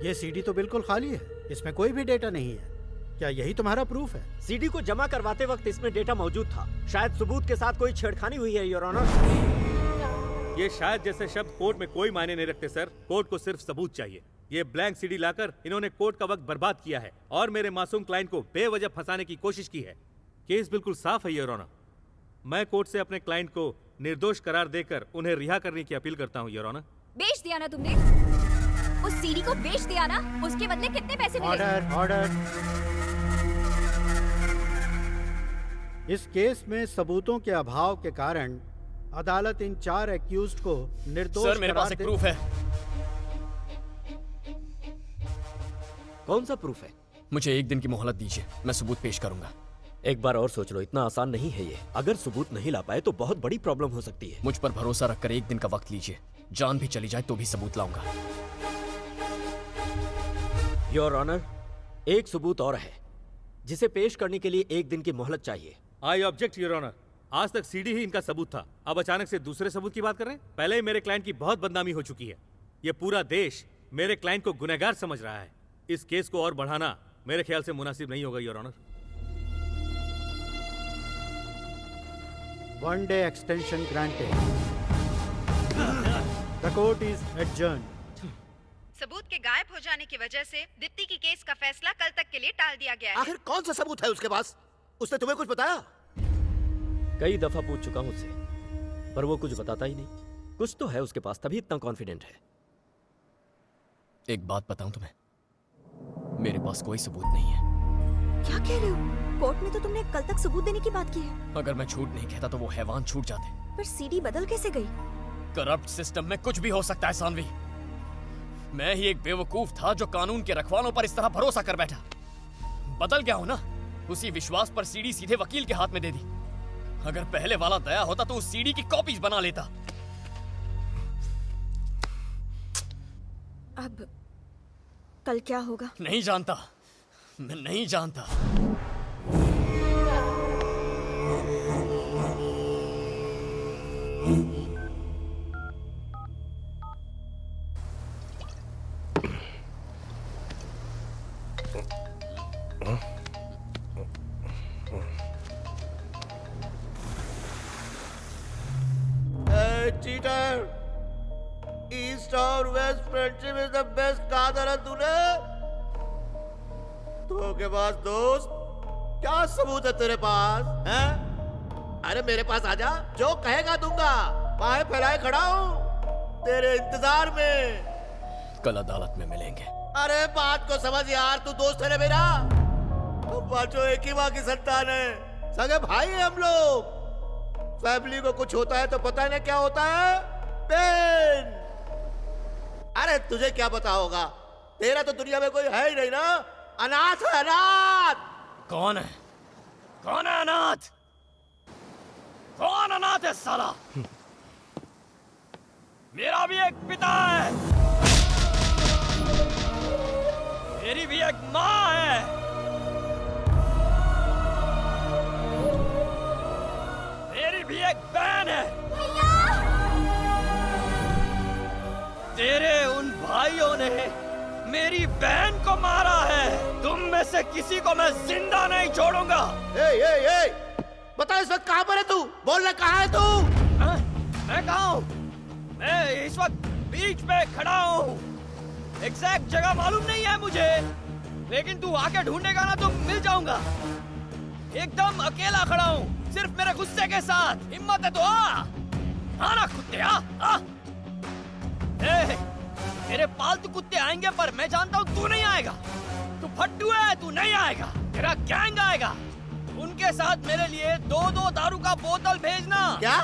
ये सीडी तो बिल्कुल खाली है, इसमें कोई भी डेटा नहीं है। क्या यही तुम्हारा प्रूफ है? सीडी को जमा करवाते वक्त इसमें डेटा मौजूद था। शायद सबूत के साथ कोई छेड़खानी हुई है, योर ऑनर। ये शायद जैसे शब्द कोर्ट में कोई मायने नहीं रखते सर। कोर्ट को सिर्फ सबूत चाहिए। ये ब्लैंक सीडी लाकर इन्होंने कोर्ट का वक्त बर्बाद किया है और मेरे मासूम क्लाइंट को बेवजह फंसाने की कोशिश की है। केस बिल्कुल साफ है योर ऑनर। मैं कोर्ट से अपने क्लाइंट को निर्दोष करार देकर उन्हें रिहा करने की अपील करता हूँ योर ऑनर। बेच दिया ना तुमने? उस सीडी को बेच दिया ना? उसके बदले कितने पैसे मिले? Order, order. इस केस में सबूतों के अभाव के कारण अदालत इन 4 एक्यूज्ड को निर्दोष सर, मेरे पास एक प्रूफ है। कौन सा प्रूफ है? मुझे 1 दिन की मोहलत दीजिए, मैं सबूत पेश करूंगा। एक बार और सोच लो, इतना आसान नहीं है ये। अगर सबूत नहीं ला पाए तो बहुत बड़ी प्रॉब्लम हो सकती है। मुझ पर भरोसा रखकर 1 दिन का वक्त लीजिए। जान भी चली जाए तो भी सबूत लाऊंगा। योर ऑनर, एक सबूत और है जिसे पेश करने के लिए 1 दिन की मोहलत चाहिए। I object your honour. आज तक सीडी ही इनका सबूत था, अब अचानक से दूसरे सबूत की बात कर रहे हैं। पहले ही मेरे क्लाइंट की बहुत बदनामी हो चुकी है। ये पूरा देश मेरे क्लाइंट को गुनहगार समझ रहा है। इस केस को और बढ़ाना मेरे ख्याल से मुनासिब नहीं होगा your honour. 1 day extension granted. The court is adjourned. सबूत के गायब हो जाने की वजह से दीप्ति की केस का फैसला कल तक के लिए टाल दिया गया है। आखिर कौन सा सबूत है उसके पास? उसने तुम्हें कुछ बताया? कई दफा पूछ चुका हूं उससे, पर वो कुछ बताता ही नहीं। कुछ तो है उसके पास, तभी इतना कॉन्फिडेंट है। एक बात बताऊं तुम्हें, मेरे पास कोई सबूत नहीं है। क्या कह रहे हो? कोर्ट में तो तुमने कल तक सबूत देने की बात की है। अगर मैं झूठ नहीं कहता तो वो हैवान छूट जाते। पर सीडी बदल कैसे गई? करप्ट सिस्टम में कुछ भी हो सकता है सानवी। मैं ही एक बेवकूफ था जो कानून के रखवालों पर इस तरह भरोसा कर बैठा। बदल गया हूं ना, उसी विश्वास पर सीडी सीधे वकील के हाथ में दे दी। अगर पहले वाला दया होता तो उस सीडी की कॉपीज बना लेता। अब कल क्या होगा? नहीं जानता, मैं नहीं जानता। चीटर, ईस्ट और west friendship is the best. कहा था ना तूने? धोखेबाज दोस्त, क्या सबूत है तेरे पास? हैं? अरे मेरे पास आजा, जो कहेगा दूंगा। बाहें फैलाए खड़ा हूँ तेरे इंतजार में। कल अदालत में मिलेंगे। अरे बात को समझ यार, तू दोस्त है ना मेरा। हम पांचों एक ही माँ की संतान है, सगे भाई है हम लोग। फैमिली को कुछ होता है तो पता है ना क्या होता है? पेन। अरे तुझे क्या पता होगा, तेरा तो दुनिया में कोई है ही नहीं ना। अनाथ है, अनाथ। कौन है? कौन है अनाथ? कौन अनाथ है साला? मेरा भी एक पिता है, मेरी भी एक माँ है, मेरी भी एक बहन है। तेरे उन भाइयों ने मेरी बहन को मारा है। तुम में से किसी को मैं जिंदा नहीं छोड़ूंगा। बता इस वक्त कहाँ पर है तू? बोलना कहाँ है तू? मैं कहाँ हूँ? मैं इस वक्त बीच पे खड़ा हूँ। एग्जैक्ट जगह मालूम नहीं है मुझे, लेकिन तू आके ढूंढेगा ना तो मिल जाऊंगा। एकदम अकेला खड़ा हूँ, सिर्फ मेरे गुस्से के साथ। हिम्मत है तो आ ना कुत्ते, आ। मेरे पालतू कुत्ते आएंगे, पर मैं जानता हूँ तू नहीं आएगा। तू फट्टू है, तू नहीं आएगा। तेरा गैंग आएगा। उनके साथ मेरे लिए दो दारू का बोतल भेजना। क्या?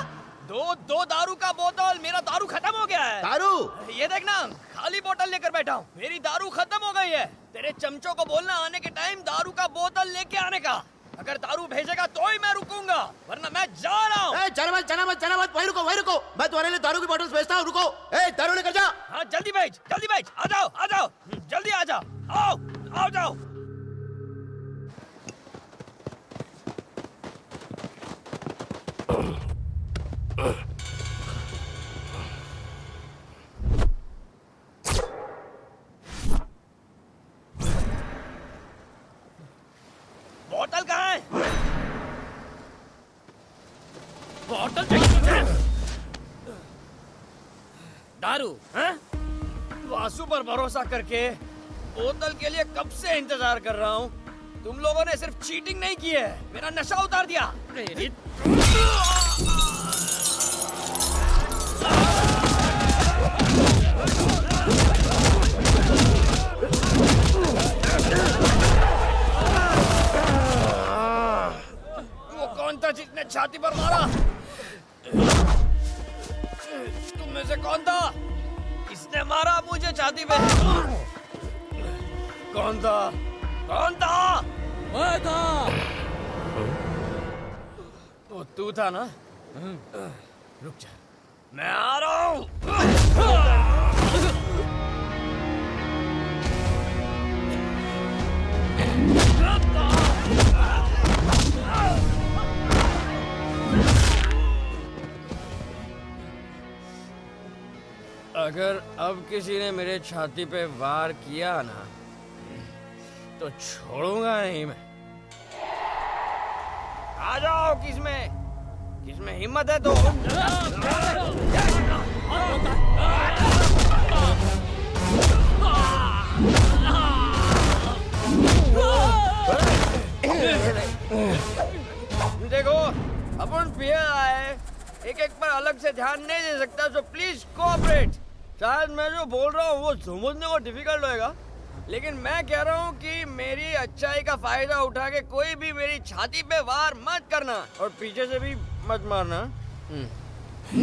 दो दारू का बोतल। मेरा दारू खत्म हो गया है। दारू? ये देखना, खाली बोतल लेकर बैठा हूँ। मेरी दारू खत्म हो गई है। तेरे चमचों को बोलना आने के टाइम दारू का बोतल लेके आने का। अगर दारू भेजेगा तो ही मैं रुकूंगा, वरना मैं जा रहा हूँ। जाना मत, वही रुको। मैं तुम्हारे लिए दारू की बोतल भेजता हूँ, रुको। दारू लेकर जा। हाँ जल्दी भेज। आ जाओ, जल्दी आ जाओ। आओ जाओ। बोतल कहाँ है? बोतल चाहिए। दारू? वासु पर भरोसा करके बोतल के लिए कब से इंतजार कर रहा हूँ। तुम लोगों ने सिर्फ चीटिंग नहीं की है, मेरा नशा उतार दिया। वो कौन था जिसने छाती पर मारा? तुम में से कौन था? किसने मारा मुझे छाती पे? कौन था? मैं था। वो तू था ना? रुक जा, मैं आ रहा हूँ। अगर अब किसी ने मेरे छाती पे वार किया ना तो छोड़ूंगा नहीं मैं। आ जाओ, किसमें हिम्मत है तो। देखो, अपन पियर आए, एक पर अलग से ध्यान नहीं दे सकता, तो प्लीज कोऑपरेट। शायद मैं जो बोल रहा हूँ वो समझने को डिफिकल्ट होएगा, लेकिन मैं कह रहा हूँ कि मेरी अच्छाई का फायदा उठा के कोई भी मेरी छाती पे वार मत करना और पीछे से भी मत मारना। शादी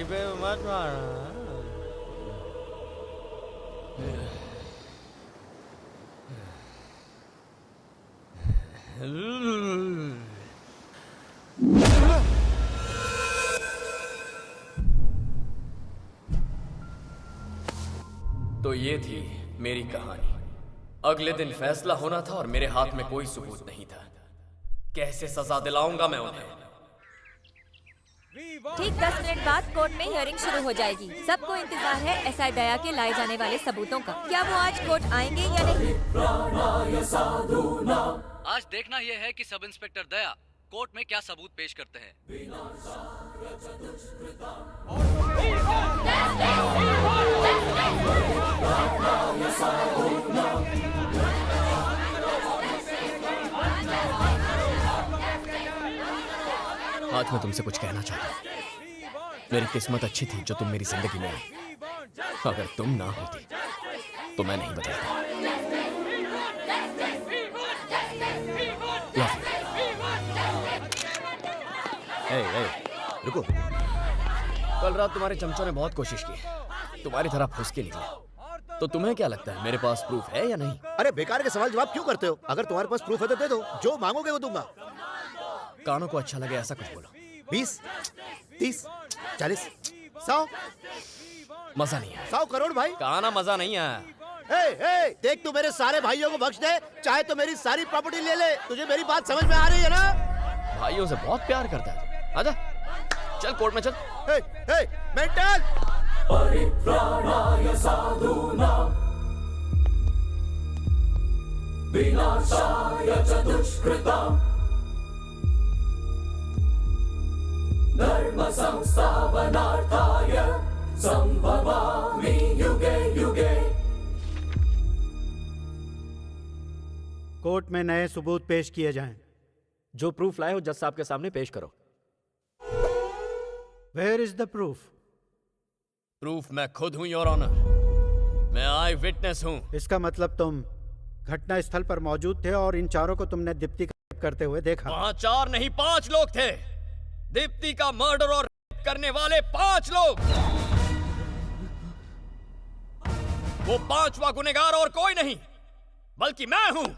पे मत मारना। तो ये थी मेरी कहानी। अगले दिन फैसला होना था और मेरे हाथ में कोई सबूत नहीं था। कैसे सजा दिलाऊंगा मैं उन्हें? ठीक 10 मिनट बाद कोर्ट में हियरिंग शुरू हो जाएगी। सबको इंतजार है एसआई दया के लाए जाने वाले सबूतों का। क्या वो आज कोर्ट आएंगे या नहीं? आज देखना यह है कि सब इंस्पेक्टर दया कोर्ट में क्या सबूत पेश करते हैं। आज मैं तुमसे कुछ कहना चाहता हूँ। मेरी किस्मत अच्छी थी जो तुम मेरी जिंदगी में आई। अगर तुम ना होती तो मैं नहीं बदलता। रुको। कल रात तुम्हारे चमचों ने बहुत कोशिश की, तुम्हारी तरह फुसके निकले। तो तुम्हें क्या लगता है मेरे पास प्रूफ है या नहीं? अरे बेकार के सवाल जवाब क्यों करते हो? अगर तुम्हारे पास प्रूफ है तो दे दो, जो मांगोगे वो दूंगा। कानों को अच्छा लगे ऐसा कुछ बोलो। 20, 30, 40, 100। मजा नहीं आया। 100 करोड़ भाई। कहा ना मजा नहीं आया। देख तू मेरे सारे भाइयों को बख्श दे, चाहे तो मेरी सारी प्रॉपर्टी ले ले। तुझे मेरी बात समझ में आ रही है ना? भाइयों से बहुत प्यार करता है। आजा चल कोर्ट में चल। मेंटल। परित्राणाय साधूनां विनाशाय च दुष्कृतां धर्म संस्थापनार्थाय संभवामि युगे युगे। कोर्ट में नए सबूत पेश किए जाएं। जो प्रूफ लाए हो जज साहब के सामने पेश करो। Where is the proof? Proof मैं खुद हूं योर ऑनर। मैं आई विटनेस हूं। इसका मतलब तुम घटना स्थल पर मौजूद थे और इन चारों को तुमने दीप्ति करते हुए देखा। वहां 4 नहीं 5 लोग थे। दीप्ति का मर्डर और रेप करने वाले 5 लोग। वो 5वां गुनहगार और कोई नहीं बल्कि मैं हूं।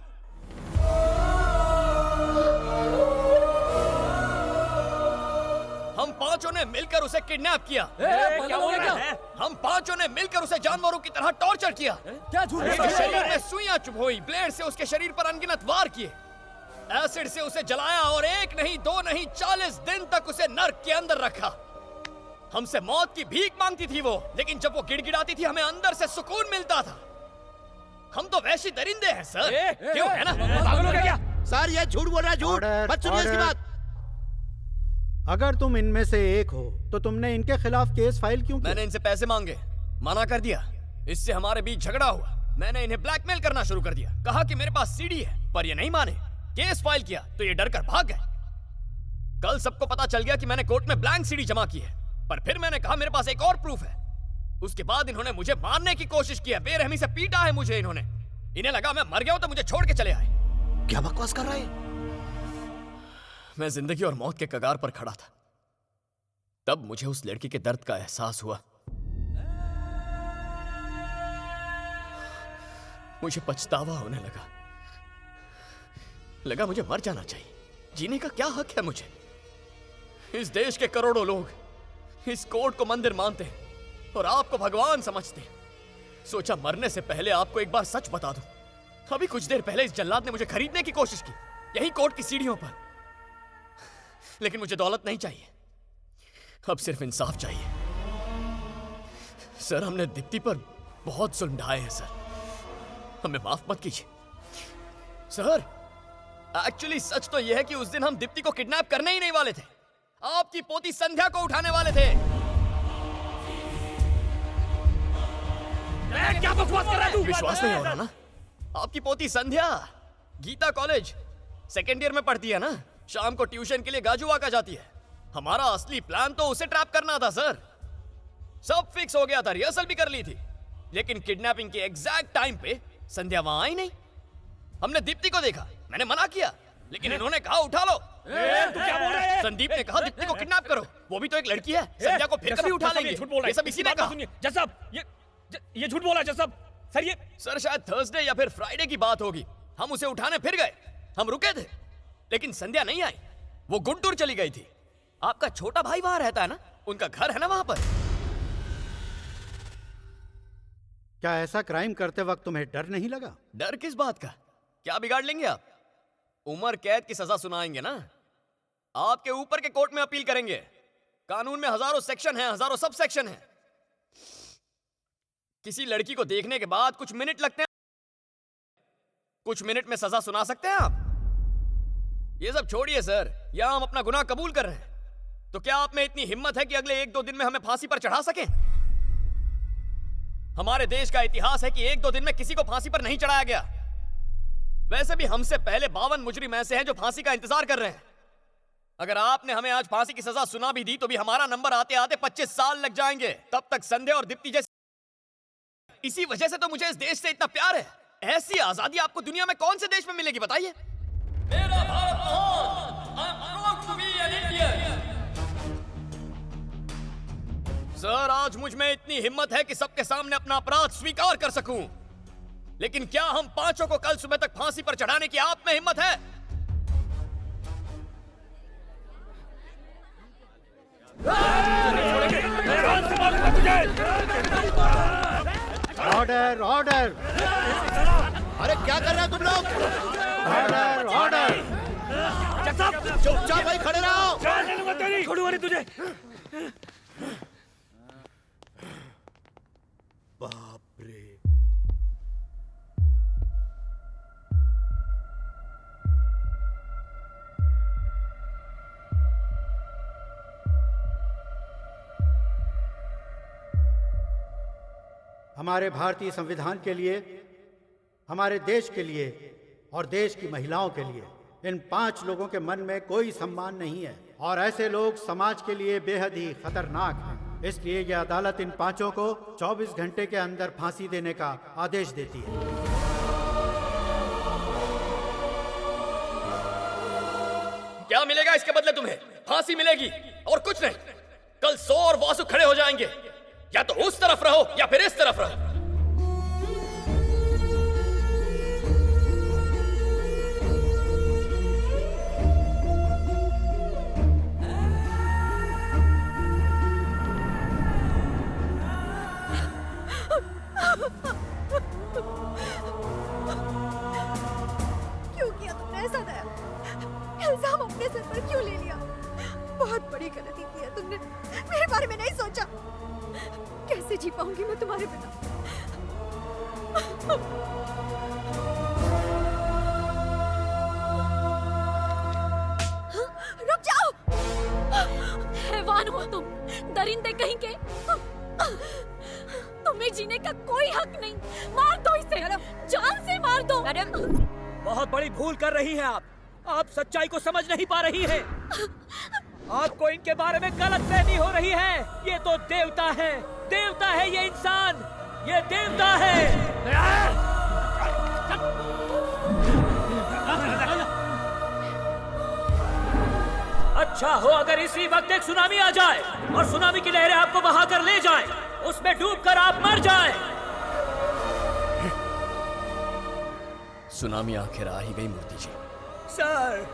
हम 5 ने मिलकर उसे किडनैप किया। क्या बोल रहे हैं? हम 5 ने मिलकर उसे जानवरों की तरह टॉर्चर किया। क्या झूठ बोल रहे उसके हैं? शरीर में सुइयां चुभोई, ब्लेड से उसके शरीर पर अनगिनत वार किए, एसिड से उसे जलाया और 1 नहीं 2 नहीं 40 दिन तक उसे नर्क के अंदर रखा। हमसे मौत की भीख मांगती थी वो, लेकिन जब वो गिड़गिड़ाती थी हमें अंदर से सुकून मिलता था। हम तो वैसी दरिंदे हैं सर। क्यों है ना? पागल हो गया क्या? सर ये झूठ बोल रहा है, झूठ। मत सुनिए इसकी बात। अगर तुम इनमें से एक हो तो तुमने इनके खिलाफ केस फाइल क्यों किया? मैंने इनसे पैसे मांगे, मना कर दिया। इससे हमारे बीच झगड़ा हुआ। मैंने इन्हें ब्लैकमेल करना शुरू कर दिया। कहा कि मेरे पास सीडी है, पर ये नहीं माने। केस फाइल किया तो ये डर कर भाग गए। कल सबको पता चल गया कि मैंने कोर्ट में ब्लैंक सीडी जमा की है, पर फिर मैंने कहा मेरे पास एक और प्रूफ है। उसके बाद इन्होंने मुझे मारने की कोशिश की है। बेरहमी से पीटा है मुझे इन्होंने। इन्हें लगा मैं मर गया हूं तो मुझे छोड़ के चले आए। क्या बकवास कर रहा है? मैं जिंदगी और मौत के कगार पर खड़ा था। तब मुझे उस लड़की के दर्द का एहसास हुआ। मुझे पछतावा होने लगा मुझे मर जाना चाहिए। जीने का क्या हक है मुझे? इस देश के करोड़ों लोग इस कोर्ट को मंदिर मानते हैं और आपको भगवान समझते हैं। सोचा मरने से पहले आपको एक बार सच बता दूं। अभी कुछ देर पहले इस जल्लाद ने मुझे खरीदने की कोशिश की, यही कोर्ट की सीढ़ियों पर। लेकिन मुझे दौलत नहीं चाहिए, अब सिर्फ इंसाफ चाहिए। सर हमने दीप्ति पर बहुत जुल्म ढाए हैं सर, हमें माफ मत कीजिए। सर एक्चुअली सच तो यह है कि उस दिन हम दीप्ति को किडनैप करने ही नहीं वाले थे। आपकी पोती संध्या को उठाने वाले थे। क्या बकवास कर रहा है तू? विश्वास नहीं हो रहा ना? आपकी पोती संध्या गीता कॉलेज सेकेंड ईयर में पढ़ती है ना, शाम को ट्यूशन के लिए गाजुवाका जाती है। हमारा असली प्लान तो उसे ट्रैप करना था सर। सब फिक्स हो गया था, रिहर्सल भी कर ली थी, लेकिन किडनैपिंग के एग्जैक्ट टाइम पे संध्या वहां आई नहीं। हमने दीप्ति को देखा, मैंने मना किया, लेकिन इन्होंने कहा उठा लो। तू क्या बोल रहा है? संदीप ने कहा दीप्ति को किडनैप करो, वो भी तो एक लड़की है, संध्या को फिर कभी उठा लेंगे। झूठ बोल रहा है। ये सब इसी ने कहा। जसब ये झूठ बोला जसब। सर ये सर शायद थर्सडे या फिर फ्राइडे की बात होगी। हम उसे उठाने फिर गए, हम रुके थे, लेकिन संध्या नहीं आई, वो गुंटूर चली गई थी। आपका छोटा भाई वहां रहता है ना, उनका घर है ना वहां पर। क्या ऐसा क्राइम करते वक्त तुम्हें डर नहीं लगा? डर किस बात का? क्या बिगाड़ लेंगे आप? उम्र कैद की सजा सुनाएंगे ना, आपके ऊपर के कोर्ट में अपील करेंगे। कानून में हजारों सेक्शन हैं, हजारों सब सेक्शन हैं। किसी लड़की को देखने के बाद कुछ मिनट लगते हैं, कुछ मिनट में सजा सुना सकते हैं आप? ये सब छोड़िए सर, यहां हम अपना गुनाह कबूल कर रहे हैं, तो क्या आप में इतनी हिम्मत है कि अगले 1-2 दिन में हमें फांसी पर चढ़ा सकें? हमारे देश का इतिहास है कि 1-2 दिन में किसी को फांसी पर नहीं चढ़ाया गया। वैसे भी हमसे पहले 52 मुजरिम ऐसे हैं जो फांसी का इंतजार कर रहे हैं। अगर आपने हमें आज फांसी की सजा सुना भी दी तो भी हमारा नंबर आते आते 25 साल लग जाएंगे। तब तक संध्या और दीप्ति जैसे, इसी वजह से तो मुझे इस देश से इतना प्यार है। ऐसी आजादी आपको दुनिया में कौन से देश में मिलेगी बताइए? मेरा भारत महान, I am proud to be an Indian। Sir, आज मुझ में इतनी हिम्मत है कि सबके सामने अपना अपराध स्वीकार कर सकूं, लेकिन क्या हम पांचों को कल सुबह तक फांसी पर चढ़ाने की आप में हिम्मत है? Order order. अरे क्या कर रहे हो तुम लोग? Order order. चुपचाप भाई खड़े रहो। छोड़ूंगा नहीं तुझे। बाप रे, हमारे भारतीय संविधान के लिए, हमारे देश के लिए और देश की महिलाओं के लिए इन 5 लोगों के मन में कोई सम्मान नहीं है, और ऐसे लोग समाज के लिए बेहद ही खतरनाक हैं। इसलिए यह अदालत इन 5 को 24 घंटे के अंदर फांसी देने का आदेश देती है। क्या मिलेगा इसके बदले तुम्हें? फांसी मिलेगी और कुछ नहीं। कल 100 और वासु खड़े हो जाएंगे, या तो उस तरफ रहो या फिर इस तरफ रहो। क्यों किया तुमने ऐसा दया? इल्जाम अपने सर पर क्यों ले लिया? बहुत बड़ी गलती की है तुमने, मेरे बारे में नहीं सोचा। कैसे जी पाऊंगी मैं तुम्हारे बिना? रुक जाओ। हैवान हो तुम, दरिंदे कहीं के। तुम्हें जीने का कोई हक नहीं। मार दो इसे, जान से मार दो। मैडम, बहुत बड़ी भूल कर रही हैं आप सच्चाई को समझ नहीं पा रही हैं। आपको इनके बारे में गलतफहमी हो रही है। ये तो देवता है, देवता है ये इंसान, ये देवता है। अच्छा हो अगर इसी वक्त एक सुनामी आ जाए और सुनामी की लहरें आपको बहाकर ले जाएं, उसमें डूबकर आप मर जाएं। सुनामी आखिर आ ही गई मूर्ति जी। सर,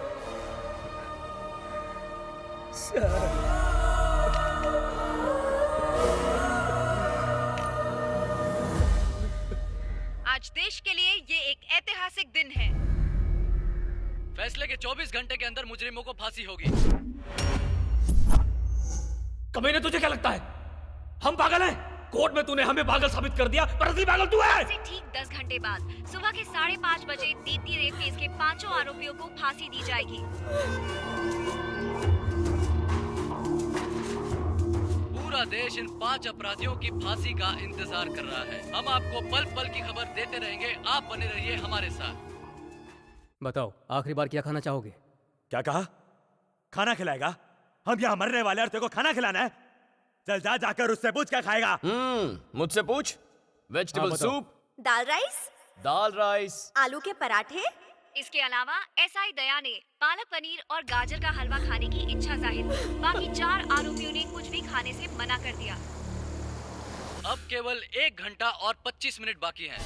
आज देश के लिए ये एक ऐतिहासिक दिन है। फैसले के 24 घंटे के अंदर मुजरिमों को फांसी होगी। कमीने, तुझे क्या लगता है हम पागल हैं? कोर्ट में तूने हमें पागल साबित कर दिया, पर असली पागल तू है। ठीक 10 घंटे बाद सुबह के 5:30 बजे दीप्ति रेप केस के 5 आरोपियों को फांसी दी जाएगी। पूरा पूरा देश इन 5 अपराधियों की फांसी का इंतजार कर रहा है। हम आपको पल पल की खबर देते रहेंगे, आप बने रहिए हमारे साथ। बताओ, आखिरी बार क्या खाना चाहोगे? क्या कहा? खाना खिलाएगा? हम यहाँ मरने वाले और तेरे को खाना खिलाना है? चल जा, जाकर उससे पूछ क्या खाएगा। मुझसे पूछ। वेजिटेबल सूप, दाल राइस, दाल राइस, आलू के पराठे। इसके अलावा एसआई दया ने पालक पनीर और गाजर का हलवा खाने की इच्छा जाहिर की। बाकी 4 आरोपियों ने कुछ भी खाने से मना कर दिया। अब केवल 1 घंटा और 25 मिनट बाकी हैं।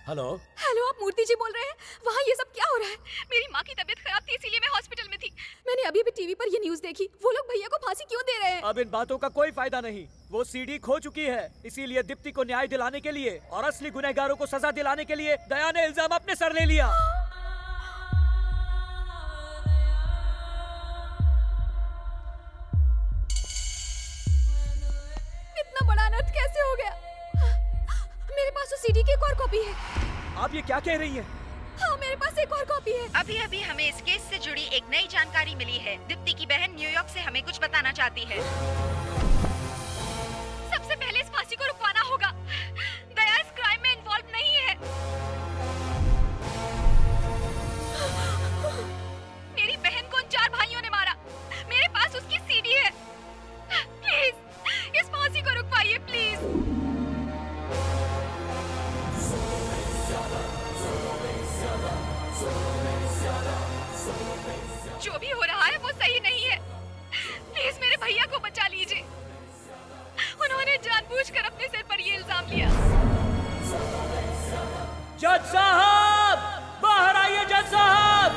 हेलो हेलो, आप मूर्ति जी बोल रहे हैं? वहाँ ये सब क्या हो रहा है? मेरी माँ की तबीयत खराब थी, इसीलिए मैं हॉस्पिटल में थी। मैंने अभी भी टीवी पर ये न्यूज़ देखी। वो लोग भैया को फांसी क्यों दे रहे हैं? अब इन बातों का कोई फायदा नहीं। वो सीडी खो चुकी है, इसीलिए दीप्ति को न्याय दिलाने के लिए और असली गुनहगारों को सजा दिलाने के लिए दया ने इल्जाम अपने सर ले लिया। इतना बड़ा अनर्थ कैसे हो गया? मेरे पास तो सीडी की एक और कॉपी है। आप ये क्या कह रही हैं? हाँ, मेरे पास एक और कॉपी है। अभी अभी हमें इस केस से जुड़ी एक नई जानकारी मिली है। दीप्ति की बहन न्यूयॉर्क से हमें कुछ बताना चाहती है। सबसे पहले इस फांसी को रुकवाना होगा। दया इस क्राइम में इन्वॉल्व नहीं है। मेरी बहन को उन 4 भाइयों ने मारा। मेरे पास उसकी सीडी है। प्लीज इस फांसी को रुकवाइए, प्लीज। जो भी हो रहा है वो सही नहीं है। प्लीज मेरे भैया को बचा लीजिए। उन्होंने जानबूझकर अपने सिर पर ये इल्जाम लिया। जज साहब, बाहर आइए जज साहब।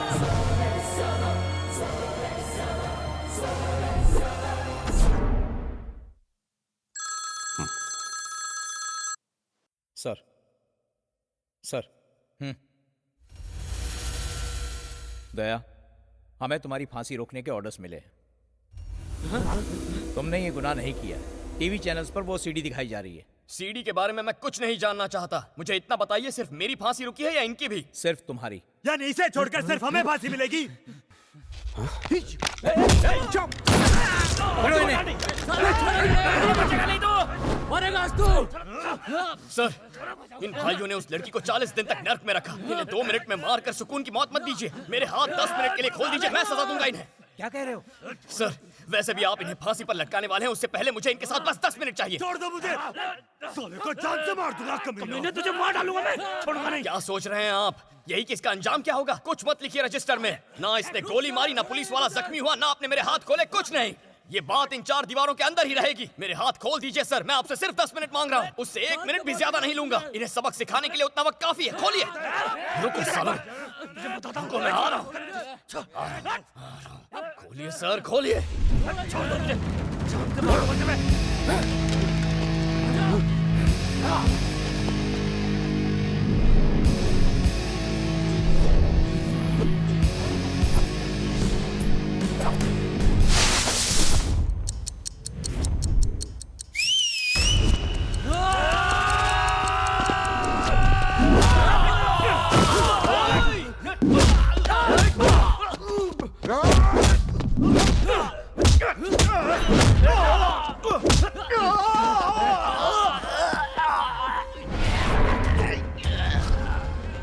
सर। दया, हमें तुम्हारी फांसी रोकने के ऑर्डर्स मिले हैं। तुमने ये गुनाह नहीं किया। टीवी चैनल्स पर वो सीडी दिखाई जा रही है। सीडी के बारे में मैं कुछ नहीं जानना चाहता। मुझे इतना बताइए, सिर्फ मेरी फांसी रुकी है या इनकी भी? सिर्फ तुम्हारी। यानी इसे छोड़कर सिर्फ हमें फांसी मिलेगी? सर, इन भाइयों ने उस लड़की को 40 दिन तक नर्क में रखा। इन्हें 2 मिनट में मारकर सुकून की मौत मत दीजिए। मेरे हाथ 10 मिनट के लिए खोल दीजिए, मैं सजा दूंगा इन्हें। क्या कह रहे हो? सर, वैसे भी आप इन्हें फांसी पर लटकाने वाले हैं, उससे पहले मुझे इनके साथ बस 10 मिनट चाहिए। छोड़ दो मुझे, साले को जान से मार दूंगा। कमीने तुझे मार डालूंगा मैं, छोड़ूंगा नहीं। क्या सोच रहे हैं आप? यही कि इसका अंजाम क्या होगा? कुछ मत लिखिए रजिस्टर में। ना इसने गोली मारी, ना पुलिस वाला जख्मी हुआ, ना आपने मेरे हाथ खोले, कुछ नहीं। ये बात इन 4 दीवारों के अंदर ही रहेगी। मेरे हाथ खोल दीजिए सर, मैं आपसे सिर्फ 10 मिनट मांग रहा हूँ। उससे 1 मिनट भी ज्यादा नहीं लूंगा। इन्हें सबक सिखाने के लिए उतना वक्त काफी है। खोलिए। रुको सालो, रुको, मैं आ रहा हूँ। खोलिए सर, खोलिए।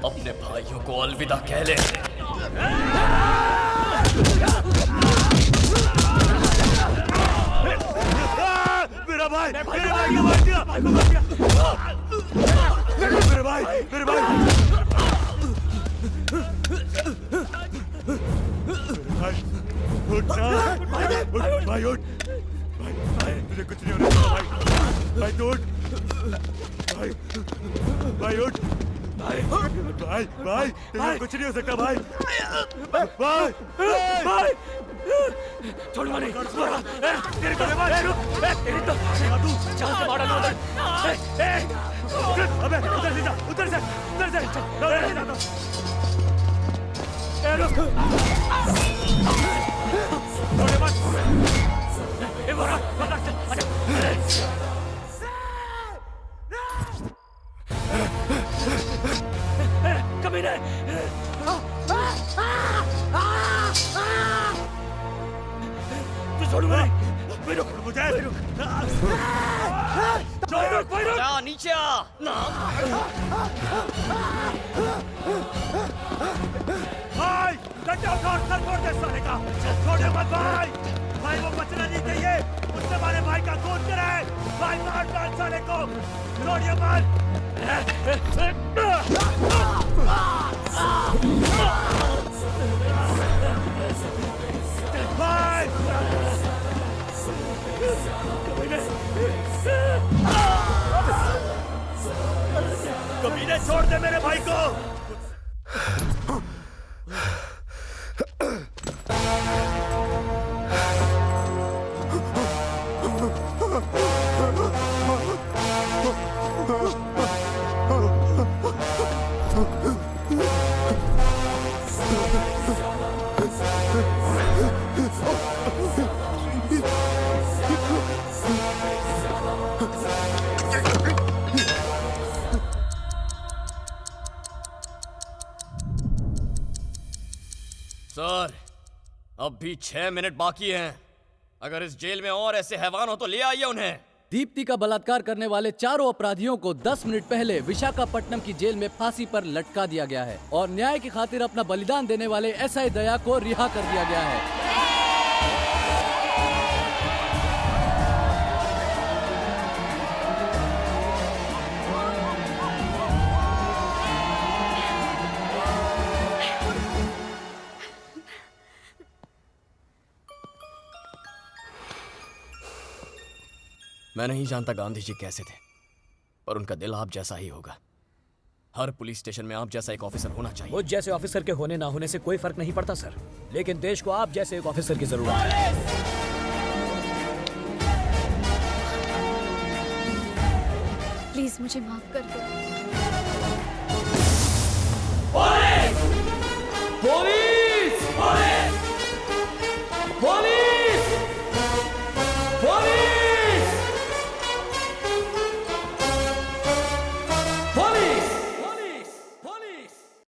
अपने भाइयों को अलविदा कह ले। मेरा भाई को मार दिया। मेरे भाई उठ ना, भाई उठ। भाई तुझे कुछ नहीं होने वाला। भाई तू उठ। भाई भाई उठ भाई भाई भाई भाई कुछ नहीं हो सकता भाई भाई भाई छोड़ मारे तेरे को तेरी तो तू चाल से मारा ना अबे उधर से रुक छोड़े मत ए बोरा पकड़ कमीने तू छोड़ मुझे रुक जा नीचे आ भाई डंडा उठा सर फोड़ दे साले का छोड़े मत भाई भाई वो बचना नहीं चाहिए उसने हमारे भाई का खून करा है भाई मार डाल साले को छोड़िए मत भाई कमीने छोड़ दे मेरे भाई को सर अब भी 6 मिनट बाकी हैं। अगर इस जेल में और ऐसे हैवान हो तो ले आइए उन्हें। दीप्ति का बलात्कार करने वाले चारों अपराधियों को 10 मिनट पहले विशाखापट्टनम की जेल में फांसी पर लटका दिया गया है और न्याय की खातिर अपना बलिदान देने वाले एसआई दया को रिहा कर दिया गया है। मैं नहीं जानता गांधी जी कैसे थे, पर उनका दिल आप जैसा ही होगा। हर पुलिस स्टेशन में आप जैसा एक ऑफिसर होना चाहिए। मुझ जैसे ऑफिसर के होने ना होने से कोई फर्क नहीं पड़ता सर, लेकिन देश को आप जैसे एक ऑफिसर की जरूरत है। प्लीज मुझे माफ कर दो।